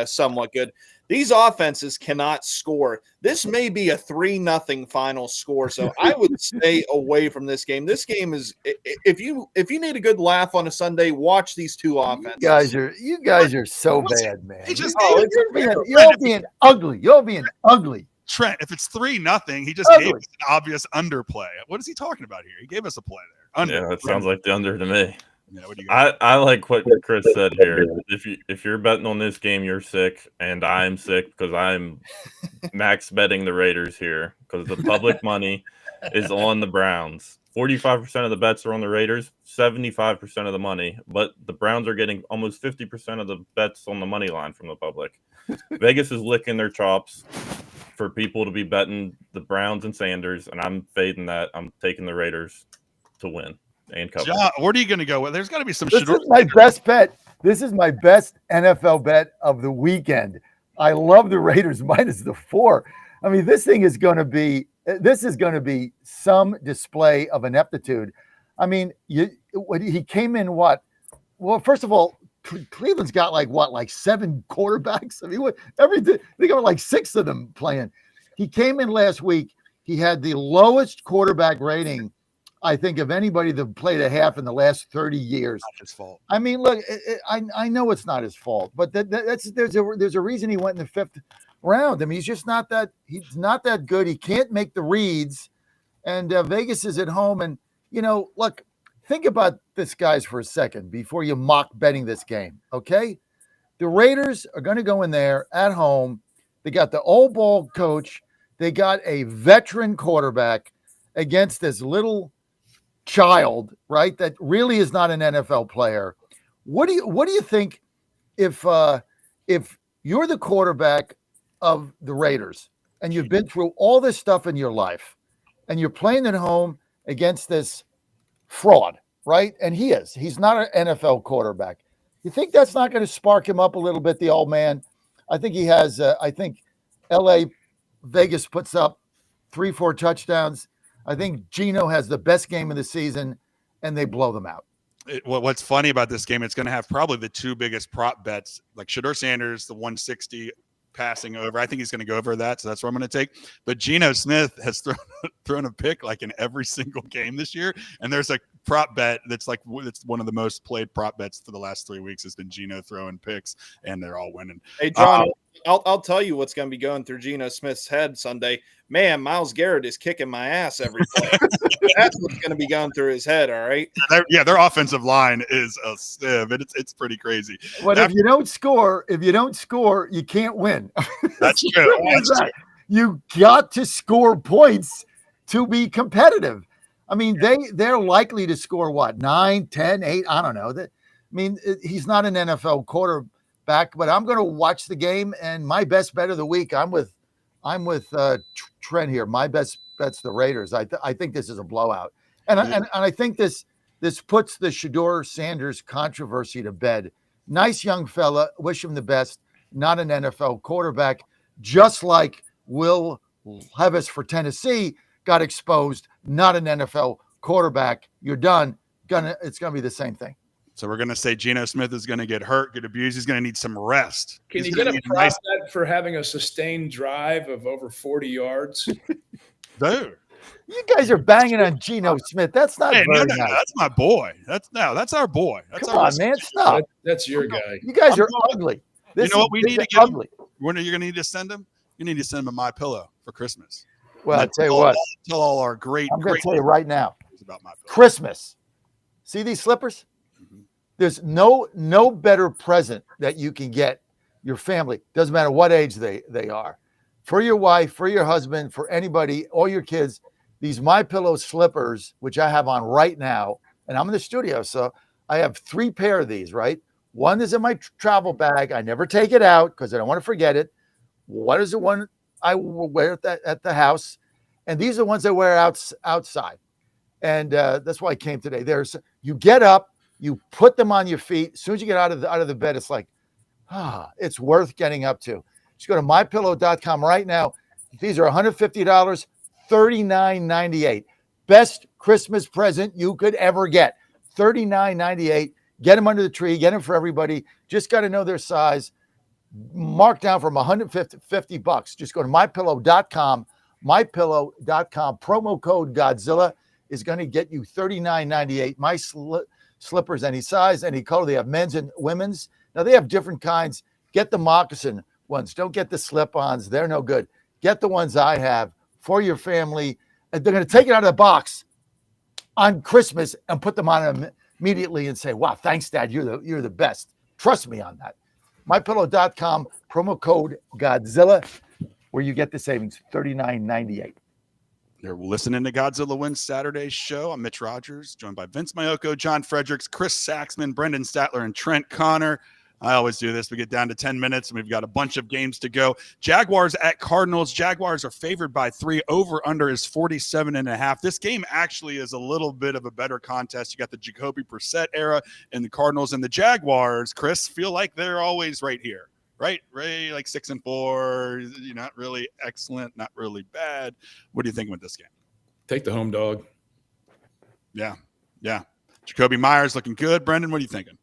somewhat good. These offenses cannot score. This may be a 3-0 final score, so I would stay away from this game. This game is, if you need a good laugh on a Sunday, watch these two offenses. You guys are so bad, man. You're all being ugly. You're being ugly. Trent, if it's 3-0, he just gave us an obvious underplay. What is he talking about here? He gave us a play there. Under. Yeah, that sounds like the under to me. Yeah, what do you got? I like what Chris said here. If you're betting on this game, you're sick, and I'm sick because I'm max betting the Raiders here because the public money is on the Browns. 45% of the bets are on the Raiders, 75% of the money, but the Browns are getting almost 50% of the bets on the money line from the public. Vegas is licking their chops for people to be betting the Browns and Sanders, and I'm fading that. I'm taking the Raiders to win and cover. John, what are you going to go with? There's got to be some. This is my best bet. This is my best NFL bet of the weekend. I love the Raiders minus the 4. I mean, this is going to be some display of ineptitude. I mean, he came in what? Well, first of all, Cleveland's got like 7 quarterbacks. I mean, they got like 6 of them playing. He came in last week. He had the lowest quarterback rating, I think, of anybody that played a half in the last 30 years. Not his fault. I mean, look, I know it's not his fault, but there's a reason he went in the 5th round. I mean, he's not that good. He can't make the reads, and Vegas is at home. And look, think about this, guys, for a second before you mock betting this game. Okay, the Raiders are going to go in there at home. They got the old ball coach. They got a veteran quarterback against this little child, right? That really is not an NFL player. What do you think if you're the quarterback of the Raiders and you've been through all this stuff in your life and you're playing at home against this fraud, right? And he's not an NFL quarterback. You think that's not going to spark him up a little bit, the old man? I think he has, I think Vegas puts up 3-4 touchdowns. I think Geno has the best game of the season, and they blow them out. What's funny about this game, it's going to have probably the 2 biggest prop bets, like Shedeur Sanders, the 160 passing over. I think he's going to go over that, so that's what I'm going to take. But Geno Smith has thrown a pick like in every single game this year, and there's a prop bet that's it's one of the most played prop bets for the last 3 weeks has been Geno throwing picks, and they're all winning. Hey, John, I'll tell you what's going to be going through Geno Smith's head Sunday. Man, Myles Garrett is kicking my ass every play. That's what's going to be going through his head. All right. Their offensive line is a sieve. It's pretty crazy. But if you don't score, you can't win. That's true. You got to score points to be competitive. I mean, they're likely to score what, 9, 10, 8. I don't know. He's not an NFL quarterback, but I'm going to watch the game. And my best bet of the week, I'm with Trent here. My best bet's the Raiders. I think this is a blowout, and I think this puts the Shedeur Sanders controversy to bed. Nice young fella. Wish him the best. Not an NFL quarterback. Just like Will Levis for Tennessee got exposed. Not an NFL quarterback. You're done. It's gonna be the same thing. So we're going to say Geno Smith is going to get hurt, get abused. He's going to need some rest. Can you get a prop bet for having a sustained drive of over 40 yards? Dude. You guys are banging on Geno Smith. That's not very nice. That's my boy. That's our boy. Come on, man. Stop. That's your guy. You guys are ugly. You know what we need to get ugly. When are you going to need to send him? You need to send him a My Pillow for Christmas. Well, I'll tell you what. Tell all our great. I'm going to tell you right now. About My Pillow. Christmas. See these slippers? There's no better present that you can get your family. Doesn't matter what age they are. For your wife, for your husband, for anybody, all your kids, these My Pillow slippers, which I have on right now, and I'm in the studio, so I have 3 pair of these, right? One is in my travel bag. I never take it out because I don't want to forget it. One is the one I wear at the house, and these are the ones I wear outside. And that's why I came today. There's You get up, you put them on your feet. As soon as you get out of the bed, it's like, it's worth getting up to. Just go to mypillow.com right now. These are $150, $39.98. Best Christmas present you could ever get. $39.98. Get them under the tree. Get them for everybody. Just got to know their size. Marked down from $150. Just go to mypillow.com. Mypillow.com. Promo code Godzilla is going to get you $39.98. My slippers, any size, any color. They have men's and women's. Now they have different kinds. Get the moccasin ones. Don't get the slip-ons. They're no good. Get the ones I have for your family. And they're going to take it out of the box on Christmas and put them on immediately and say, wow, thanks, Dad. You're the best. Trust me on that. MyPillow.com, promo code Godzilla, where you get the savings, $39.98. You're listening to Godzilla Wins Saturday show. I'm Mitch Rogers, joined by Vince Mayoko, John Fredericks, Chris Saxman, Brendan Statler, and Trent Connor. I always do this. We get down to 10 minutes, and we've got a bunch of games to go. Jaguars at Cardinals. Jaguars are favored by 3. Over-under is 47.5. This game actually is a little bit of a better contest. You got the Jacoby Brissett era and the Cardinals and the Jaguars. Chris, feel like they're always right here, right? Ray, like 6-4. You're not really excellent, not really bad. What are you thinking with this game? Take the home dog. Yeah. Jacoby Myers looking good. Brendan, what are you thinking?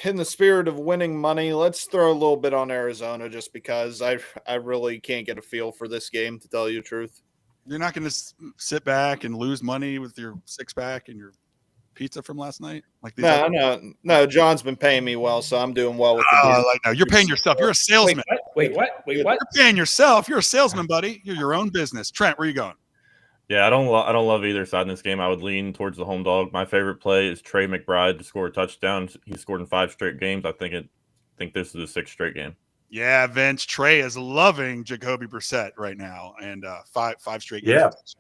In the spirit of winning money, let's throw a little bit on Arizona just because I really can't get a feel for this game, to tell you the truth. You're not going to sit back and lose money with your six-pack and your pizza from last night? Like these No. John's been paying me well, so I'm doing well with the no, you're paying yourself. You're a salesman. Wait, what? You're paying yourself. You're a salesman, buddy. You're your own business. Trent, where are you going? Yeah, I don't love either side in this game. I would lean towards the home dog. My favorite play is Trey McBride to score a touchdown. He scored in 5 straight games. I think this is the 6th straight game. Yeah, Vince. Trey is loving Jacoby Brissett right now, and five straight games.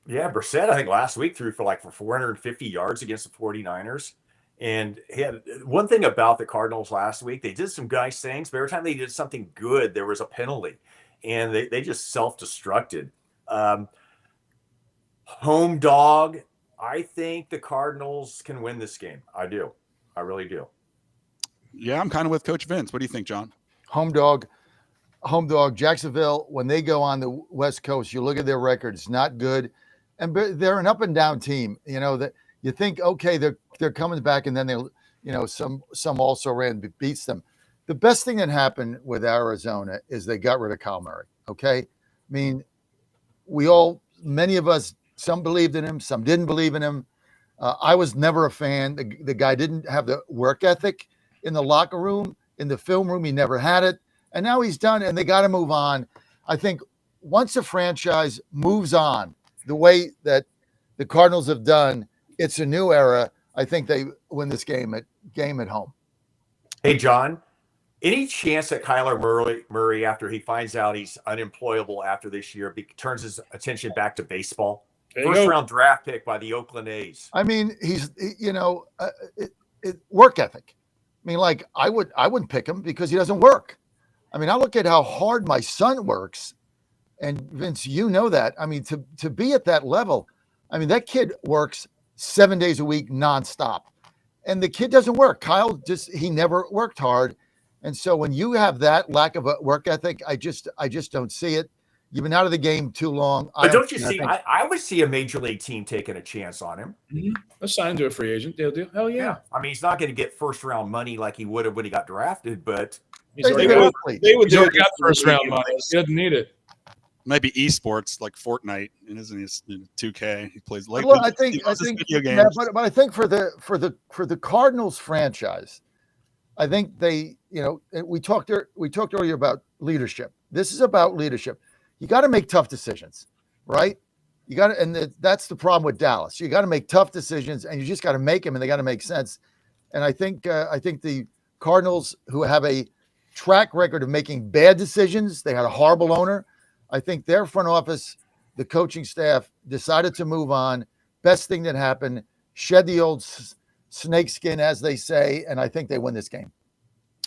Yeah, Brissett, I think last week threw for 450 yards against the 49ers. And he had one thing about the Cardinals last week, they did some nice things, but every time they did something good, there was a penalty. And they just self-destructed. Home dog, I think the Cardinals can win this game. I do. I really do. Yeah, I'm kind of with Coach Vince. What do you think, John? Home dog. Jacksonville, when they go on the West Coast, you look at their record, it's not good. And they're an up and down team. You know, that you think, okay, they're coming back, and then some also ran beats them. The best thing that happened with Arizona is they got rid of Kyle Murray. Okay. I mean, many of us, some believed in him, some didn't believe in him. I was never a fan. The guy didn't have the work ethic in the locker room, in the film room. He never had it. And now he's done, and they got to move on. I think once a franchise moves on the way that the Cardinals have done, it's a new era. I think they win this game at home. Hey, John, any chance that Kyler Murray, after he finds out he's unemployable after this year, turns his attention back to baseball? First round draft pick by the Oakland A's. I mean, he's work ethic. I mean, I wouldn't pick him because he doesn't work. I mean, I look at how hard my son works, and Vince, you know that. I mean, to be at that level, I mean, that kid works 7 days a week nonstop, and the kid doesn't work. Kyle he never worked hard, and so when you have that lack of a work ethic, I just don't see it. You've been out of the game too long. But don't you see? I would see a major league team taking a chance on him. Mm-hmm. Let's sign him to a free agent. They'll do. Hell yeah. I mean, he's not going to get first round money like he would have when he got drafted, but he's already got first round money. He doesn't need it. Maybe esports like Fortnite, and isn't he 2K? He plays like. Well, I think video games. Yeah, but I think for the Cardinals franchise, I think they, we talked earlier about leadership. This is about leadership. You got to make tough decisions, right? You got to, and that's the problem with Dallas. You got to make tough decisions, and you just got to make them, and they got to make sense. And I think the Cardinals, who have a track record of making bad decisions, they had a horrible owner. I think their front office, the coaching staff, decided to move on. Best thing that happened, shed the old snake skin, as they say, and I think they win this game.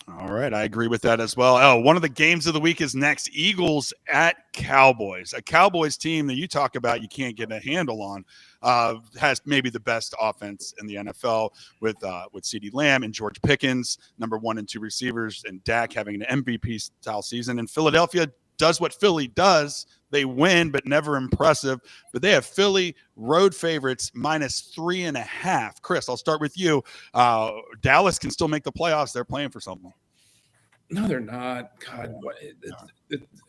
All right, I agree with that as well. Oh, one of the games of the week is next. Eagles at Cowboys. A Cowboys team that you talk about you can't get a handle on has maybe the best offense in the NFL with CeeDee Lamb and George Pickens, number 1 and 2 receivers, and Dak having an MVP-style season. And Philadelphia does what Philly does. They win, but never impressive. But they have Philly road favorites -3.5. Chris, I'll start with you. Dallas can still make the playoffs. They're playing for something. No, they're not. God,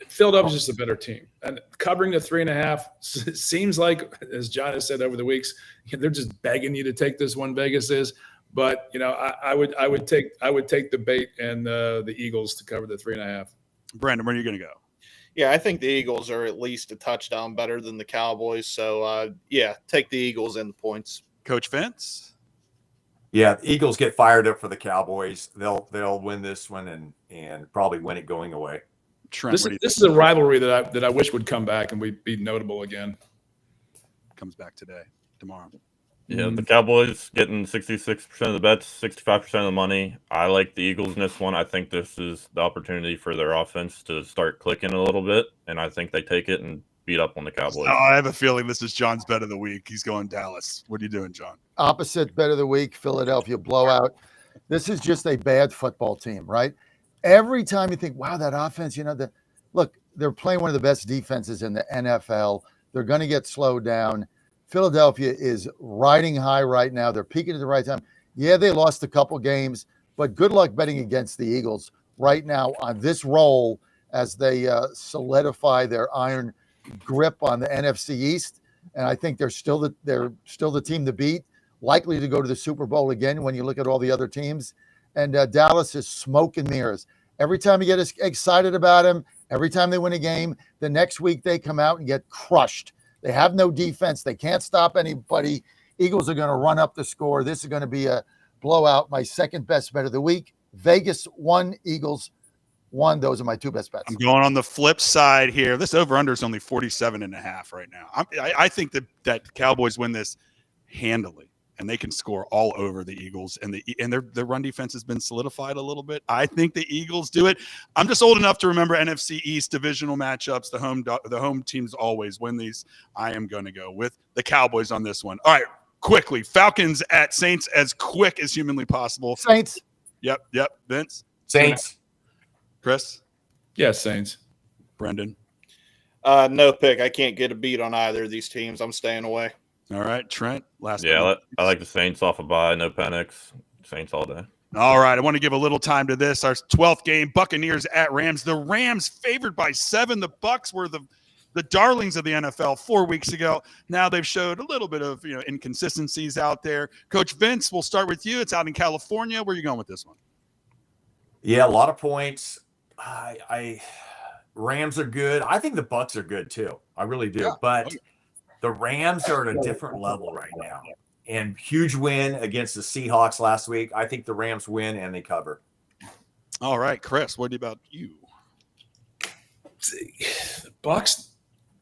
Philadelphia's just a better team. And covering the 3.5 seems like, as John has said over the weeks, they're just begging you to take this one. Vegas is, but I would take the bait and the Eagles to cover the 3.5. Brandon, where are you going to go? Yeah, I think the Eagles are at least a touchdown better than the Cowboys. So, take the Eagles and the points. Coach Vince? Yeah, the Eagles get fired up for the Cowboys. They'll win this one and probably win it going away. Trent, this is a rivalry that I wish would come back and we'd be notable again. Comes back tomorrow. Yeah, the Cowboys getting 66% of the bets, 65% of the money. I like the Eagles in this one. I think this is the opportunity for their offense to start clicking a little bit, and I think they take it and beat up on the Cowboys. Oh, I have a feeling this is John's bet of the week. He's going Dallas. What are you doing, John? Opposite bet of the week, Philadelphia blowout. This is just a bad football team, right? Every time you think, wow, that offense, look, they're playing one of the best defenses in the NFL. They're going to get slowed down. Philadelphia is riding high right now. They're peaking at the right time. Yeah, they lost a couple games, but good luck betting against the Eagles right now on this roll as they solidify their iron grip on the NFC East. And I think they're still the team to beat, likely to go to the Super Bowl again when you look at all the other teams. And Dallas is smoke and mirrors. Every time you get excited about them, every time they win a game, the next week they come out and get crushed. They have no defense. They can't stop anybody. Eagles are going to run up the score. This is going to be a blowout. My second best bet of the week. Vegas 1, Eagles 1. Those are my 2 best bets. I'm going on the flip side here. This over-under is only 47.5 right now. I think that Cowboys win this handily, and they can score all over the Eagles, and their run defense has been solidified a little bit. I think the Eagles do it. I'm just old enough to remember NFC East divisional matchups. The home teams always win these. I am going to go with the Cowboys on this one. All right, quickly. Falcons at Saints as quick as humanly possible. Saints. Yep. Vince? Saints. Chris? Yes, Saints. Brendan? No pick. I can't get a beat on either of these teams. I'm staying away. All right, Trent, last one. Yeah, I like the Saints off a bye. No panics. Saints all day. All right, I want to give a little time to this. Our 12th game, Buccaneers at Rams. The Rams favored by 7. The Bucs were the darlings of the NFL 4 weeks ago. Now they've showed a little bit of inconsistencies out there. Coach Vince, we'll start with you. It's out in California. Where are you going with this one? Yeah, a lot of points. Rams are good. I think the Bucs are good too. I really do. Yeah. But the Rams are at a different level right now. And huge win against the Seahawks last week. I think the Rams win and they cover. All right, Chris, what about you? The Bucs,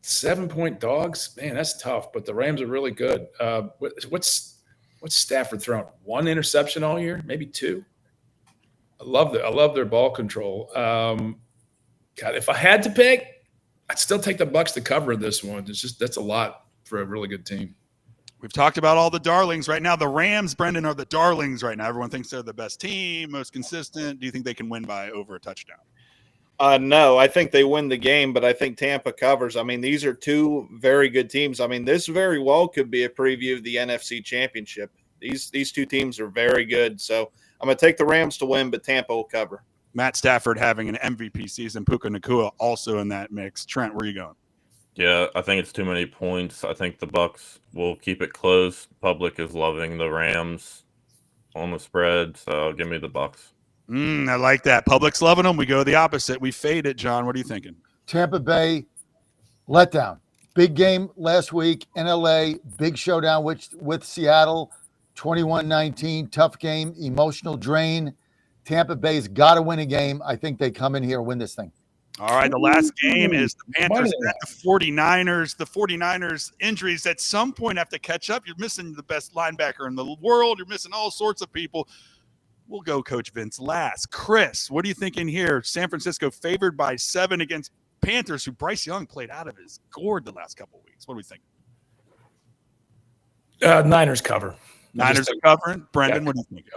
7-point dogs. Man, that's tough. But the Rams are really good. What's Stafford thrown? 1 interception all year, maybe 2. I love their ball control. God, if I had to pick, I'd still take the Bucs to cover this one. That's a lot for a really good team. We've talked about all the darlings right now. The Rams, Brendan, are the darlings right now. Everyone thinks they're the best team, most consistent. Do you think they can win by over a touchdown? No, I think they win the game, but I think Tampa covers. I mean, these are 2 very good teams. I mean, this very well could be a preview of the NFC Championship. These 2 teams are very good. So I'm going to take the Rams to win, but Tampa will cover. Matt Stafford having an MVP season. Puka Nacua also in that mix. Trent, where are you going? Yeah, I think it's too many points. I think the Bucs will keep it close. Public is loving the Rams on the spread, so give me the Bucs. I like that. Public's loving them. We go the opposite. We fade it, John. What are you thinking? Tampa Bay, letdown. Big game last week in LA. Big showdown with Seattle. 21-19. Tough game. Emotional drain. Tampa Bay's got to win a game. I think they come in here and win this thing. All right, the last game is the Panthers at the 49ers. The 49ers injuries at some point have to catch up. You're missing the best linebacker in the world. You're missing all sorts of people. We'll go Coach Vince last. Chris, what are you thinking here? San Francisco favored by 7 against Panthers, who Bryce Young played out of his gourd the last couple of weeks. What do we think? Niners cover. Niners are covering. Brendan, what do you think?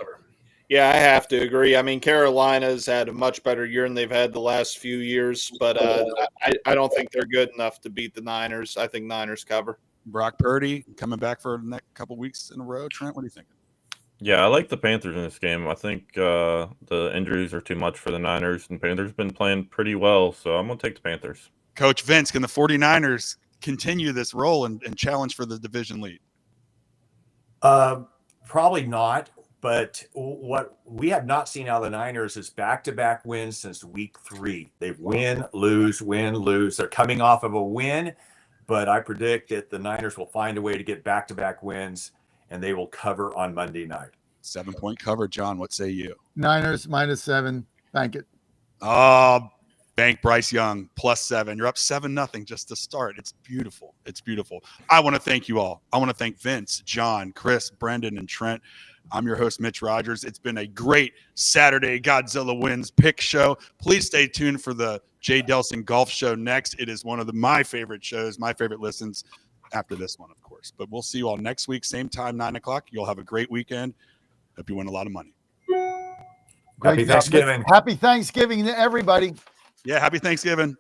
Yeah, I have to agree. I mean, Carolina's had a much better year than they've had the last few years, but I don't think they're good enough to beat the Niners. I think Niners cover. Brock Purdy coming back for the next couple weeks in a row. Trent, what do you think? Yeah, I like the Panthers in this game. I think the injuries are too much for the Niners, and Panthers been playing pretty well, so I'm going to take the Panthers. Coach Vince, can the 49ers continue this role and challenge for the division lead? Probably not, but what we have not seen out of the Niners is back-to-back wins since week 3. They've win, lose, win, lose. They're coming off of a win, but I predict that the Niners will find a way to get back-to-back wins, and they will cover on Monday night. 7-point cover. John, what say you? Niners -7. Bank it. Bank Bryce Young +7. You're up 7-0 just to start. It's beautiful. It's beautiful. I want to thank you all. I want to thank Vince, John, Chris, Brendan, and Trent. I'm your host, Mitch Rogers. It's been a great Saturday Godzilla Wins pick show. Please stay tuned for the Jay Delson Golf Show next. It is one of my favorite shows, my favorite listens after this one, of course. But we'll see you all next week, same time, 9 o'clock. You'll have a great weekend. Hope you win a lot of money. Happy Thanksgiving. Happy Thanksgiving to everybody. Yeah, happy Thanksgiving.